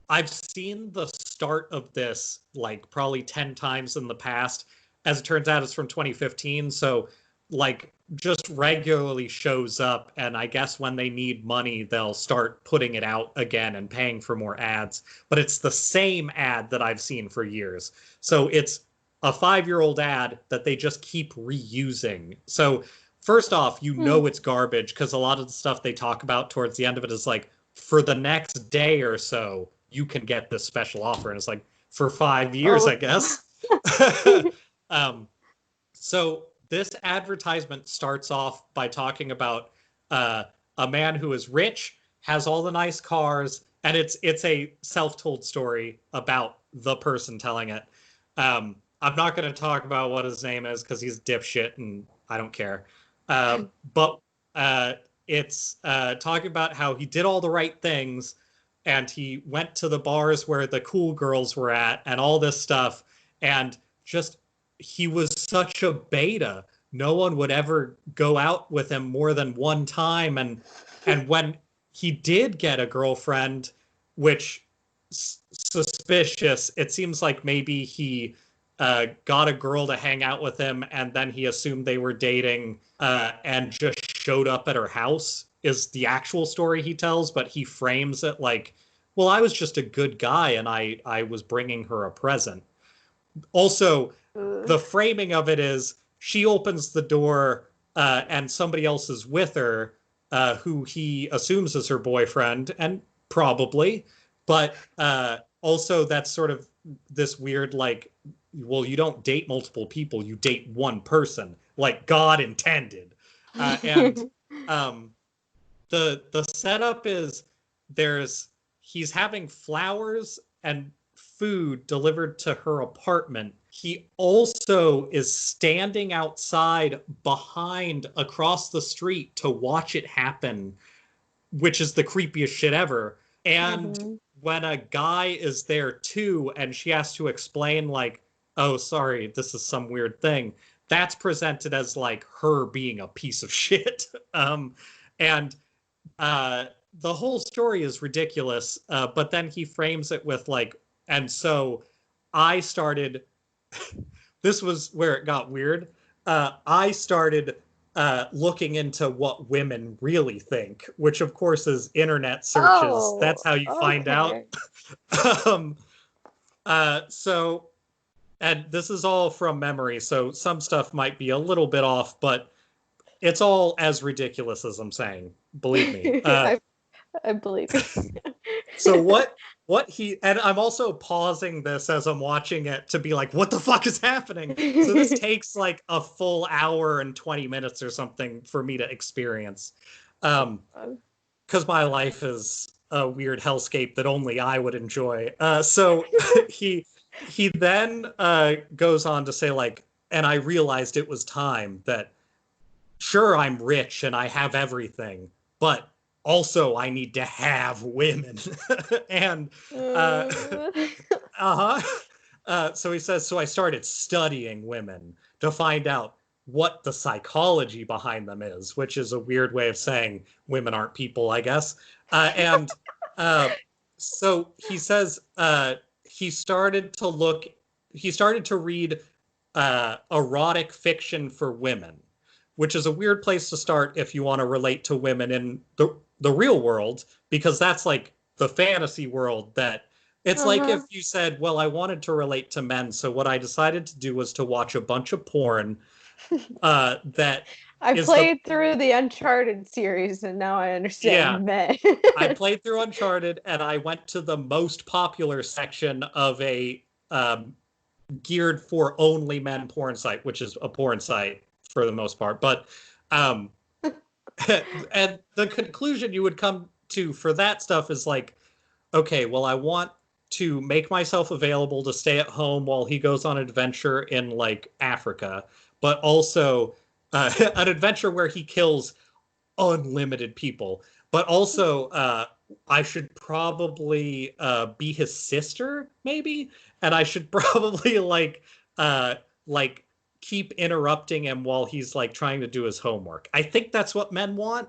I've seen the start of this like probably 10 times in the past. As it turns out, it's from 2015. So like just regularly shows up, and I guess when they need money, they'll start putting it out again and paying for more ads. But it's the same ad that I've seen for years. So it's a 5-year-old ad that they just keep reusing. So first off, you know it's garbage because a lot of the stuff they talk about towards the end of it is like, for the next day or so, you can get this special offer. And it's like, for 5 years, I guess. So this advertisement starts off by talking about a man who is rich, has all the nice cars, and it's a self-told story about the person telling it. I'm not going to talk about what his name is because he's a dipshit and I don't care. But it's talking about how he did all the right things and he went to the bars where the cool girls were at and all this stuff. And just, he was such a beta. No one would ever go out with him more than one time. And when he did get a girlfriend, which suspicious, it seems like maybe he got a girl to hang out with him and then he assumed they were dating and just showed up at her house is the actual story he tells, but he frames it like, well, I was just a good guy and I was bringing her a present. Also, the framing of it is she opens the door and somebody else is with her who he assumes is her boyfriend, and probably, but also that's sort of this weird like, well, you don't date multiple people, you date one person, like God intended. And the setup is he's having flowers and food delivered to her apartment. He also is standing outside behind across the street to watch it happen, which is the creepiest shit ever. And when a guy is there too, and she has to explain like, oh, sorry, this is some weird thing, that's presented as like her being a piece of shit. And the whole story is ridiculous, but then he frames it with like, and so I started, this was where it got weird. I started looking into what women really think, which of course is internet searches. Oh, That's how you find out. okay. um, so, and this is all from memory, so some stuff might be a little bit off, but it's all as ridiculous as I'm saying. Believe me. I believe you. So what he, and I'm also pausing this as I'm watching it to be like, what the fuck is happening? So this takes like a full hour and 20 minutes or something for me to experience. Because my life is a weird hellscape that only I would enjoy. So he he then goes on to say like, and I realized it was time that sure I'm rich and I have everything, but also I need to have women. And uh, uh-huh. So he says, so I started studying women to find out what the psychology behind them is, which is a weird way of saying women aren't people, I guess. And uh, so he says he started to read erotic fiction for women, which is a weird place to start if you want to relate to women in the real world, because that's like the fantasy world that it's like Uh-huh. if you said, well, I wanted to relate to men, so what I decided to do was to watch a bunch of porn that I is the played through the Uncharted series and now I yeah. understand men. I played through Uncharted and I went to the most popular section of a geared for only men porn site, which is a porn site for the most part. But um, and the conclusion you would come to for that stuff is like, okay, well, I want to make myself available to stay at home while he goes on an adventure in like Africa, but also an adventure where he kills unlimited people. But also, I should probably be his sister, maybe, and I should probably uh, like keep interrupting him while he's like trying to do his homework. I think that's what men want.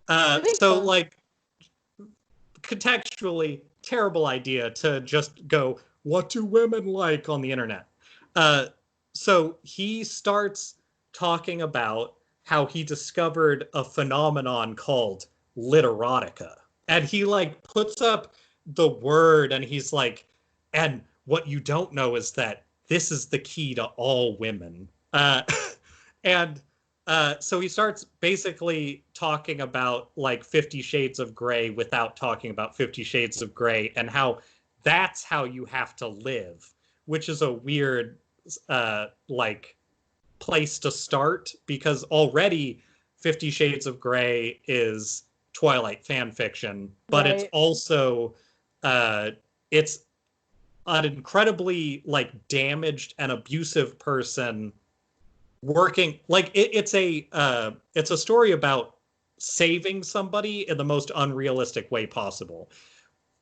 I think So so. like contextually, terrible idea to just go, what do women like on the internet? Uh, so he starts talking about how he discovered a phenomenon called literotica. And he like puts up the word and he's like, and what you don't know is that this is the key to all women. And so he starts basically talking about like 50 Shades of Grey without talking about 50 Shades of Grey and how that's how you have to live, which is a weird like place to start because already 50 Shades of Grey is Twilight fan fiction, but it's Right. also it's an incredibly like damaged and abusive person working like it's a story about saving somebody in the most unrealistic way possible.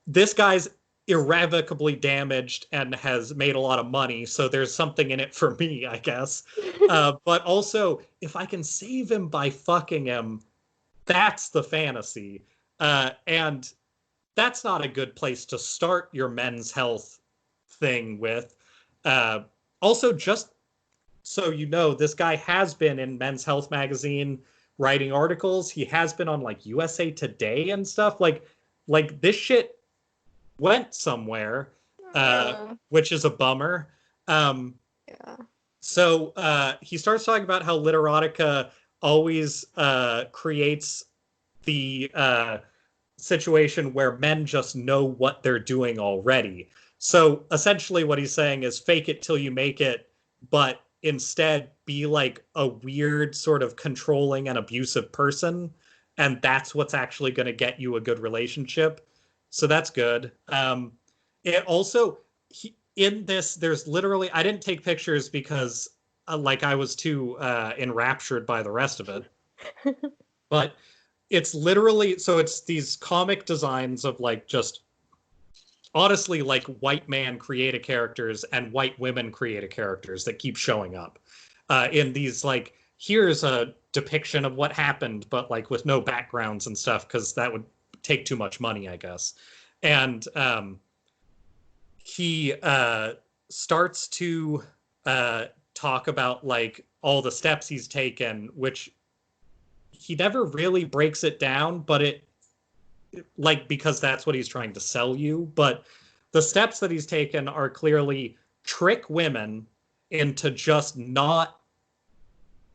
This guy's irrevocably damaged and has made a lot of money, so there's something in it for me, I guess. But also, if I can save him by fucking him, that's the fantasy. And that's not a good place to start your men's health thing with. Uh, Also, just so you know, this guy has been in Men's Health magazine writing articles. He has been on like USA Today and stuff. Like this shit went somewhere, Uh, which is a bummer. Um, yeah. so he starts talking about how literotica always creates the situation where men just know what they're doing already. So essentially, what he's saying is fake it till you make it, but instead be like a weird, sort of controlling and abusive person. And that's what's actually going to get you a good relationship. So that's good. It also, in this, there's literally, I didn't take pictures because like I was too enraptured by the rest of it. But it's literally, so it's these comic designs of like just honestly like white man creative characters and white women creative characters that keep showing up in these like here's a depiction of what happened but like with no backgrounds and stuff because that would take too much money I guess. And he starts to talk about like all the steps he's taken, which he never really breaks it down, but it like because that's what he's trying to sell you. But the steps that he's taken are clearly trick women into just not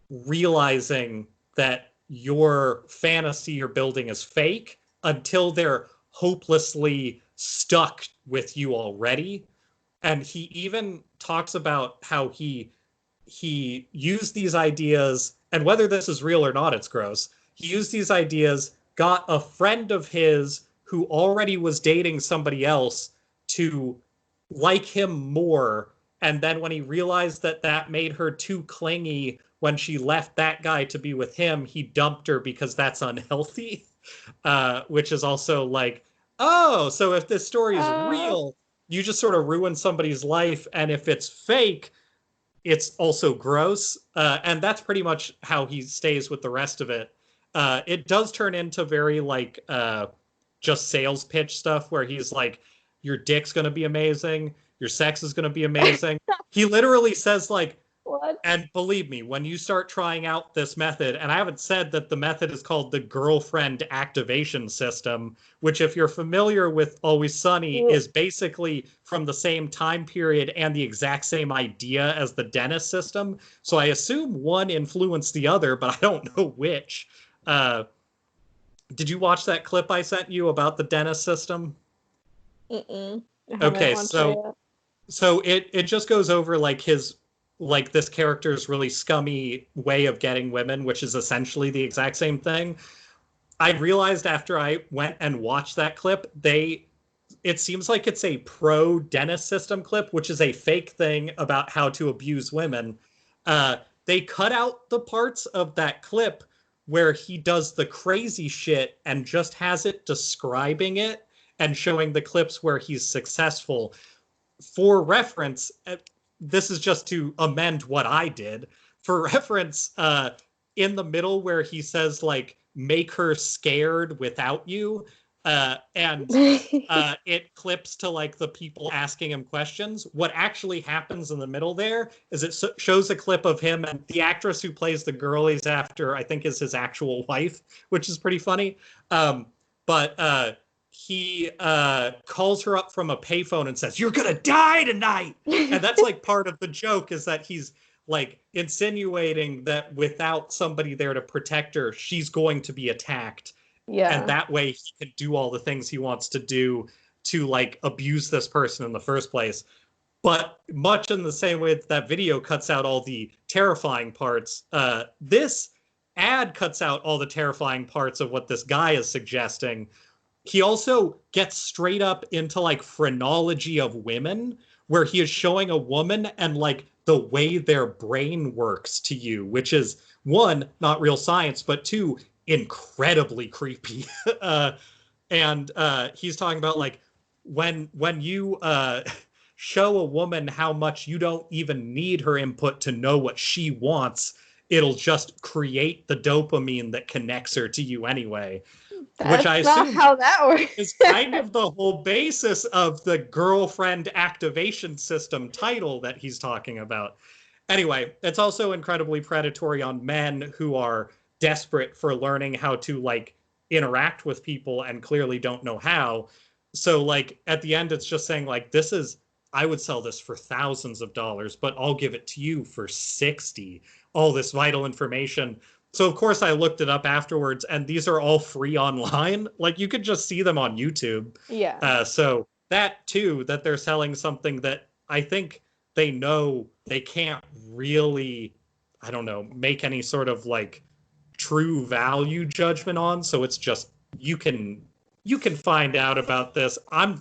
realizing that your fantasy you're building is fake until they're hopelessly stuck with you already. And he even talks about how he used these ideas, and whether this is real or not, it's gross. He used these ideas, got a friend of his who already was dating somebody else to like him more. And then when he realized that that made her too clingy when she left that guy to be with him, he dumped her because that's unhealthy. Which is also like, oh, so if this story is real, you just sort of ruin somebody's life. And if it's fake, it's also gross. And that's pretty much how he stays with the rest of it. It does turn into very like just sales pitch stuff where he's like, your dick's going to be amazing. Your sex is going to be amazing. He literally says like, What? and believe me, when you start trying out this method, and I haven't said that the method is called the girlfriend activation system, which, if you're familiar with Always Sunny, is basically from the same time period and the exact same idea as the Dennis system. So I assume one influenced the other, but I don't know which. Did you watch that clip I sent you about the Dennis system? Mm-mm. Okay, so it just goes over like his like this character's really scummy way of getting women, which is essentially the exact same thing. I realized after I went and watched that clip, it seems like it's a pro Dennis system clip, which is a fake thing about how to abuse women. They cut out the parts of that clip where he does the crazy shit and just has it describing it and showing the clips where he's successful. For reference, this is just to amend what I did. For reference, in the middle where he says like make her scared without you, and it clips to like the people asking him questions. What actually happens in the middle there is it shows a clip of him and the actress who plays the girl he's after, I think, is his actual wife, which is pretty funny. But he calls her up from a payphone and says, "You're gonna die tonight," and that's like part of the joke is that he's like insinuating that without somebody there to protect her, she's going to be attacked. Yeah. And that way he can do all the things he wants to do to like abuse this person in the first place. But much in the same way that video cuts out all the terrifying parts, this ad cuts out all the terrifying parts of what this guy is suggesting. He also gets straight up into like phrenology of women, where he is showing a woman and like the way their brain works to you, which is one, not real science, but two, incredibly creepy. And he's talking about like when you show a woman how much you don't even need her input to know what she wants, it'll just create the dopamine that connects her to you anyway. That's which I assume not how that works. Is kind of the whole basis of the girlfriend activation system title that he's talking about. Anyway, it's also incredibly predatory on men who are desperate for learning how to like interact with people and clearly don't know how. So like at the end, it's just saying like, this is, I would sell this for thousands of dollars, but I'll give it to you for 60, all this vital information. So of course I looked it up afterwards, and these are all free online. Like you could just see them on YouTube. Yeah. So that too, that they're selling something that I think they know they can't really, I don't know, make any sort of like true value judgment on. So it's just you can find out about this. I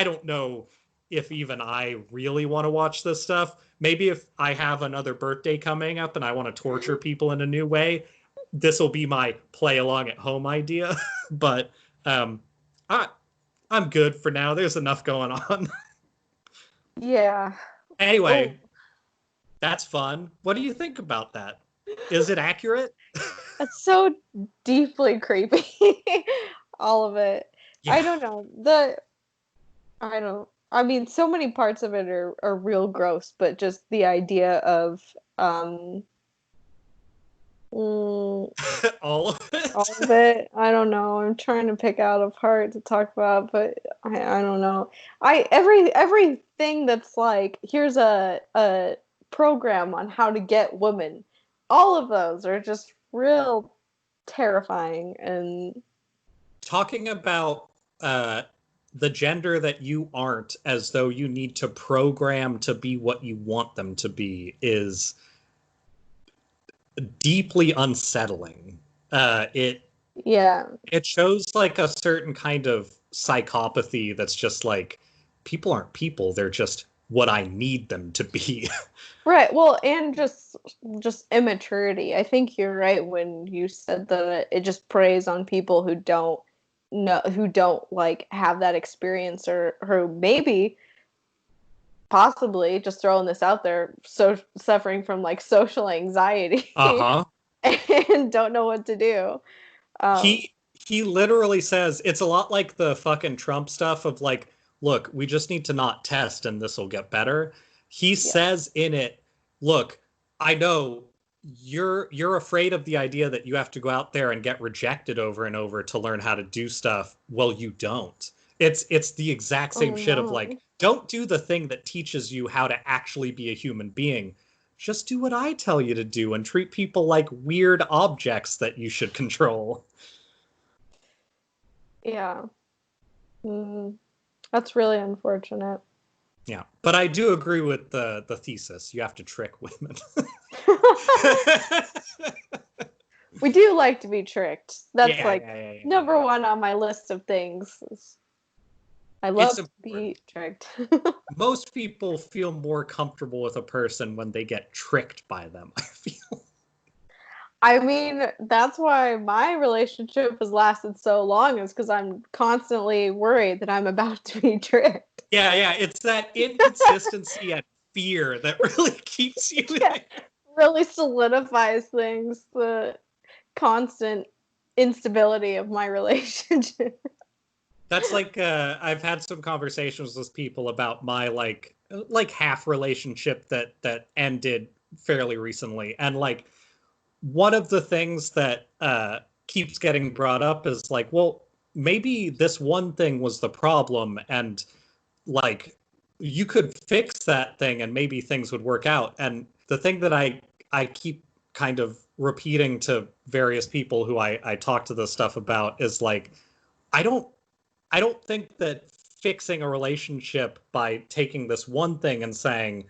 don't know if even I really want to watch this stuff. Maybe if I have another birthday coming up and I want to torture people in a new way, this will be my play along at home idea. But I'm good for now. There's enough going on. Yeah. Anyway, that's fun. What do you think about that? Is it accurate? It's so deeply creepy. All of it. Yeah. I don't know. I mean, so many parts of it are real gross, but just the idea of Mm, All of all it. of it. I don't know. I'm trying to pick out a part to talk about, but I don't know. Everything that's like here's a program on how to get women. All of those are just real terrifying and Talking about the gender that you aren't as though you need to program to be what you want them to be is deeply unsettling. It yeah. it shows like a certain kind of psychopathy that's just like people aren't people, they're just what I need them to be. Right. Well, and just immaturity. I think you're right when you said that it just preys on people who don't know, who don't like have that experience, or who maybe possibly just throwing this out there, so suffering from like social anxiety Uh-huh. and don't know what to do. Um, He literally says it's a lot like the fucking Trump stuff of like, look, we just need to not test and this will get better. He yeah. says in it, look, I know you're afraid of the idea that you have to go out there and get rejected over and over to learn how to do stuff. Well, you don't. It's the exact Oh same shit of like, no. don't do the thing that teaches you how to actually be a human being. Just do what I tell you to do and treat people like weird objects that you should control. Yeah. Mm, that's really unfortunate. Yeah, but I do agree with the thesis. You have to trick women. We do like to be tricked. That's Yeah, like yeah, yeah, yeah, number yeah. one on my list of things. I It's love to be important. tricked. Most people feel more comfortable with a person when they get tricked by them, I feel. I mean, that's why my relationship has lasted so long, is because I'm constantly worried that I'm about to be tricked. Yeah, yeah, it's that inconsistency and fear that really keeps you Yeah, there. really solidifies things, the constant instability of my relationship. That's like I've had some conversations with people about my like half relationship that ended fairly recently, and like one of the things that keeps getting brought up is like, well, maybe this one thing was the problem, and like you could fix that thing, and maybe things would work out. And the thing that I keep kind of repeating to various people who I talk to this stuff about is like, I don't I don't think that fixing a relationship by taking this one thing and saying,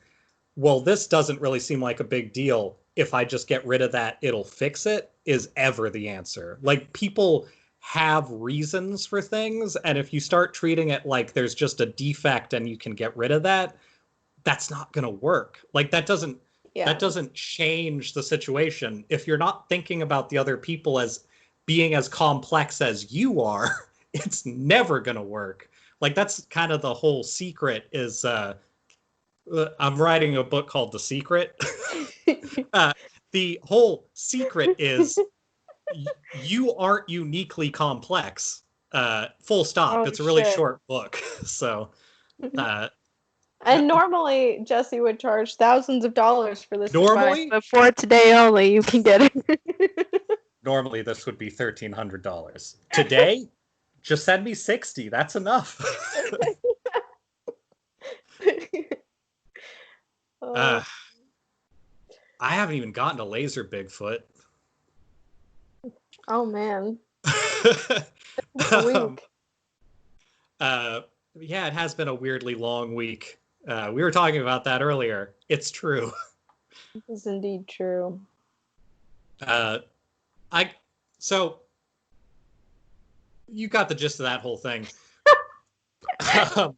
well, this doesn't really seem like a big deal. If I just get rid of that, it'll fix it, is ever the answer. Like, people have reasons for things. And if you start treating it like there's just a defect and you can get rid of that, that's not going to work. Like, that Yeah. doesn't change the situation. If you're not thinking about the other people as being as complex as you are, it's never going to work. Like, that's kind of the whole secret is I'm writing a book called The Secret. uh, the whole secret is you aren't uniquely complex. Full stop. Oh It's a really shit. short book. So, uh, And normally Jesse would charge thousands of dollars for this advice, normally, but for today only, you can get it. normally this would be $1,300. Today, just send me 60. That's enough. Oh, uh, I haven't even gotten to laser Bigfoot. oh man, a um, week. Uh, yeah, it has been a weirdly long week. We were talking about that earlier. It's true. This is indeed true. Uh, I so you got the gist of that whole thing. Um,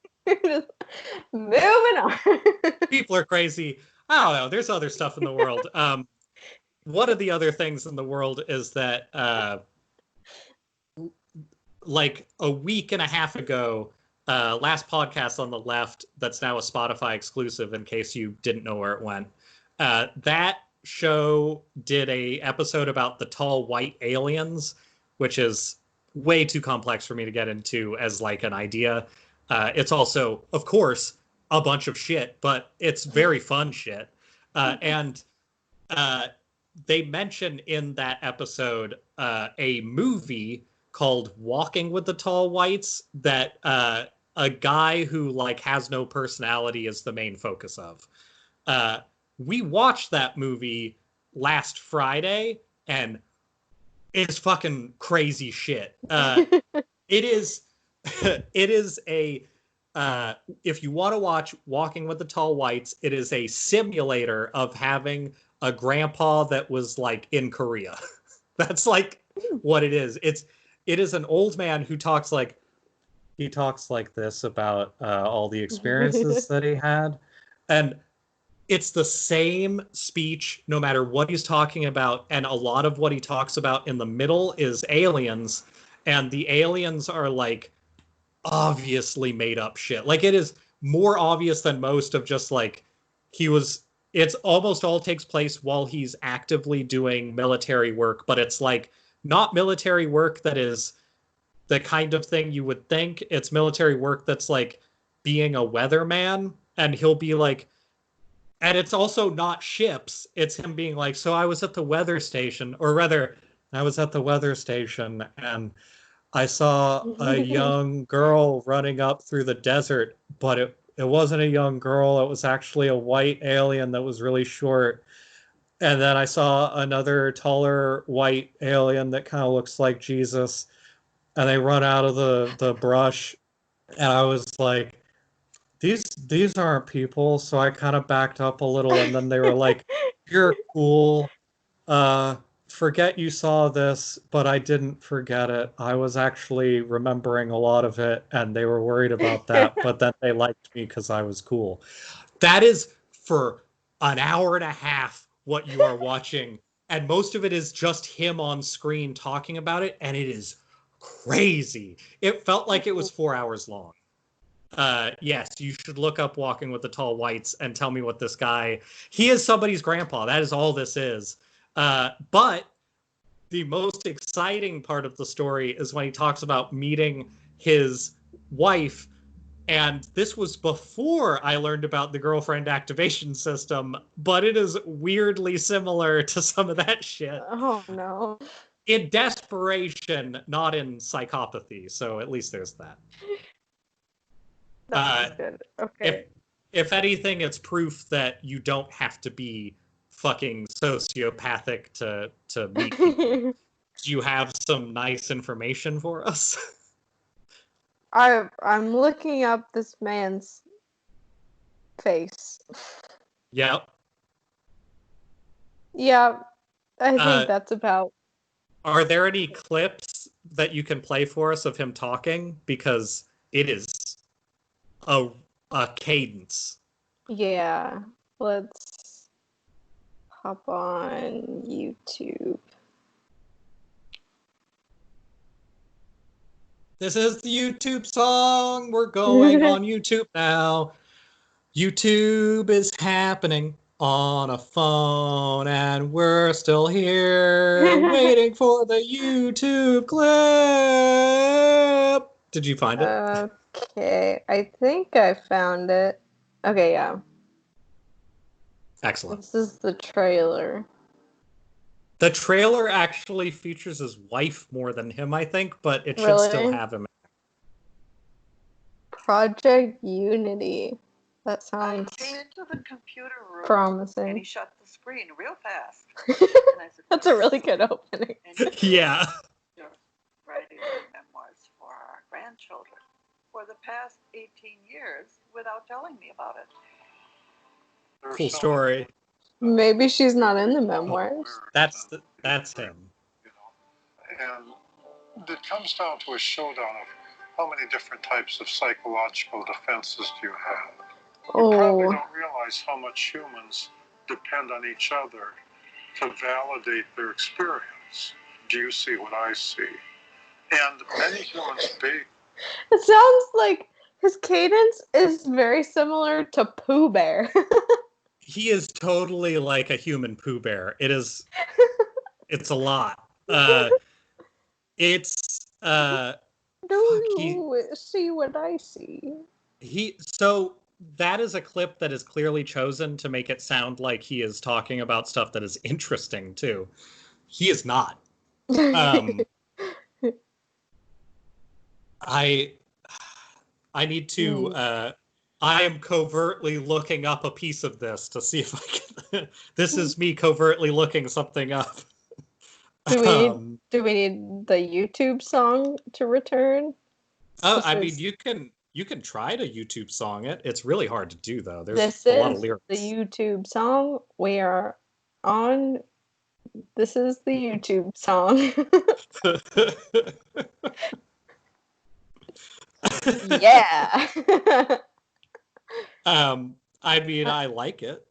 Moving on. people are crazy. I don't know. There's other stuff in the world. One of the other things in the world is that like a week and a half ago, last podcast on the left that's now a Spotify exclusive in case you didn't know where it went. That show did a episode about the tall white aliens, which is way too complex for me to get into as like an idea. It's also, of course, a bunch of shit, but it's very fun shit. And uh, they mention in that episode a movie called Walking with the Tall Whites that a guy who like has no personality is the main focus of. We watched that movie last Friday, and it's fucking crazy shit. It is it is a if you want to watch Walking with the Tall Whites, it is a simulator of having a grandpa that was like in Korea. That's like what it is. It is an old man who talks like he talks like this about all the experiences that he had, and it's the same speech no matter what he's talking about, and a lot of what he talks about in the middle is aliens, and the aliens are like obviously made up shit. Like it is more obvious than most of just like he was it's almost all takes place while he's actively doing military work, but it's like not military work that is the kind of thing you would think. It's military work that's like being a weatherman, and he'll be like, and it's also not ships. It's him being like, so I was at the weather station, or rather, I was at the weather station and I saw a young girl running up through the desert, but it wasn't a young girl. It was actually a white alien that was really short. And then I saw another taller white alien that kind of looks like Jesus. And they run out of the brush. And I was like, these aren't people. So I kind of backed up a little, and then they were like, you're cool. Forget you saw this, but I didn't forget it. I was actually remembering a lot of it, and they were worried about that, but then they liked me because I was cool. That is for an hour and a half what you are watching, and most of it is just him on screen talking about it, and it is crazy. It felt like it was 4 hours long. Yes, you should look up Walking with the Tall Whites and tell me what this guy. He is somebody's grandpa. That is all this is. But the most exciting part of the story is when he talks about meeting his wife. And this was before I learned about the girlfriend activation system, but it is weirdly similar to some of that shit. Oh no. In desperation, not in psychopathy. So at least there's that. That's good. Okay. If anything, it's proof that you don't have to be fucking sociopathic to meet people. Do you have some nice information for us? I'm looking up this man's face. Yep. Yeah, I think that's about. Are there any clips that you can play for us of him talking? Because it is a cadence. Yeah, let's hop on YouTube. This is the YouTube song. We're going on YouTube now. YouTube is happening on a phone, and we're still here waiting for the YouTube clip. Did you find it? Okay, I think I found it. Okay, yeah. Excellent. This is the trailer. The trailer actually features his wife more than him, I think, but it should Really? still have him. Project Unity. That sounds I came into the computer room promising. and he shut the screen real fast. And I said, That's a really good opening. Yeah. Writing memoirs for our grandchildren for the past 18 years without telling me about it. Cool story. Maybe she's not in the memoirs. That's him. And it comes down to a showdown of how many different types of psychological defenses do you have. You probably don't realize how much humans depend on each other to validate their experience. Do you see what I see? And many humans It sounds like his cadence is very similar to Pooh Bear. He is totally like a human Pooh Bear. It's a lot. Do you see what I see? So that is a clip that is clearly chosen to make it sound like he is talking about stuff that is interesting too. He is not. I need to. I am covertly looking up a piece of this to see if I can. This is me covertly looking something up. Do we need the YouTube song to return? I mean, you can try to YouTube song it. It's really hard to do though. There's a lot of lyrics. The YouTube song. We are on. This is the YouTube song. Yeah. I mean, I like it.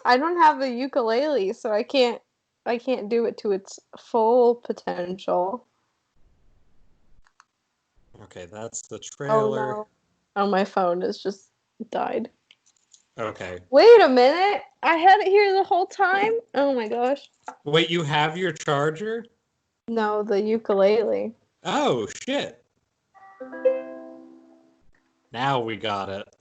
I don't have a ukulele, so I can't do it to its full potential. Okay, that's the trailer. Oh, no. Oh, my phone has just died. Okay. Wait a minute. I had it here the whole time. Oh my gosh. Wait, you have your charger? No, the ukulele. Oh, shit. Now we got it.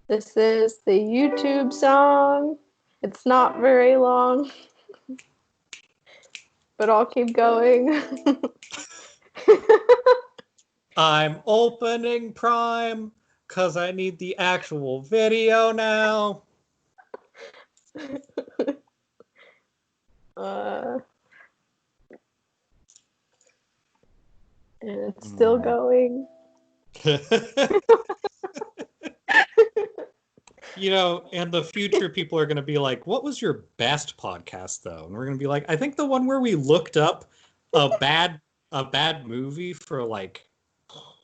This is the YouTube song. It's not very long. But I'll keep going. I'm opening Prime because I need the actual video now. And it's still going. You know, in the future, people are going to be like, what was your best podcast, though? And we're going to be like, I think the one where we looked up a bad movie for like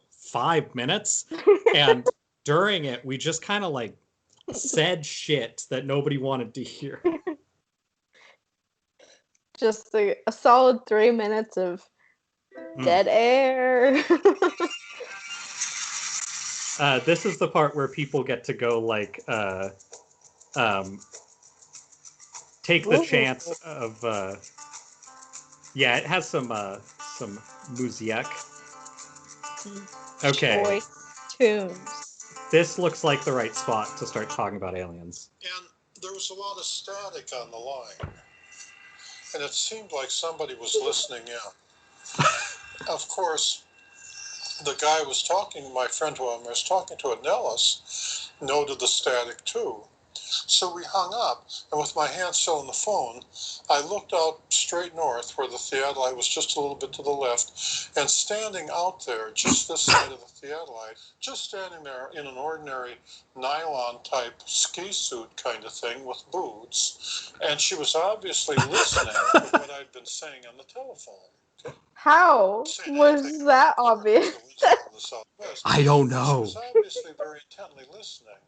5 minutes. And during it, we just kind of like said shit that nobody wanted to hear. Just a solid 3 minutes of dead air. This is the part where people get to go like take the chance of yeah, it has some music. Okay. Choice tunes. This looks like the right spot to start talking about aliens. And there was a lot of static on the line. And it seemed like somebody was listening in. Of course, the guy was talking, my friend who I was talking to at Nellis, noted the static too. So we hung up, and with my hand still on the phone, I looked out straight north where the theodolite was just a little bit to the left, and standing out there, just this side of the theodolite, just standing there in an ordinary nylon-type ski suit kind of thing with boots, and she was obviously listening to what I'd been saying on the telephone. How was that obvious? I don't know. She was obviously very intently listening.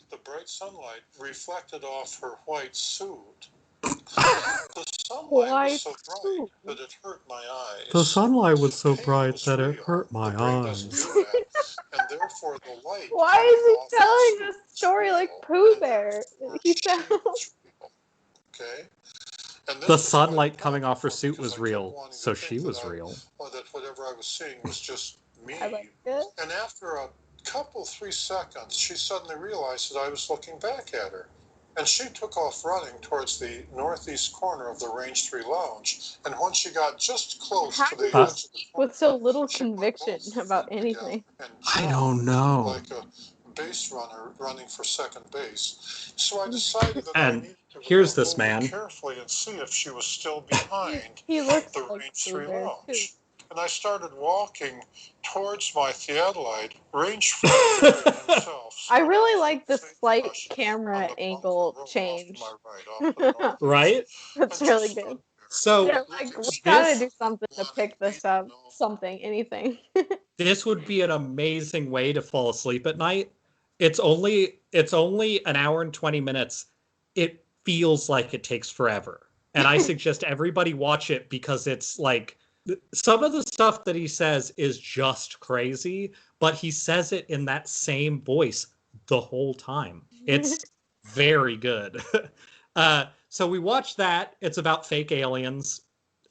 The bright sunlight reflected off her white suit. The sunlight was so bright that it hurt my eyes. The sunlight was so bright that it hurt my eyes. And therefore the light. Why is he telling this story like Pooh Bear? He sounds. Okay. And the sunlight coming off her suit was real, so she was real. Or that whatever I was seeing was just me. I like it. And after a couple, 3 seconds, she suddenly realized that I was looking back at her. And she took off running towards the northeast corner of the Range 3 lounge. And when she got just close to the edge of the corner, with so little conviction about anything. I don't know. Like a base runner running for second base. So I decided that and I needed to here's this man carefully and see if she was still behind He looks the like Range 3 Bear, lounge. too. And I started walking towards my theodolite. Range 3 himself. I really like the slight camera angle change. Right? That's really good. So They're like, we gotta do something to pick this up. Something, anything. This would be an amazing way to fall asleep at night. It's only an hour and 20 minutes. It feels like it takes forever. And I suggest everybody watch it because it's like some of the stuff that he says is just crazy, but he says it in that same voice the whole time. It's very good. So we watched that. It's about fake aliens.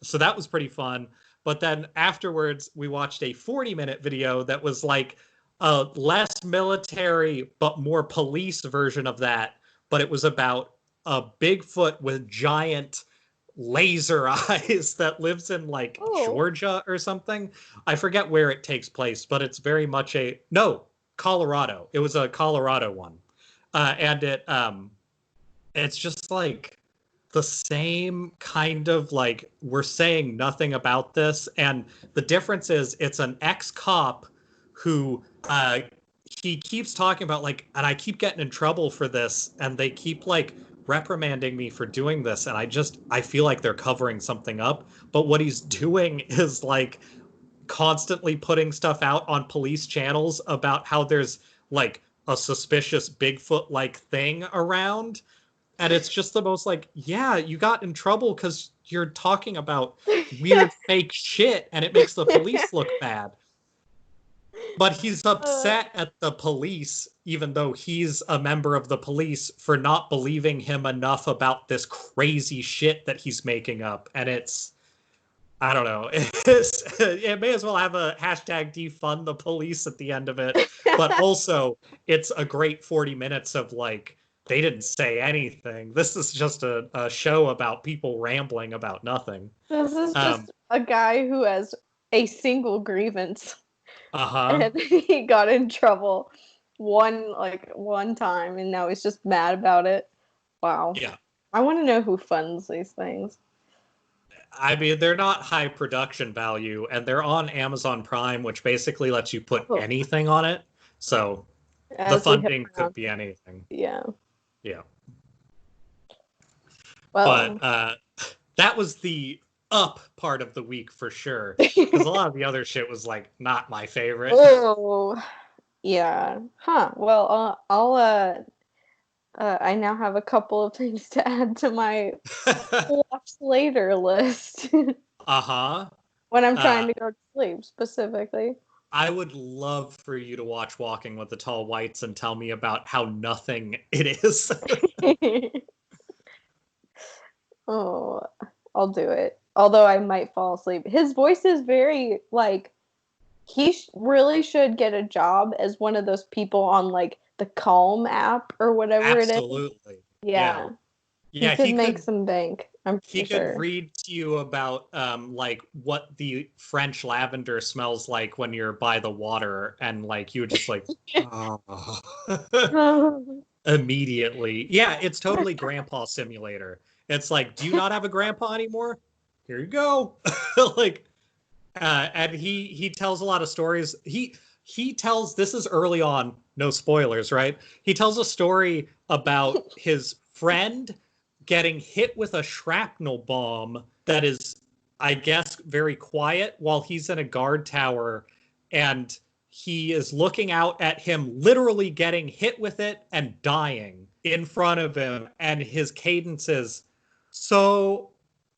So that was pretty fun. But then afterwards, we watched a 40-minute video that was like a less military but more police version of that, but it was about a Bigfoot with giant laser eyes that lives in like Georgia or something. I forget where it takes place, but it's very much Colorado. It was a Colorado one. And it's just like the same kind of like, we're saying nothing about this, and the difference is it's an ex-cop who he keeps talking about like, and I keep getting in trouble for this, and they keep like reprimanding me for doing this, and I feel like they're covering something up, but what he's doing is like constantly putting stuff out on police channels about how there's like a suspicious Bigfoot like thing around. And it's just the most like, yeah, you got in trouble because you're talking about weird fake shit and it makes the police look bad. But he's upset at the police, even though he's a member of the police, for not believing him enough about this crazy shit that he's making up. And it's, I don't know, it may as well have a hashtag defund the police at the end of it. But also, it's a great 40 minutes of like, they didn't say anything. This is just a show about people rambling about nothing. This is just a guy who has a single grievance. And he got in trouble one time, and now he's just mad about it. Wow. Yeah. I want to know who funds these things. I mean, they're not high production value, and they're on Amazon Prime, which basically lets you put anything on it. So the funding could be anything. Yeah. Yeah. Well, but that was the up part of the week for sure, because a lot of the other shit was like not my favorite. Oh, yeah. Huh. Well, I now have a couple of things to add to my watch later list. When I'm trying to go to sleep, specifically. I would love for you to watch Walking with the Tall Whites and tell me about how nothing it is. Oh, I'll do it. Although I might fall asleep. His voice is very, like, he really should get a job as one of those people on, like, the Calm app or whatever it is. Absolutely. Yeah. He could make some bank. He could read to you about like what the French lavender smells like when you're by the water, and like you would just like immediately. Yeah, it's totally Grandpa Simulator. It's like, do you not have a grandpa anymore? Here you go. Like, and he tells a lot of stories. He tells, this is early on, no spoilers, right? He tells a story about his friend getting hit with a shrapnel bomb that is, I guess, very quiet while he's in a guard tower, and he is looking out at him literally getting hit with it and dying in front of him, and his cadence is, so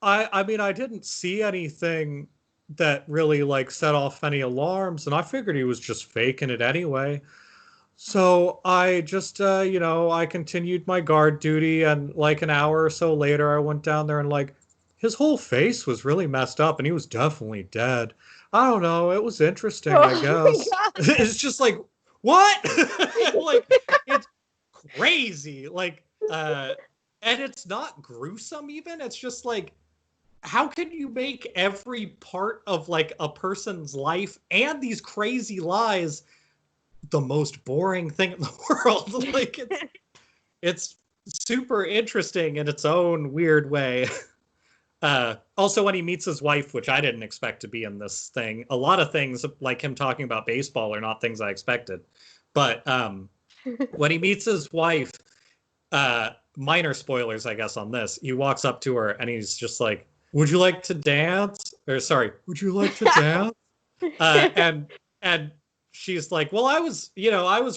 I mean, I didn't see anything that really like set off any alarms, and I figured he was just faking it anyway. So I just, I continued my guard duty, and like an hour or so later, I went down there and like, his whole face was really messed up, and he was definitely dead. I don't know. It was interesting, I guess. It's just like, what? Like, it's crazy. Like, and it's not gruesome even. It's just like, how can you make every part of like a person's life and these crazy lies the most boring thing in the world? Like, it's super interesting in its own weird way. Also, when he meets his wife, which I didn't expect to be in this thing, a lot of things like him talking about baseball are not things I expected. But when he meets his wife, minor spoilers, I guess, on this, he walks up to her and he's just like, would you like to dance? Or sorry, would you like to dance? And she's like, well, I was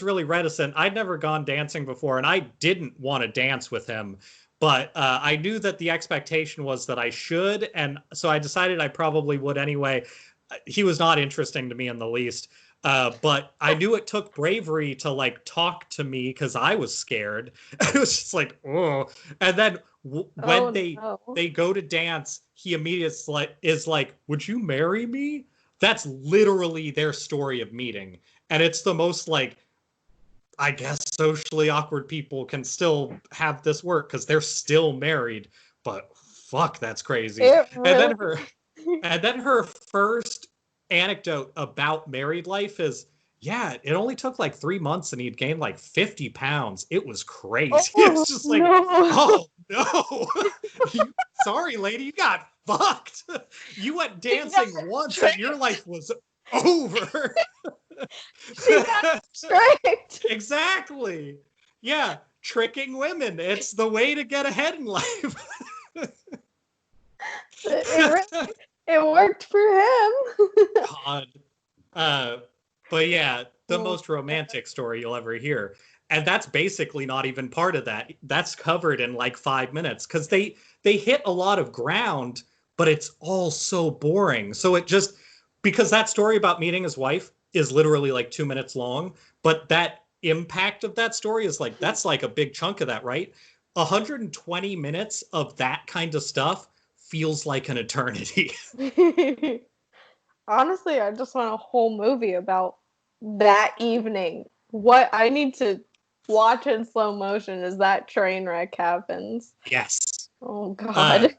really reticent. I'd never gone dancing before, and I didn't want to dance with him. But I knew that the expectation was that I should, and so I decided I probably would anyway. He was not interesting to me in the least. But I knew it took bravery to like talk to me because I was scared. It was just like, oh. And then when they go to dance, he immediately is like, would you marry me? That's literally their story of meeting. And it's the most, like, I guess socially awkward people can still have this work because they're still married. But fuck, that's crazy. It And really... then her first anecdote about married life is, yeah, it only took like 3 months and he'd gained like 50 pounds. It was crazy. Oh, It's just like, no. oh no. Sorry, lady, you got fucked. You went dancing once and your life was over. She got tricked. Exactly. Yeah, tricking women. It's the way to get ahead in life. It worked for him. God. But yeah, the most romantic story you'll ever hear. And that's basically not even part of that. That's covered in like 5 minutes because they hit a lot of ground, but it's all so boring. So it just, because that story about meeting his wife is literally like 2 minutes long, but that impact of that story is like, that's like a big chunk of that, right? 120 minutes of that kind of stuff feels like an eternity. Honestly, I just want a whole movie about that evening. What I need to watch in slow motion as that train wreck happens. Yes. Oh God.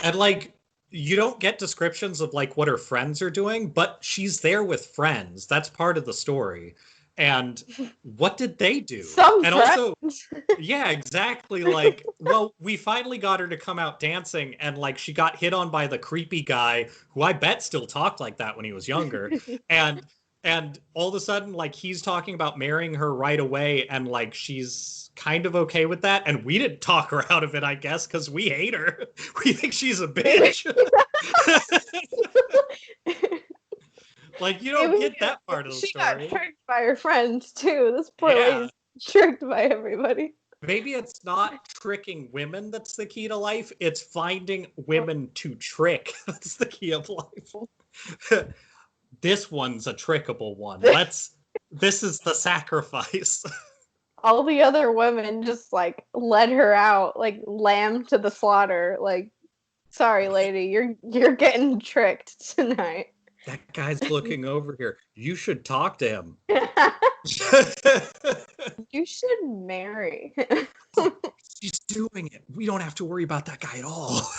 And like, you don't get descriptions of like what her friends are doing, but she's there with friends. That's part of the story. And what did they do? Some and friends. Also, yeah, exactly. Like, well, we finally got her to come out dancing, and like she got hit on by the creepy guy who I bet still talked like that when he was younger. and all of a sudden, like, he's talking about marrying her right away, and like she's kind of okay with that. And we didn't talk her out of it, I guess, because we hate her. We think she's a bitch. Like, you don't get that part of the story. She got tricked by her friends, too. This poor lady's tricked by everybody. Maybe it's not tricking women that's the key to life. It's finding women to trick. That's the key of life. This one's a trickable one. This is the sacrifice. All the other women just, like, led her out, like, lamb to the slaughter. Like, sorry, lady, you're getting tricked tonight. That guy's looking over here. You should talk to him. You should marry. She's doing it. We don't have to worry about that guy at all.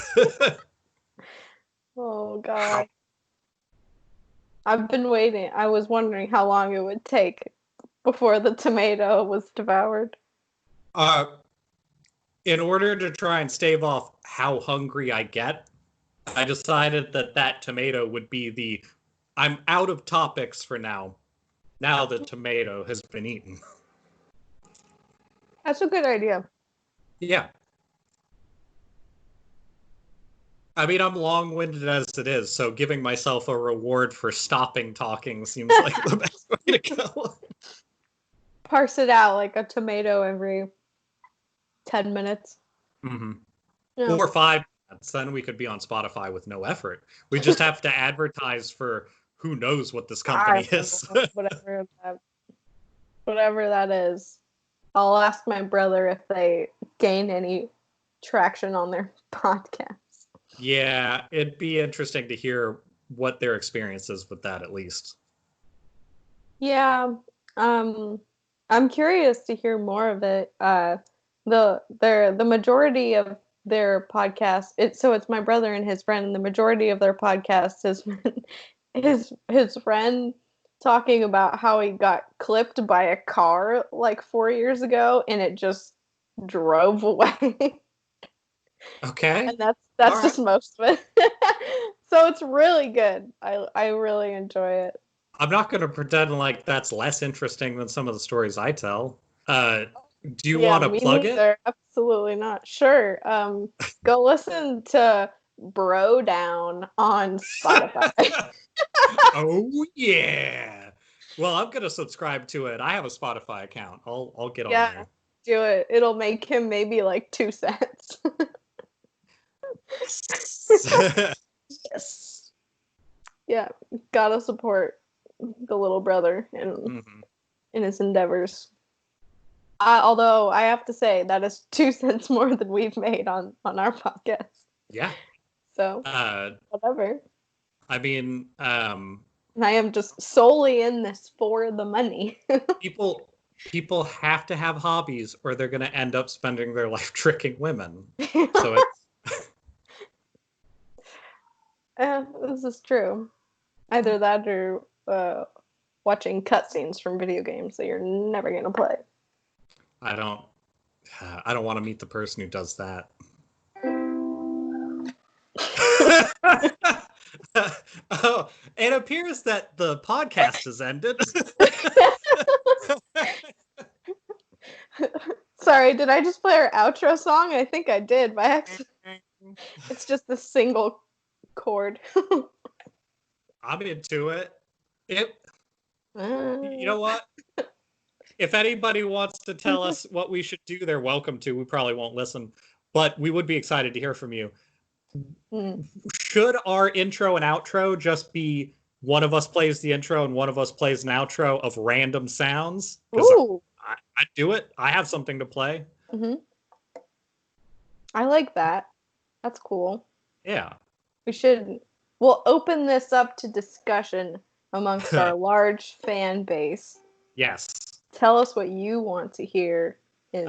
Oh, God. I've been waiting. I was wondering how long it would take before the tomato was devoured. In order to try and stave off how hungry I get, I decided that tomato would be the I'm out of topics for now. Now the tomato has been eaten. That's a good idea. Yeah. I mean, I'm long-winded as it is, so giving myself a reward for stopping talking seems like the best way to go. Parse it out like a tomato every 10 minutes. Mm-hmm. Yeah. Or 5 minutes. Then we could be on Spotify with no effort. We just have to advertise for who knows what this company is. Whatever that is. I'll ask my brother if they gain any traction on their podcast. Yeah, it'd be interesting to hear what their experience is with that, at least. Yeah, I'm curious to hear more of it. The majority of their podcast, it's my brother and his friend, and the majority of their podcast has been his friend talking about how he got clipped by a car like 4 years ago, and it just drove away. Okay. And that's just most of it. So it's really good. I really enjoy it. I'm not going to pretend like that's less interesting than some of the stories I tell. Do you want to plug it? Absolutely not. Sure. Go listen to Bro Down on Spotify. Oh yeah. Well, I'm going to subscribe to it. I have a Spotify account. I'll get on there. Do it. It'll make him maybe like 2 cents. Yes. Yeah, gotta support the little brother in his endeavors. Although I have to say that is 2 cents more than we've made on our podcast. Yeah. So whatever. I mean, And I am just solely in this for the money. people have to have hobbies or they're going to end up spending their life tricking women. So it's This is true. Either that or watching cutscenes from video games that you're never gonna play. I don't want to meet the person who does that. Oh, it appears that the podcast has ended. Sorry, did I just play our outro song? I think I did by accident. It's just the single chord. I'm into it. You know what? If anybody wants to tell us what we should do, they're welcome to. We probably won't listen, but we would be excited to hear from you. Should our intro and outro just be one of us plays the intro and one of us plays an outro of random sounds? Ooh. I do it. I have something to play. Mm-hmm. I like that. That's cool. Yeah. We'll open this up to discussion amongst our large fan base. Yes. Tell us what you want to hear in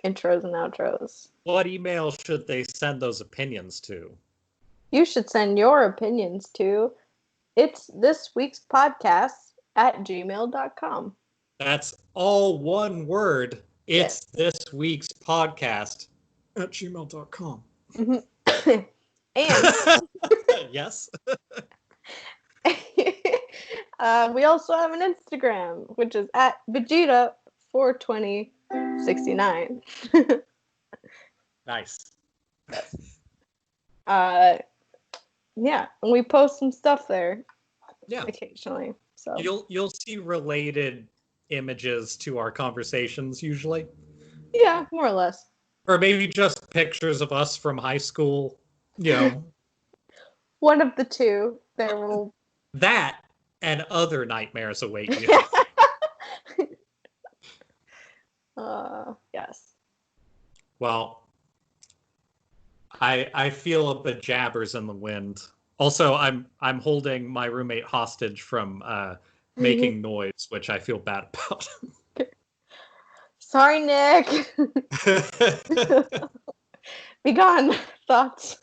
intros and outros. What email should they send those opinions to? You should send your opinions to it's this week's podcast at gmail.com. That's all one word. It's Yes. this week's podcast at gmail.com. Mm-hmm. And yes. We also have an Instagram, which is at Vegeta42069. Nice. Yeah, and we post some stuff there. Yeah. Occasionally. So You'll see related images to our conversations usually. Yeah, more or less. Or maybe just pictures of us from high school, you know. One of the two. There will That and other nightmares await you. Yes. Well, I feel a bejabbers in the wind. Also, I'm holding my roommate hostage from making noise, which I feel bad about. Sorry, Nick. Be gone. Thoughts.